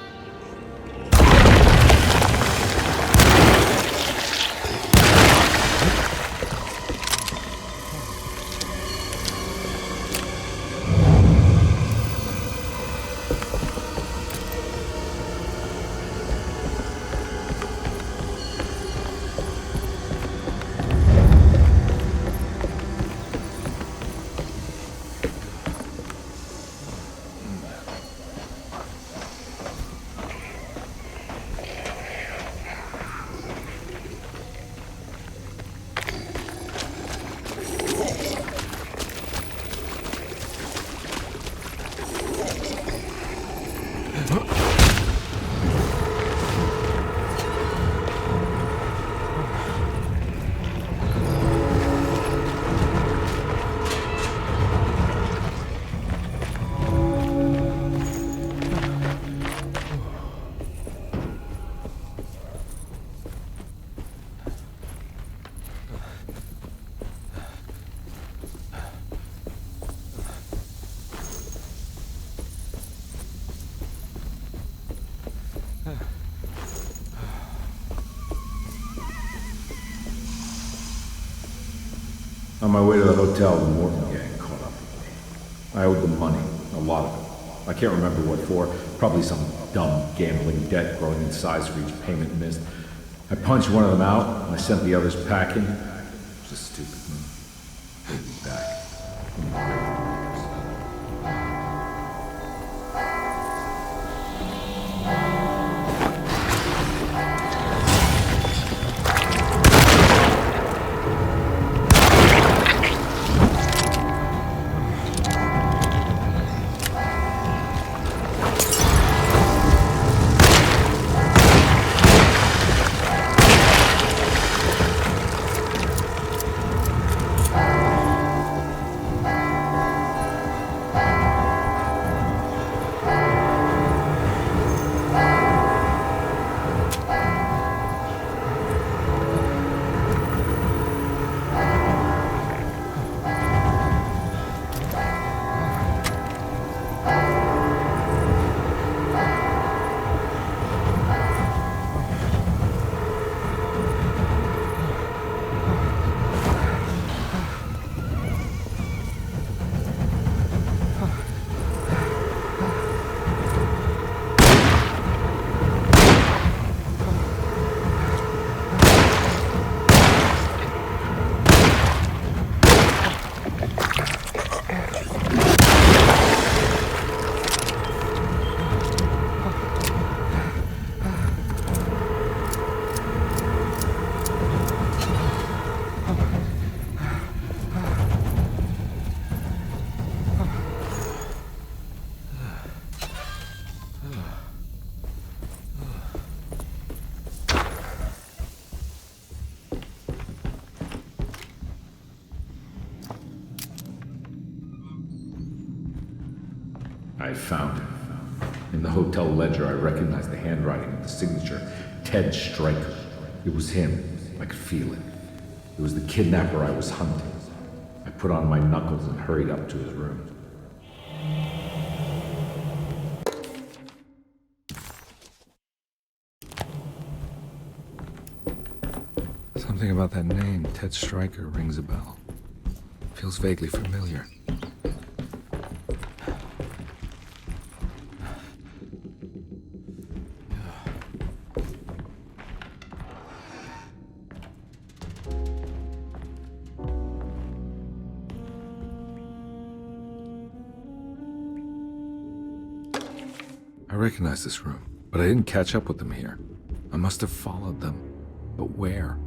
On my way to the hotel, the Morton gang caught up with me. I owed them money, a lot of it. I can't remember what for, probably some dumb gambling debt growing in size for each payment missed. I punched one of them out, and I sent the others packing. It was a stupid move. They'd be back. I found him. In the hotel ledger, I recognized the handwriting of the signature, Ted Stryker. It was him. I could feel it. It was the kidnapper I was hunting. I put on my knuckles and hurried up to his room. Something about that name, Ted Stryker, rings a bell. Feels vaguely familiar. I recognize this room, but I didn't catch up with them here. I must have followed them. But where?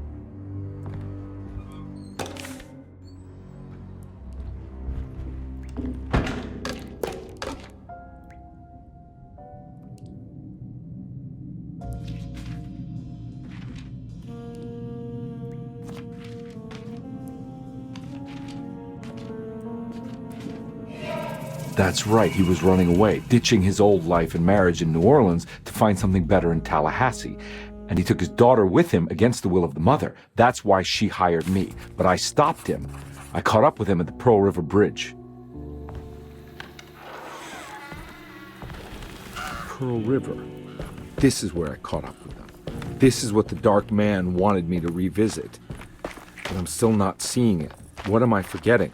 That's right, he was running away, ditching his old life and marriage in New Orleans to find something better in Tallahassee. And he took his daughter with him against the will of the mother. That's why she hired me. But I stopped him. I caught up with him at the Pearl River Bridge. Pearl River. This is where I caught up with them. This is what the Dark Man wanted me to revisit. But I'm still not seeing it. What am I forgetting?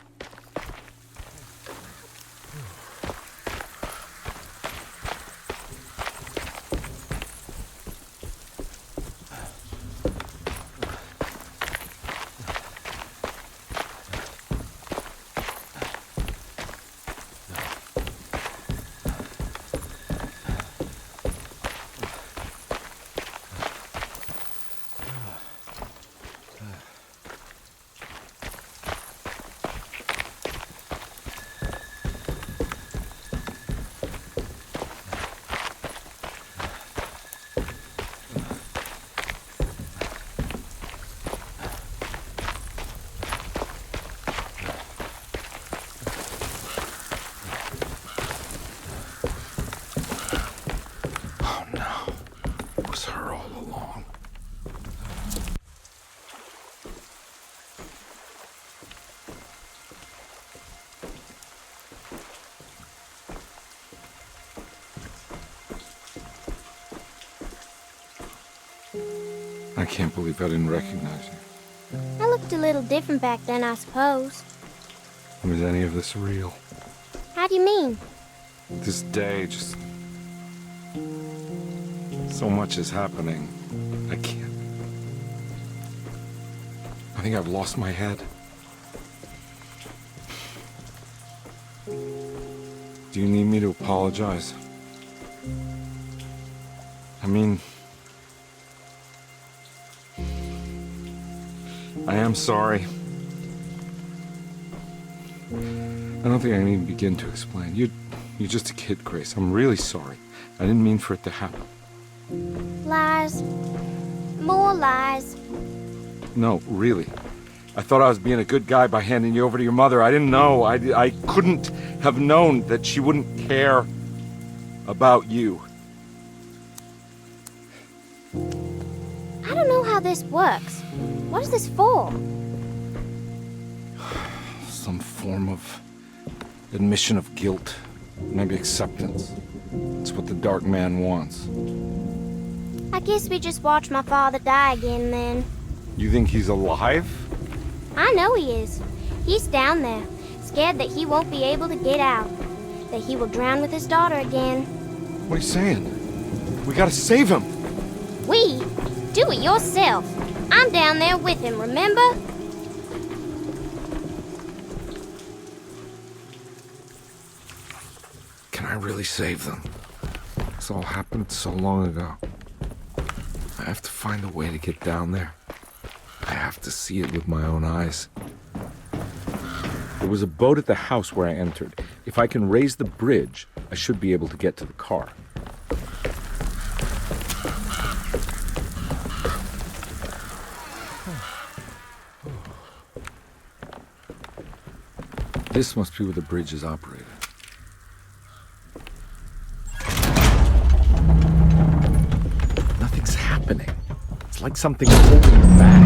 I can't believe I didn't recognize you. I looked a little different back then, I suppose. Was any of this real? How do you mean? This day, just... so much is happening. I can't... I think I've lost my head. Do you need me to apologize? I mean... I am sorry. I don't think I need to begin to explain. You're just a kid, Grace. I'm really sorry. I didn't mean for it to happen. Lies. More lies. No, really. I thought I was being a good guy by handing you over to your mother. I didn't know. I couldn't have known that she wouldn't care about you. I don't know how this works. What is this for? Some form of admission of guilt. Maybe acceptance. It's what the Dark Man wants. I guess we just watch my father die again, then. You think he's alive? I know he is. He's down there, scared that he won't be able to get out. That he will drown with his daughter again. What are you saying? We gotta save him! We? Do it yourself. I'm down there with him, remember? Can I really save them? This all happened so long ago. I have to find a way to get down there. I have to see it with my own eyes. There was a boat at the house where I entered. If I can raise the bridge, I should be able to get to the car. This must be where the bridge is operated. It's like something's holding him back.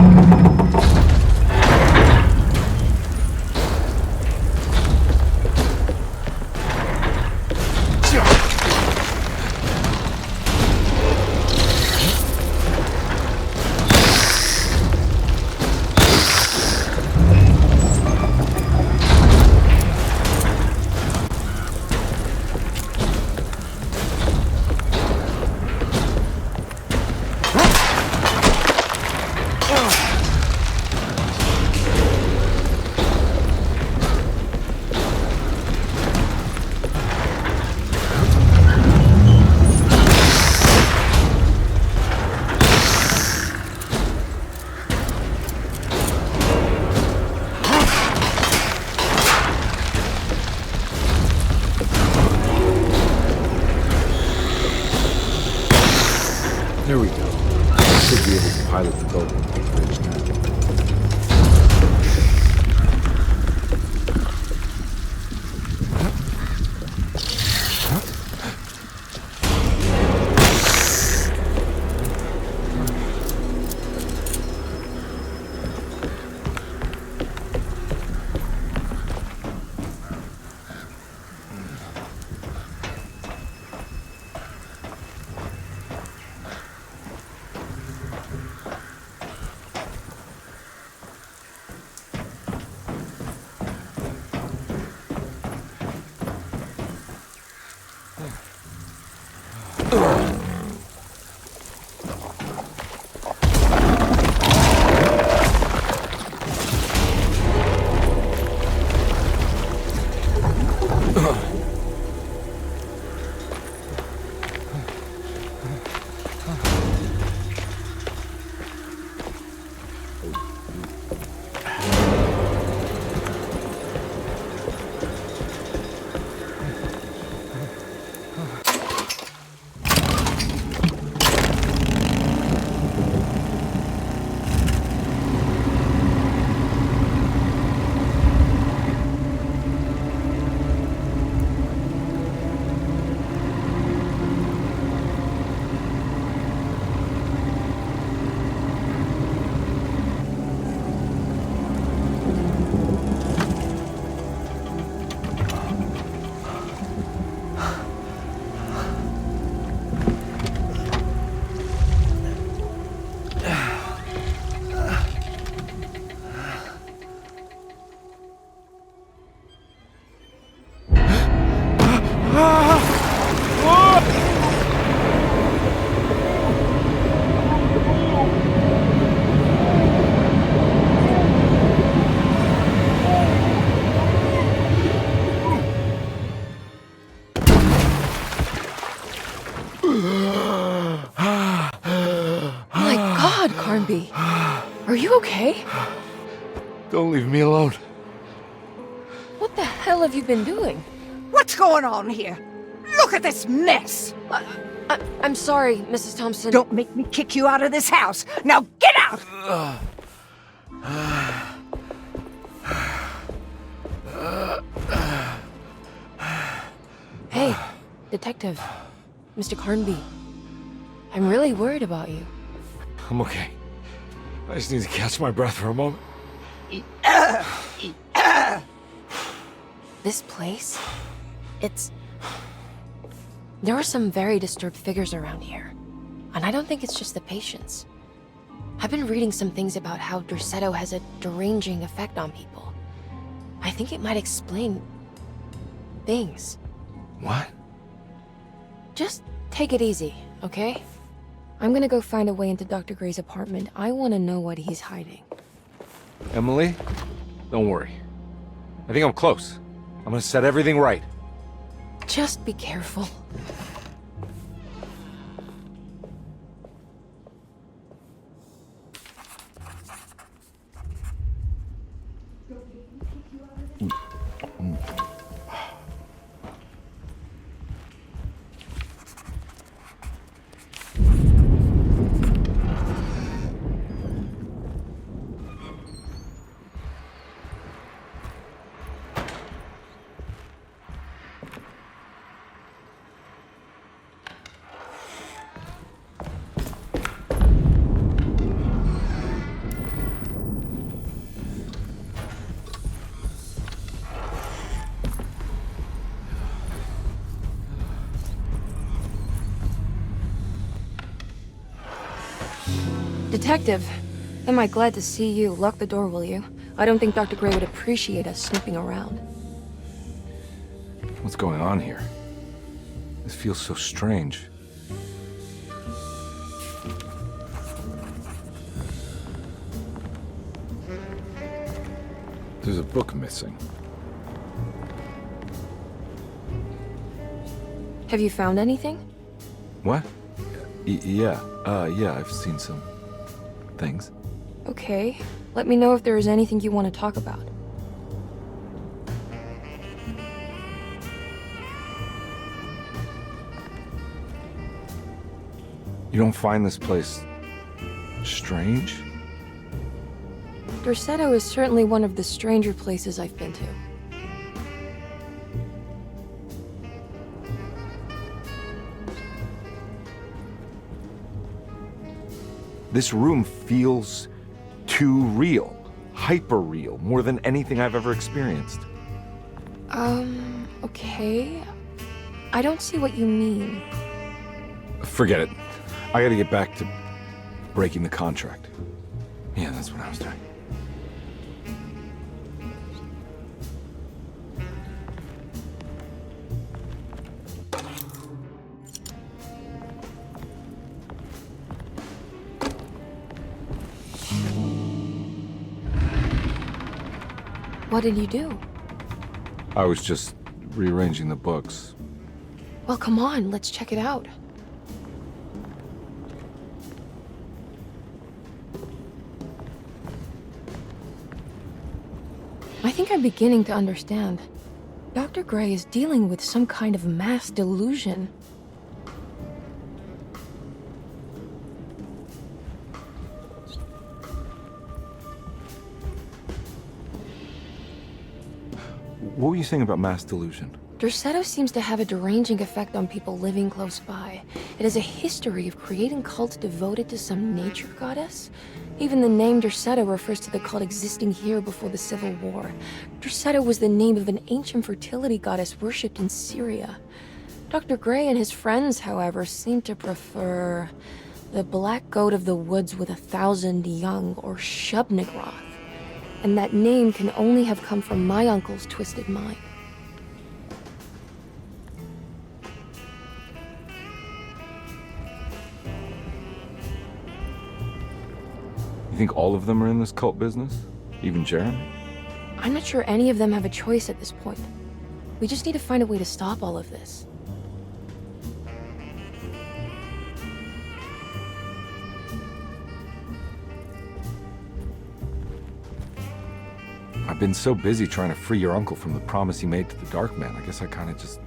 There we go. I should be able to pilot the boat and take the bridge now. My God, Carnby. Are you okay? Don't leave me alone. What the hell have you been doing? What's going on here? Look at this mess! I'm sorry, Mrs. Thompson. Don't make me kick you out of this house. Now get out! Hey, Detective. Mr. Carnby. I'm really worried about you. I'm okay. I just need to catch my breath for a moment. This place? There are some very disturbed figures around here. And I don't think it's just the patients. I've been reading some things about how Derceto has a deranging effect on people. I think it might explain things. What? Just take it easy, okay? I'm gonna go find a way into Dr. Gray's apartment. I want to know what he's hiding. Emily, don't worry. I think I'm close. I'm gonna set everything right. Just be careful. Detective, am I glad to see you. Lock the door, will you? I don't think Dr. Gray would appreciate us snooping around. What's going on here? This feels so strange. There's a book missing. Have you found anything? What? Yeah, I've seen some things. Okay. Let me know if there is anything you want to talk about. You don't find this place strange? Dorsetto is certainly one of the stranger places I've been to. This room feels too real, hyper real, more than anything I've ever experienced. Okay. I don't see what you mean. Forget it. I gotta get back to breaking the contract. Yeah, that's what I was doing. What did you do? I was just rearranging the books. Well, come on, let's check it out. I think I'm beginning to understand. Dr. Gray is dealing with some kind of mass delusion. What were you saying about mass delusion? Dorsetto seems to have a deranging effect on people living close by. It has a history of creating cults devoted to some nature goddess. Even the name Dorsetto refers to the cult existing here before the Civil War. Dorsetto was the name of an ancient fertility goddess worshipped in Syria. Dr. Gray and his friends, however, seem to prefer the black goat of the woods with 1,000 young, or Shub-Nigroth. And that name can only have come from my uncle's twisted mind. You think all of them are in this cult business? Even Jeremy? I'm not sure any of them have a choice at this point. We just need to find a way to stop all of this. I've been so busy trying to free your uncle from the promise he made to the Dark Man. I guess I kind of just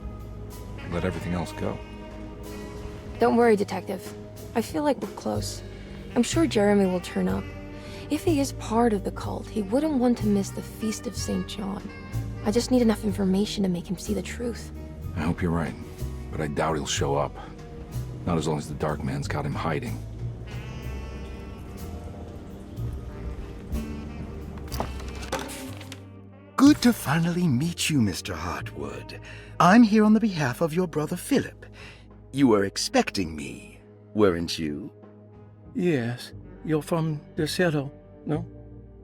let everything else go. Don't worry, Detective. I feel like we're close. I'm sure Jeremy will turn up. If he is part of the cult, he wouldn't want to miss the Feast of St. John. I just need enough information to make him see the truth. I hope you're right, but I doubt he'll show up. Not as long as the Dark Man's got him hiding. Good to finally meet you, Mr. Hartwood. I'm here on the behalf of your brother Philip. You were expecting me, weren't you? Yes. You're from Dorsetto, no?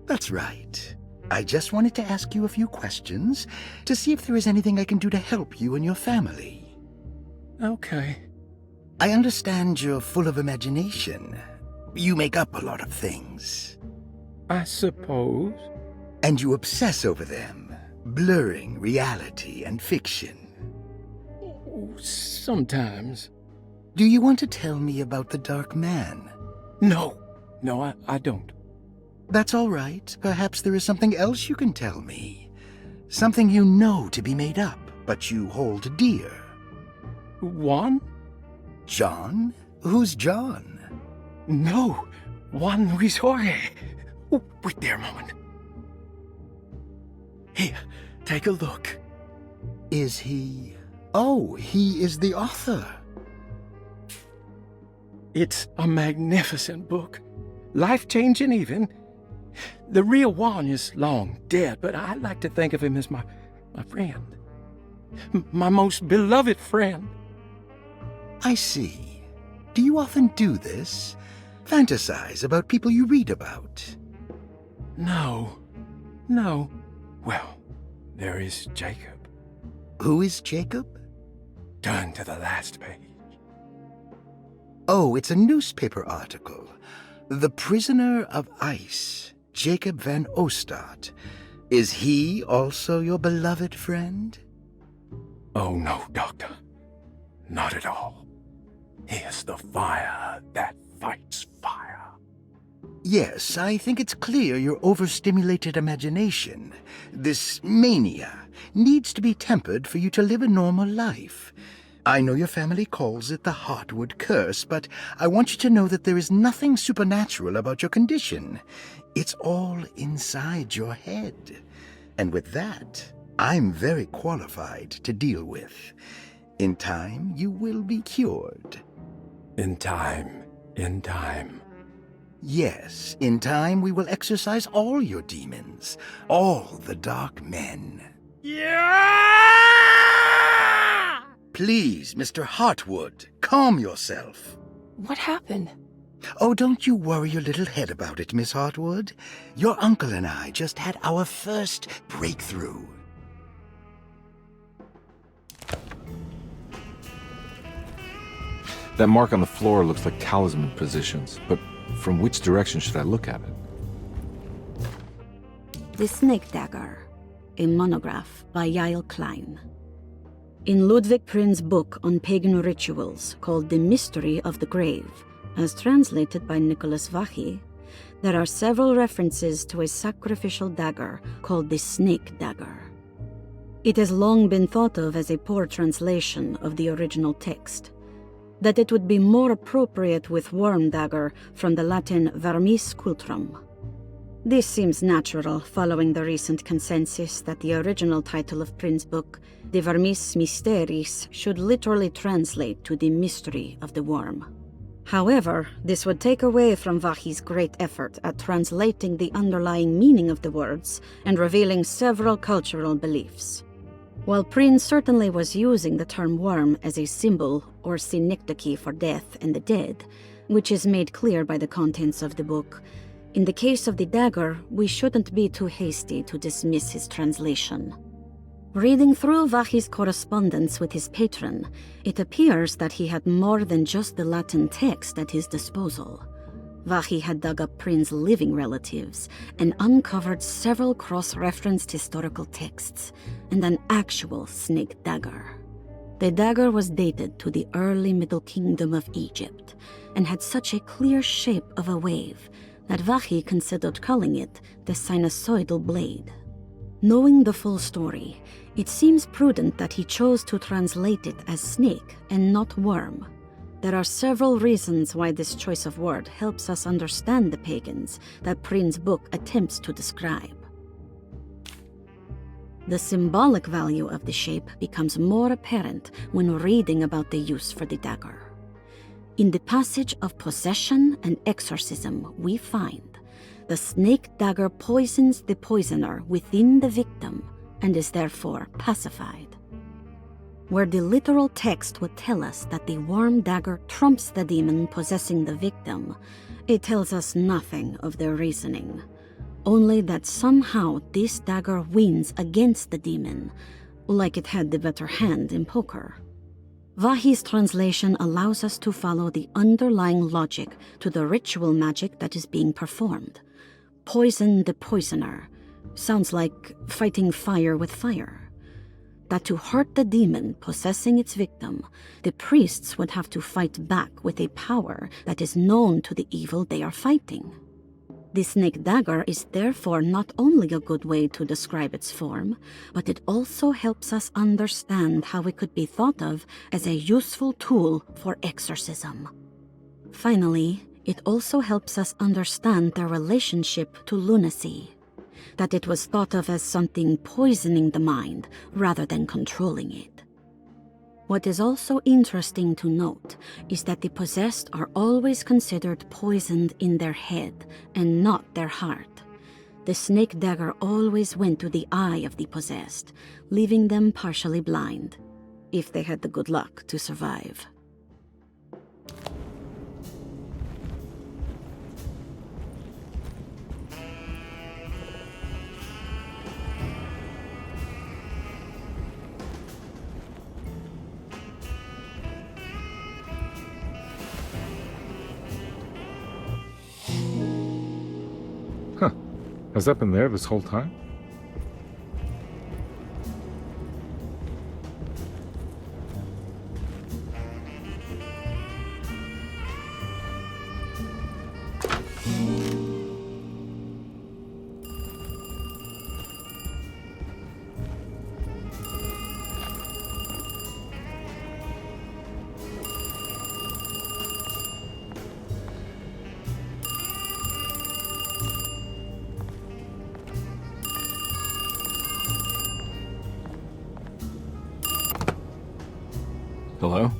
That's right. I just wanted to ask you a few questions to see if there is anything I can do to help you and your family. Okay. I understand you're full of imagination. You make up a lot of things. I suppose. And you obsess over them, blurring reality and fiction. Sometimes. Do you want to tell me about the Dark Man? No, I don't. That's all right. Perhaps there is something else you can tell me. Something you know to be made up, but you hold dear. Juan? John? Who's John? No, Juan Luis Jorge. Oh, wait there a moment. Here, take a look. Is he... Oh, he is the author. It's a magnificent book. Life-changing even. The real Juan is long dead, but I like to think of him as my friend. My most beloved friend. I see. Do you often do this? Fantasize about people you read about? No. Well, there is Jacob. Who is Jacob? Turn to the last page. Oh, it's a newspaper article. The Prisoner of Ice, Jacob van Ostad. Is he also your beloved friend? Oh, no, Doctor. Not at all. He is the fire that fights fire. Yes, I think it's clear your overstimulated imagination, this mania, needs to be tempered for you to live a normal life. I know your family calls it the Heartwood Curse, but I want you to know that there is nothing supernatural about your condition. It's all inside your head. And with that, I'm very qualified to deal with. In time, you will be cured. In time. Yes, in time we will exorcise all your demons, all the dark men. Yeah! Please, Mr. Heartwood, calm yourself. What happened? Oh, don't you worry your little head about it, Miss Heartwood. Your uncle and I just had our first breakthrough. That mark on the floor looks like talisman positions, but from which direction should I look at it? The Snake Dagger, a monograph by Yael Klein. In Ludwig Prin's book on pagan rituals called The Mystery of the Grave, as translated by Nicholas Vachy, there are several references to a sacrificial dagger called the Snake Dagger. It has long been thought of as a poor translation of the original text, that it would be more appropriate with worm dagger from the Latin vermis cultrum. This seems natural following the recent consensus that the original title of Prin's book, De Vermis Mysteris, should literally translate to the mystery of the worm. However, this would take away from Vachy's great effort at translating the underlying meaning of the words and revealing several cultural beliefs. While Prin certainly was using the term worm as a symbol or synecdoche for death and the dead, which is made clear by the contents of the book, in the case of the dagger, we shouldn't be too hasty to dismiss his translation. Reading through Vachy's correspondence with his patron, it appears that he had more than just the Latin text at his disposal. Vachy had dug up Prin's living relatives and uncovered several cross-referenced historical texts and an actual snake dagger. The dagger was dated to the early Middle Kingdom of Egypt and had such a clear shape of a wave that Vachy considered calling it the sinusoidal blade. Knowing the full story, it seems prudent that he chose to translate it as snake and not worm. There are several reasons why this choice of word helps us understand the pagans that Prin's book attempts to describe. The symbolic value of the shape becomes more apparent when reading about the use for the dagger. In the passage of possession and exorcism, we find the snake dagger poisons the poisoner within the victim and is therefore pacified. Where the literal text would tell us that the worm dagger trumps the demon possessing the victim, it tells us nothing of their reasoning, only that somehow this dagger wins against the demon, like it had the better hand in poker. Vachy's translation allows us to follow the underlying logic to the ritual magic that is being performed. Poison the poisoner sounds like fighting fire with fire. That to hurt the demon possessing its victim, the priests would have to fight back with a power that is known to the evil they are fighting. The snake dagger is therefore not only a good way to describe its form, but it also helps us understand how it could be thought of as a useful tool for exorcism. Finally, it also helps us understand their relationship to lunacy, that it was thought of as something poisoning the mind rather than controlling it. What is also interesting to note is that the possessed are always considered poisoned in their head and not their heart. The snake dagger always went to the eye of the possessed, leaving them partially blind, if they had the good luck to survive. Has that been there this whole time? Hello?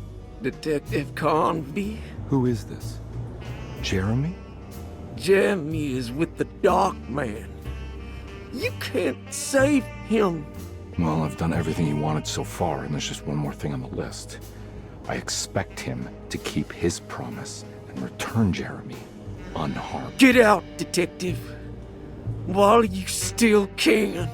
Detective Carnby? Who is this? Jeremy? Jeremy is with the Dark Man. You can't save him. Well, I've done everything he wanted so far, and there's just one more thing on the list. I expect him to keep his promise and return Jeremy unharmed. Get out, Detective, while you still can.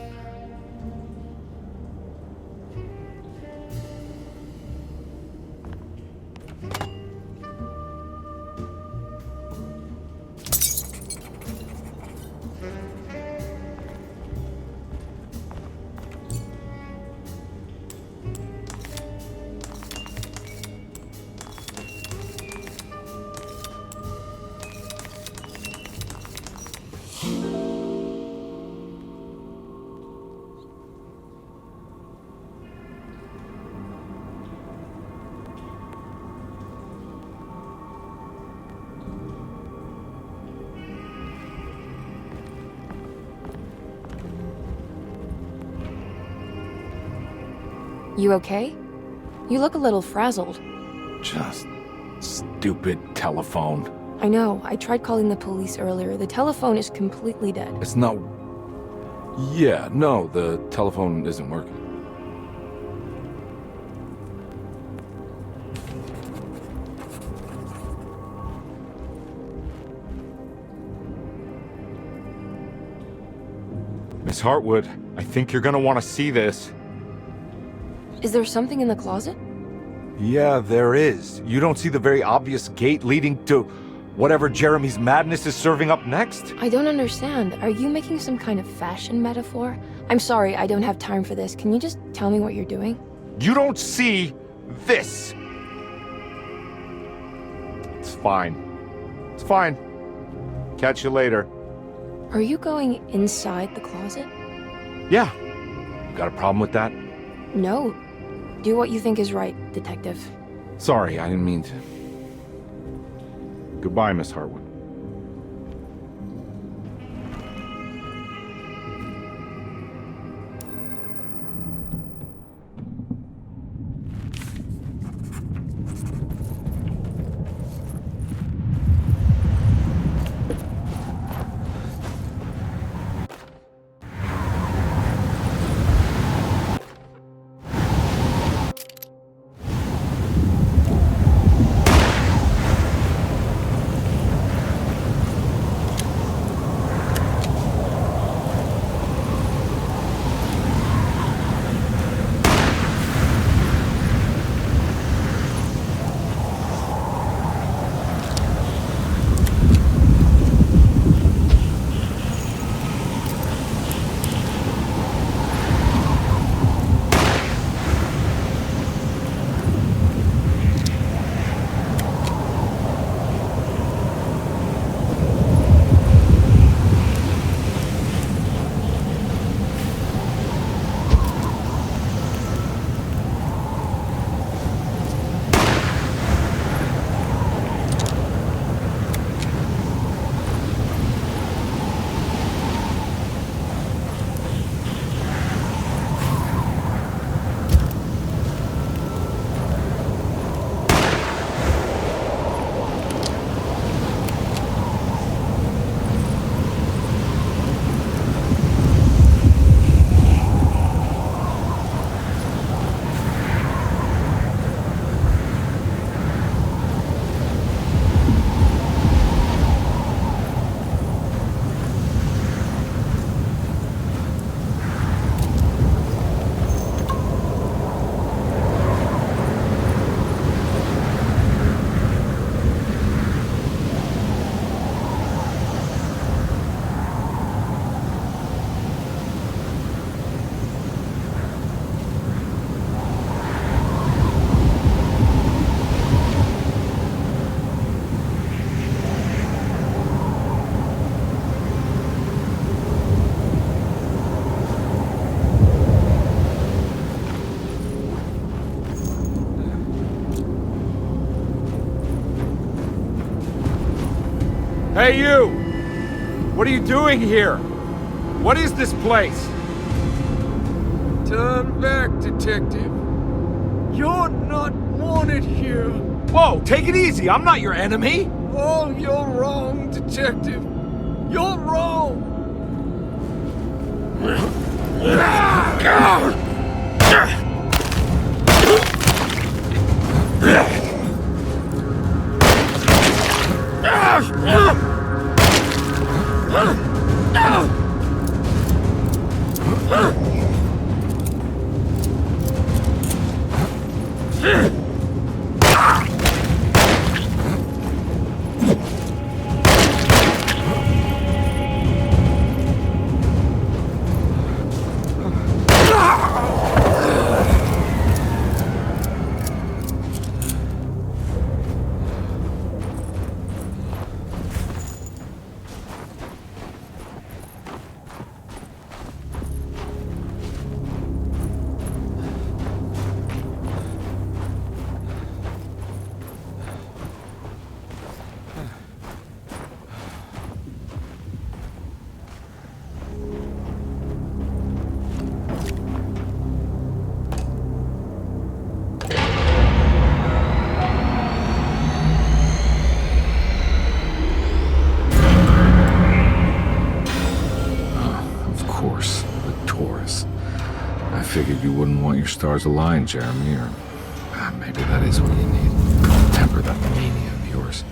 You okay? You look a little frazzled. Just stupid telephone. I know. I tried calling the police earlier. The telephone is completely dead. It's not... Yeah, no, the telephone isn't working. Miss Hartwood, I think you're gonna want to see this. Is there something in the closet? Yeah, there is. You don't see the very obvious gate leading to whatever Jeremy's madness is serving up next? I don't understand. Are you making some kind of fashion metaphor? I'm sorry, I don't have time for this. Can you just tell me what you're doing? You don't see this! It's fine. It's fine. Catch you later. Are you going inside the closet? Yeah. You got a problem with that? No. Do what you think is right, Detective. Sorry, I didn't mean to. Goodbye, Miss Hartwood. Hey, you! What are you doing here? What is this place? Turn back, detective. You're not wanted here. Whoa, take it easy. I'm not your enemy. Oh, you're wrong, detective. You're wrong. I figured you wouldn't want your stars aligned, Jeremy, or maybe that is what you need. Temper that mania of yours.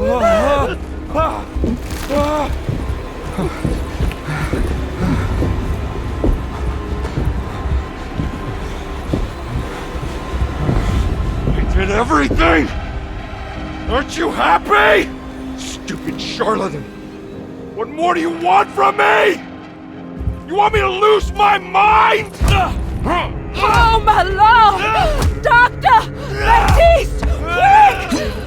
I did everything! Aren't you happy? Stupid charlatan! What more do you want from me? You want me to lose my mind? Oh, my Lord! Doctor! Baptiste! Quick!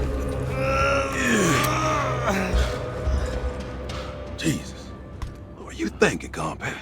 Jesus. What were you thinking, Carnby?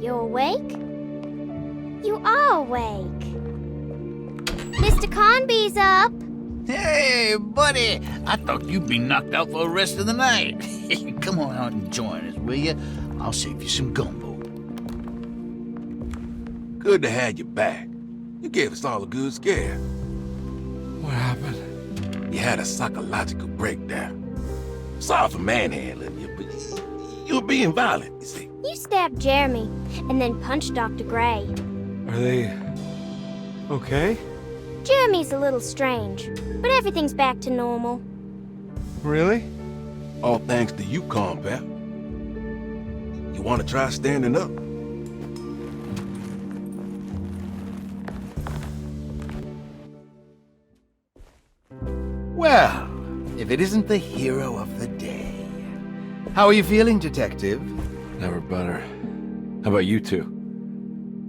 You awake? You are awake. Mr. Carnby's up. Hey, buddy! I thought you'd be knocked out for the rest of the night. Come on out and join us, will you? I'll save you some gumbo. Good to have you back. You gave us all a good scare. What happened? You had a psychological breakdown. Sorry for manhandling you, but you were being violent, you see. You stabbed Jeremy and then punched Dr. Gray. Are they... okay? Jeremy's a little strange, but everything's back to normal. Really? All thanks to you, Carnby. You want to try standing up? Well, if it isn't the hero of the day. How are you feeling, Detective? Never better. How about you two?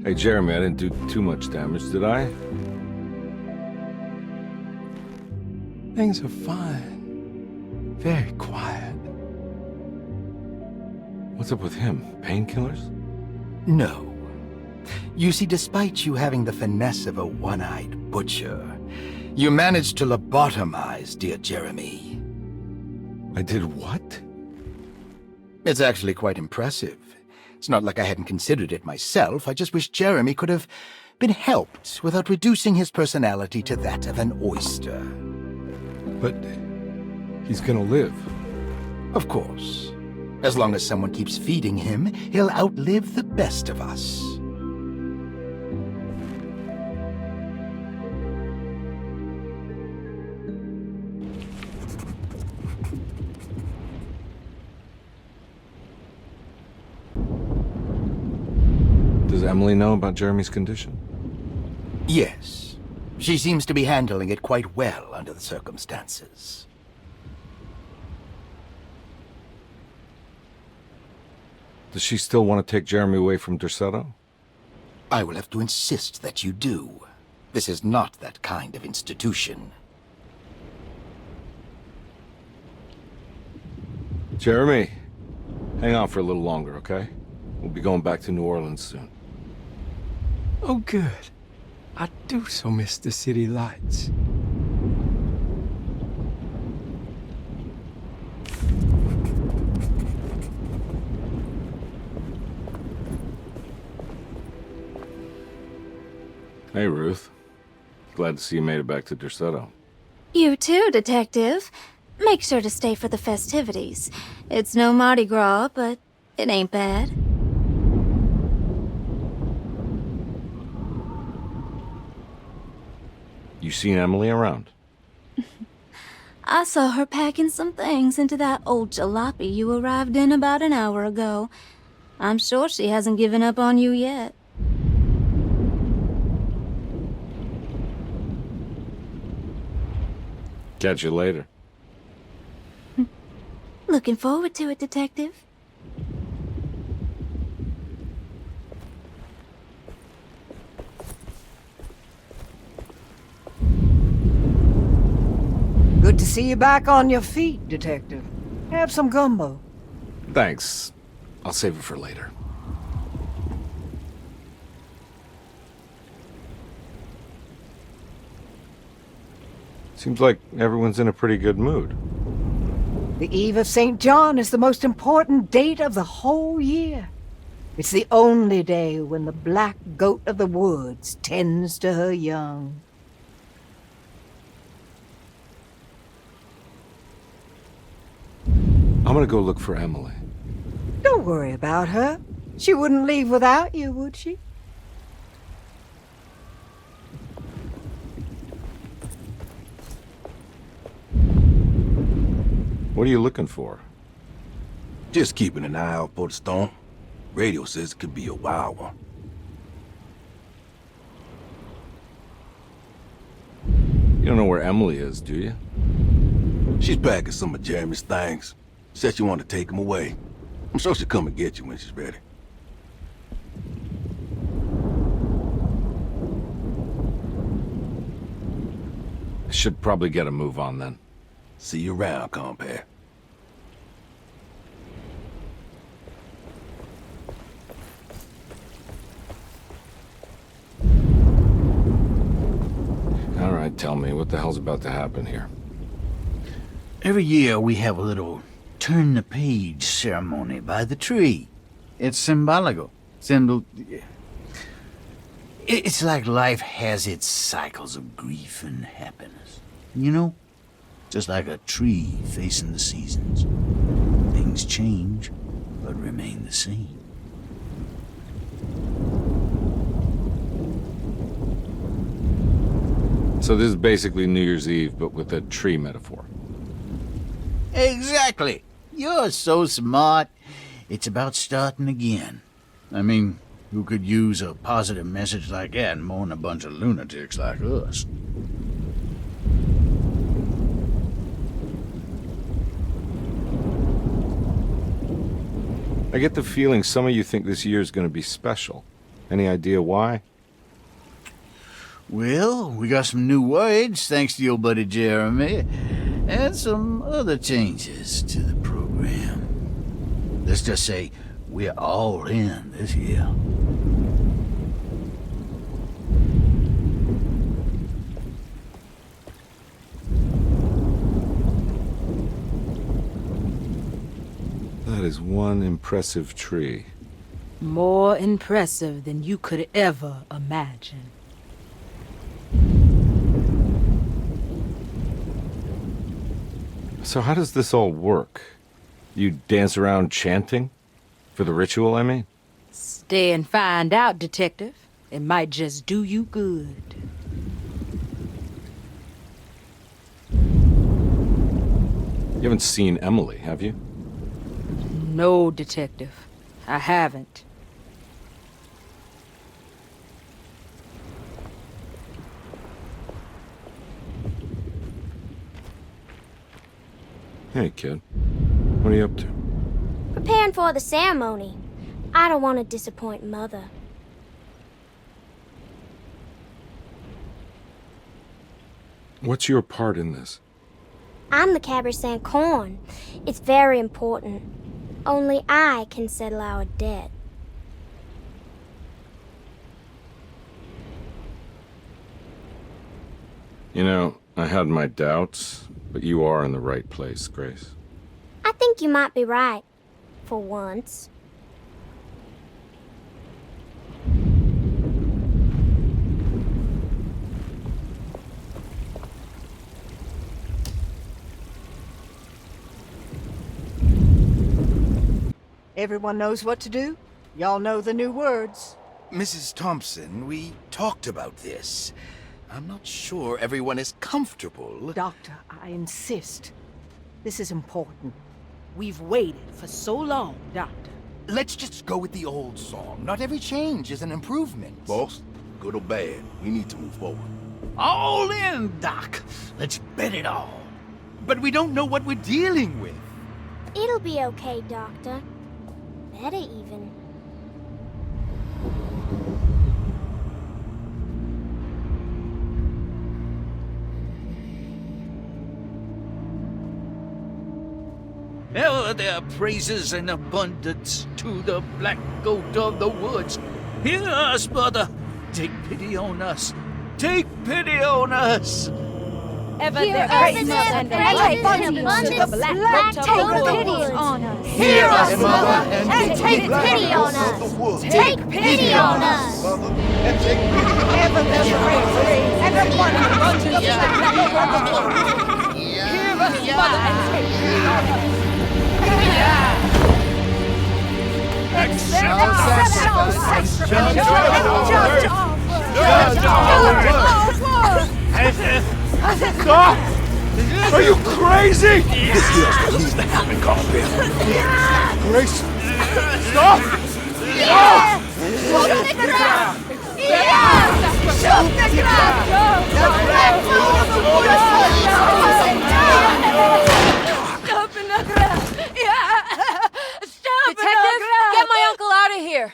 Hey, Jeremy, I didn't do too much damage, did I? Things are fine. Very quiet. What's up with him? Painkillers? No. You see, despite you having the finesse of a one-eyed butcher, you managed to lobotomize dear Jeremy. I did what? It's actually quite impressive. It's not like I hadn't considered it myself. I just wish Jeremy could have been helped without reducing his personality to that of an oyster. But he's gonna live. Of course. As long as someone keeps feeding him, he'll outlive the best of us. Does Emily know about Jeremy's condition? Yes. She seems to be handling it quite well under the circumstances. Does she still want to take Jeremy away from Derceto? I will have to insist that you do. This is not that kind of institution. Jeremy, hang on for a little longer, okay? We'll be going back to New Orleans soon. Oh, good. I do so miss the city lights. Hey, Ruth. Glad to see you made it back to Derceto. You too, Detective. Make sure to stay for the festivities. It's no Mardi Gras, but it ain't bad. You seen Emily around? I saw her packing some things into that old jalopy you arrived in about an hour ago. I'm sure she hasn't given up on you yet. Catch you later. Looking forward to it, Detective. to see you back on your feet, Detective. Have some gumbo. Thanks. I'll save it for later. Seems like everyone's in a pretty good mood. The Eve of St. John is the most important date of the whole year. It's the only day when the black goat of the woods tends to her young. I'm gonna go look for Emily. Don't worry about her. She wouldn't leave without you, would she? What are you looking for? Just keeping an eye out for the storm. Radio says it could be a wild one. You don't know where Emily is, do you? She's packing some of Jeremy's things. Said she wanted to take them away. I'm sure she'll come and get you when she's ready. I should probably get a move on then. See you around, compare. All right, tell me, what the hell's about to happen here? Every year we have a little turn-the-page ceremony by the tree. It's symbolical. It's like life has its cycles of grief and happiness. You know? Just like a tree facing the seasons. Things change, but remain the same. So this is basically New Year's Eve, but with a tree metaphor. Exactly. You're so smart. It's about starting again. I mean, who could use a positive message like that more than a bunch of lunatics like us? I get the feeling some of you think this year's gonna be special. Any idea why? Well, we got some new words, thanks to your buddy Jeremy, and some other changes to the program. Let's just say we're all in this year. That is one impressive tree. More impressive than you could ever imagine. So how does this all work? You dance around chanting? For the ritual, I mean? Stay and find out, Detective. It might just do you good. You haven't seen Emily, have you? No, Detective. I haven't. Hey, kid. What are you up to? Preparing for the ceremony. I don't want to disappoint Mother. What's your part in this? I'm the Cabernet Corn. It's very important. Only I can settle our debt. You know, I had my doubts, but you are in the right place, Grace. I think you might be right. For once. Everyone knows what to do? Y'all know the new words. Mrs. Thompson, we talked about this. I'm not sure everyone is comfortable. Doctor, I insist. This is important. We've waited for so long, Doctor. Let's just go with the old song. Not every change is an improvement. Boss, good or bad, we need to move forward. All in, Doc. Let's bet it all. But we don't know what we're dealing with. It'll be okay, Doctor. Better even. Ever there praises and abundance to the black goat of the woods. Hear us, mother. Take pity on us. Take pity on us. Ever Hear there us, praises Mother, and praises and abundance to the abundance black to goat the of black the goat of the woods. woods. On us. Hear us, Mother, and take pity on us. Take pity on us. Ever there praises and abundance to the black goat of the woods. Hear us, Mother, and take pity on us. Accept our sacrifice. Stop! Are you crazy? This here's what needs to happen, Carnby. Grace! Stop! Stop! Shoot the ground! Yeah! Shoot the ground! Stop in the ground! Yeah! Stop in the ground! Get my uncle out of here!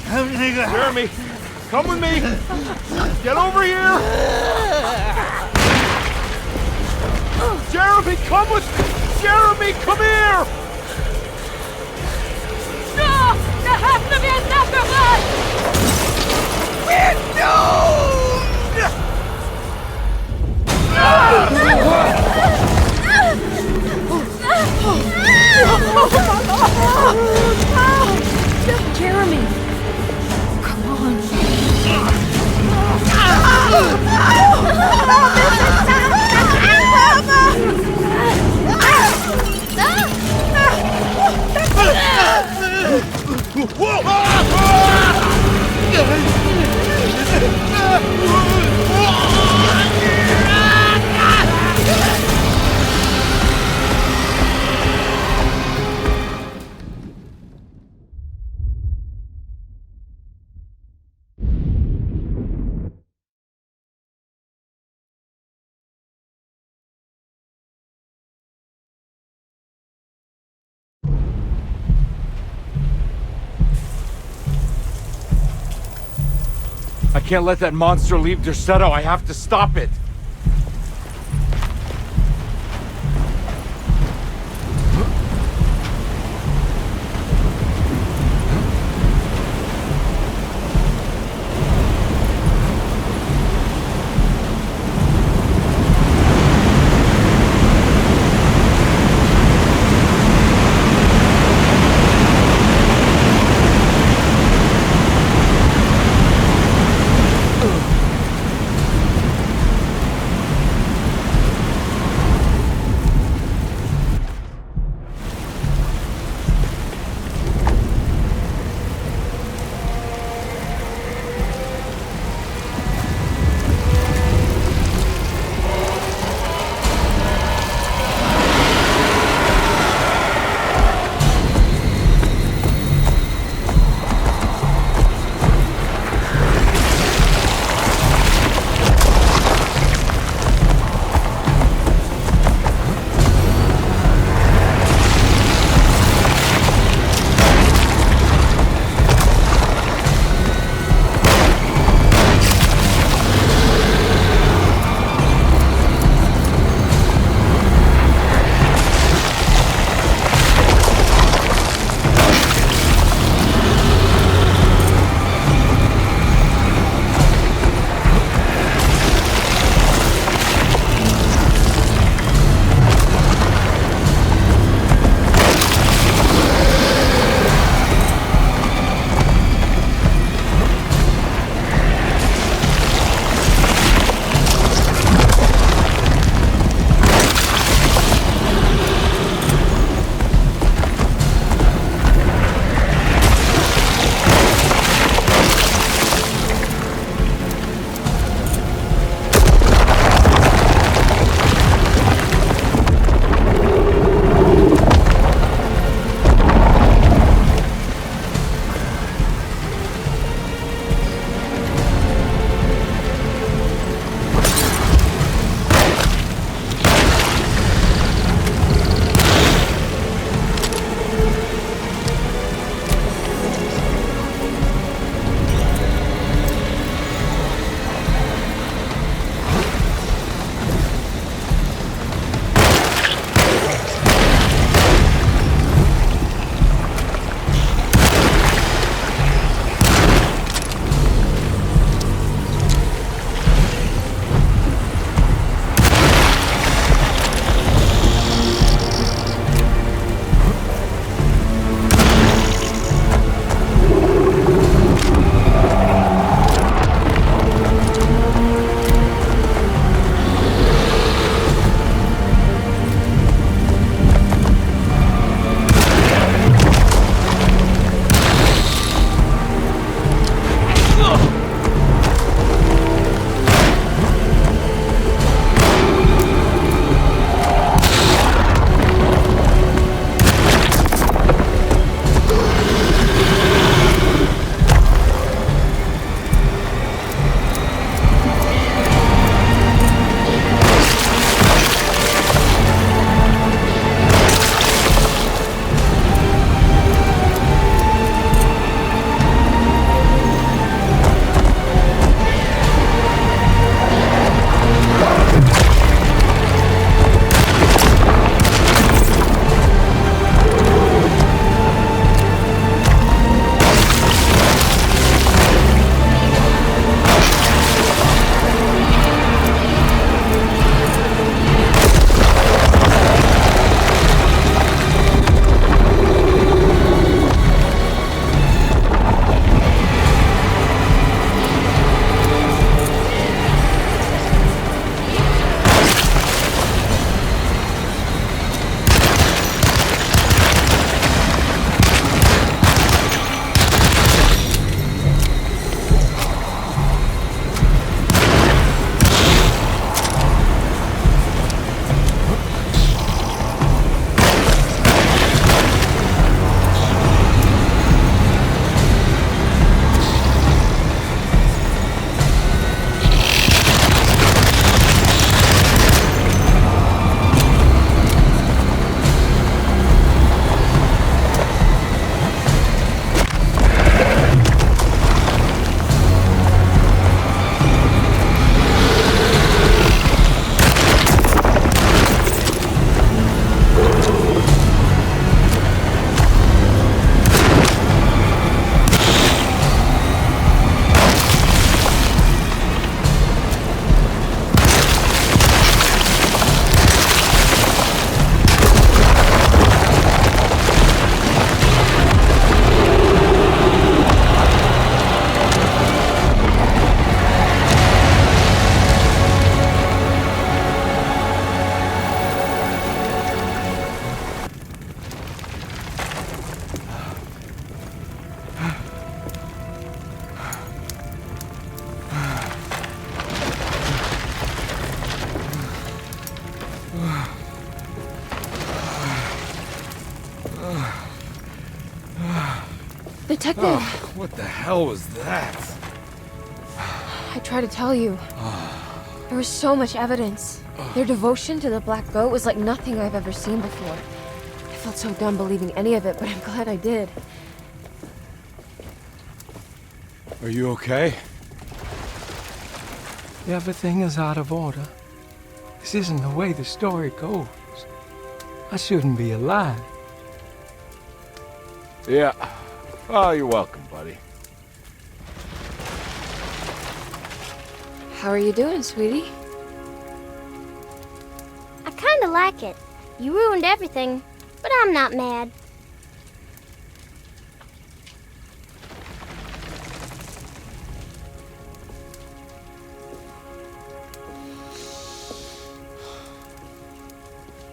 Jeremy, come with me! Get over here! Jeremy, come with... Jeremy, come here! No! There has to be a sacrifice! We're doomed! Jeremy! Come on. I can't let that monster leave Derceto. I have to stop it. Detective! Oh, what the hell was that? I tried to tell you. There was so much evidence. Their devotion to the Black Goat was like nothing I've ever seen before. I felt so dumb believing any of it, but I'm glad I did. Are you okay? Everything is out of order. This isn't the way the story goes. I shouldn't be alive. Yeah. Oh, you're welcome, buddy. How are you doing, sweetie? I kinda like it. You ruined everything, but I'm not mad.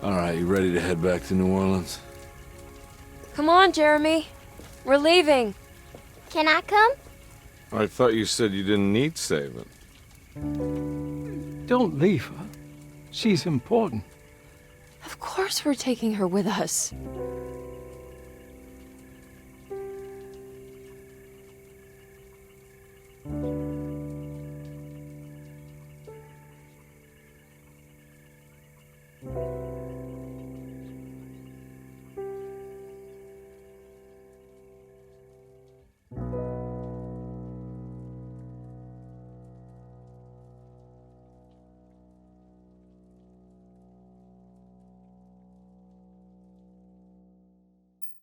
All right, you ready to head back to New Orleans? Come on, Jeremy. We're leaving. Can I come? I thought you said you didn't need saving. Don't leave her. She's important. Of course we're taking her with us.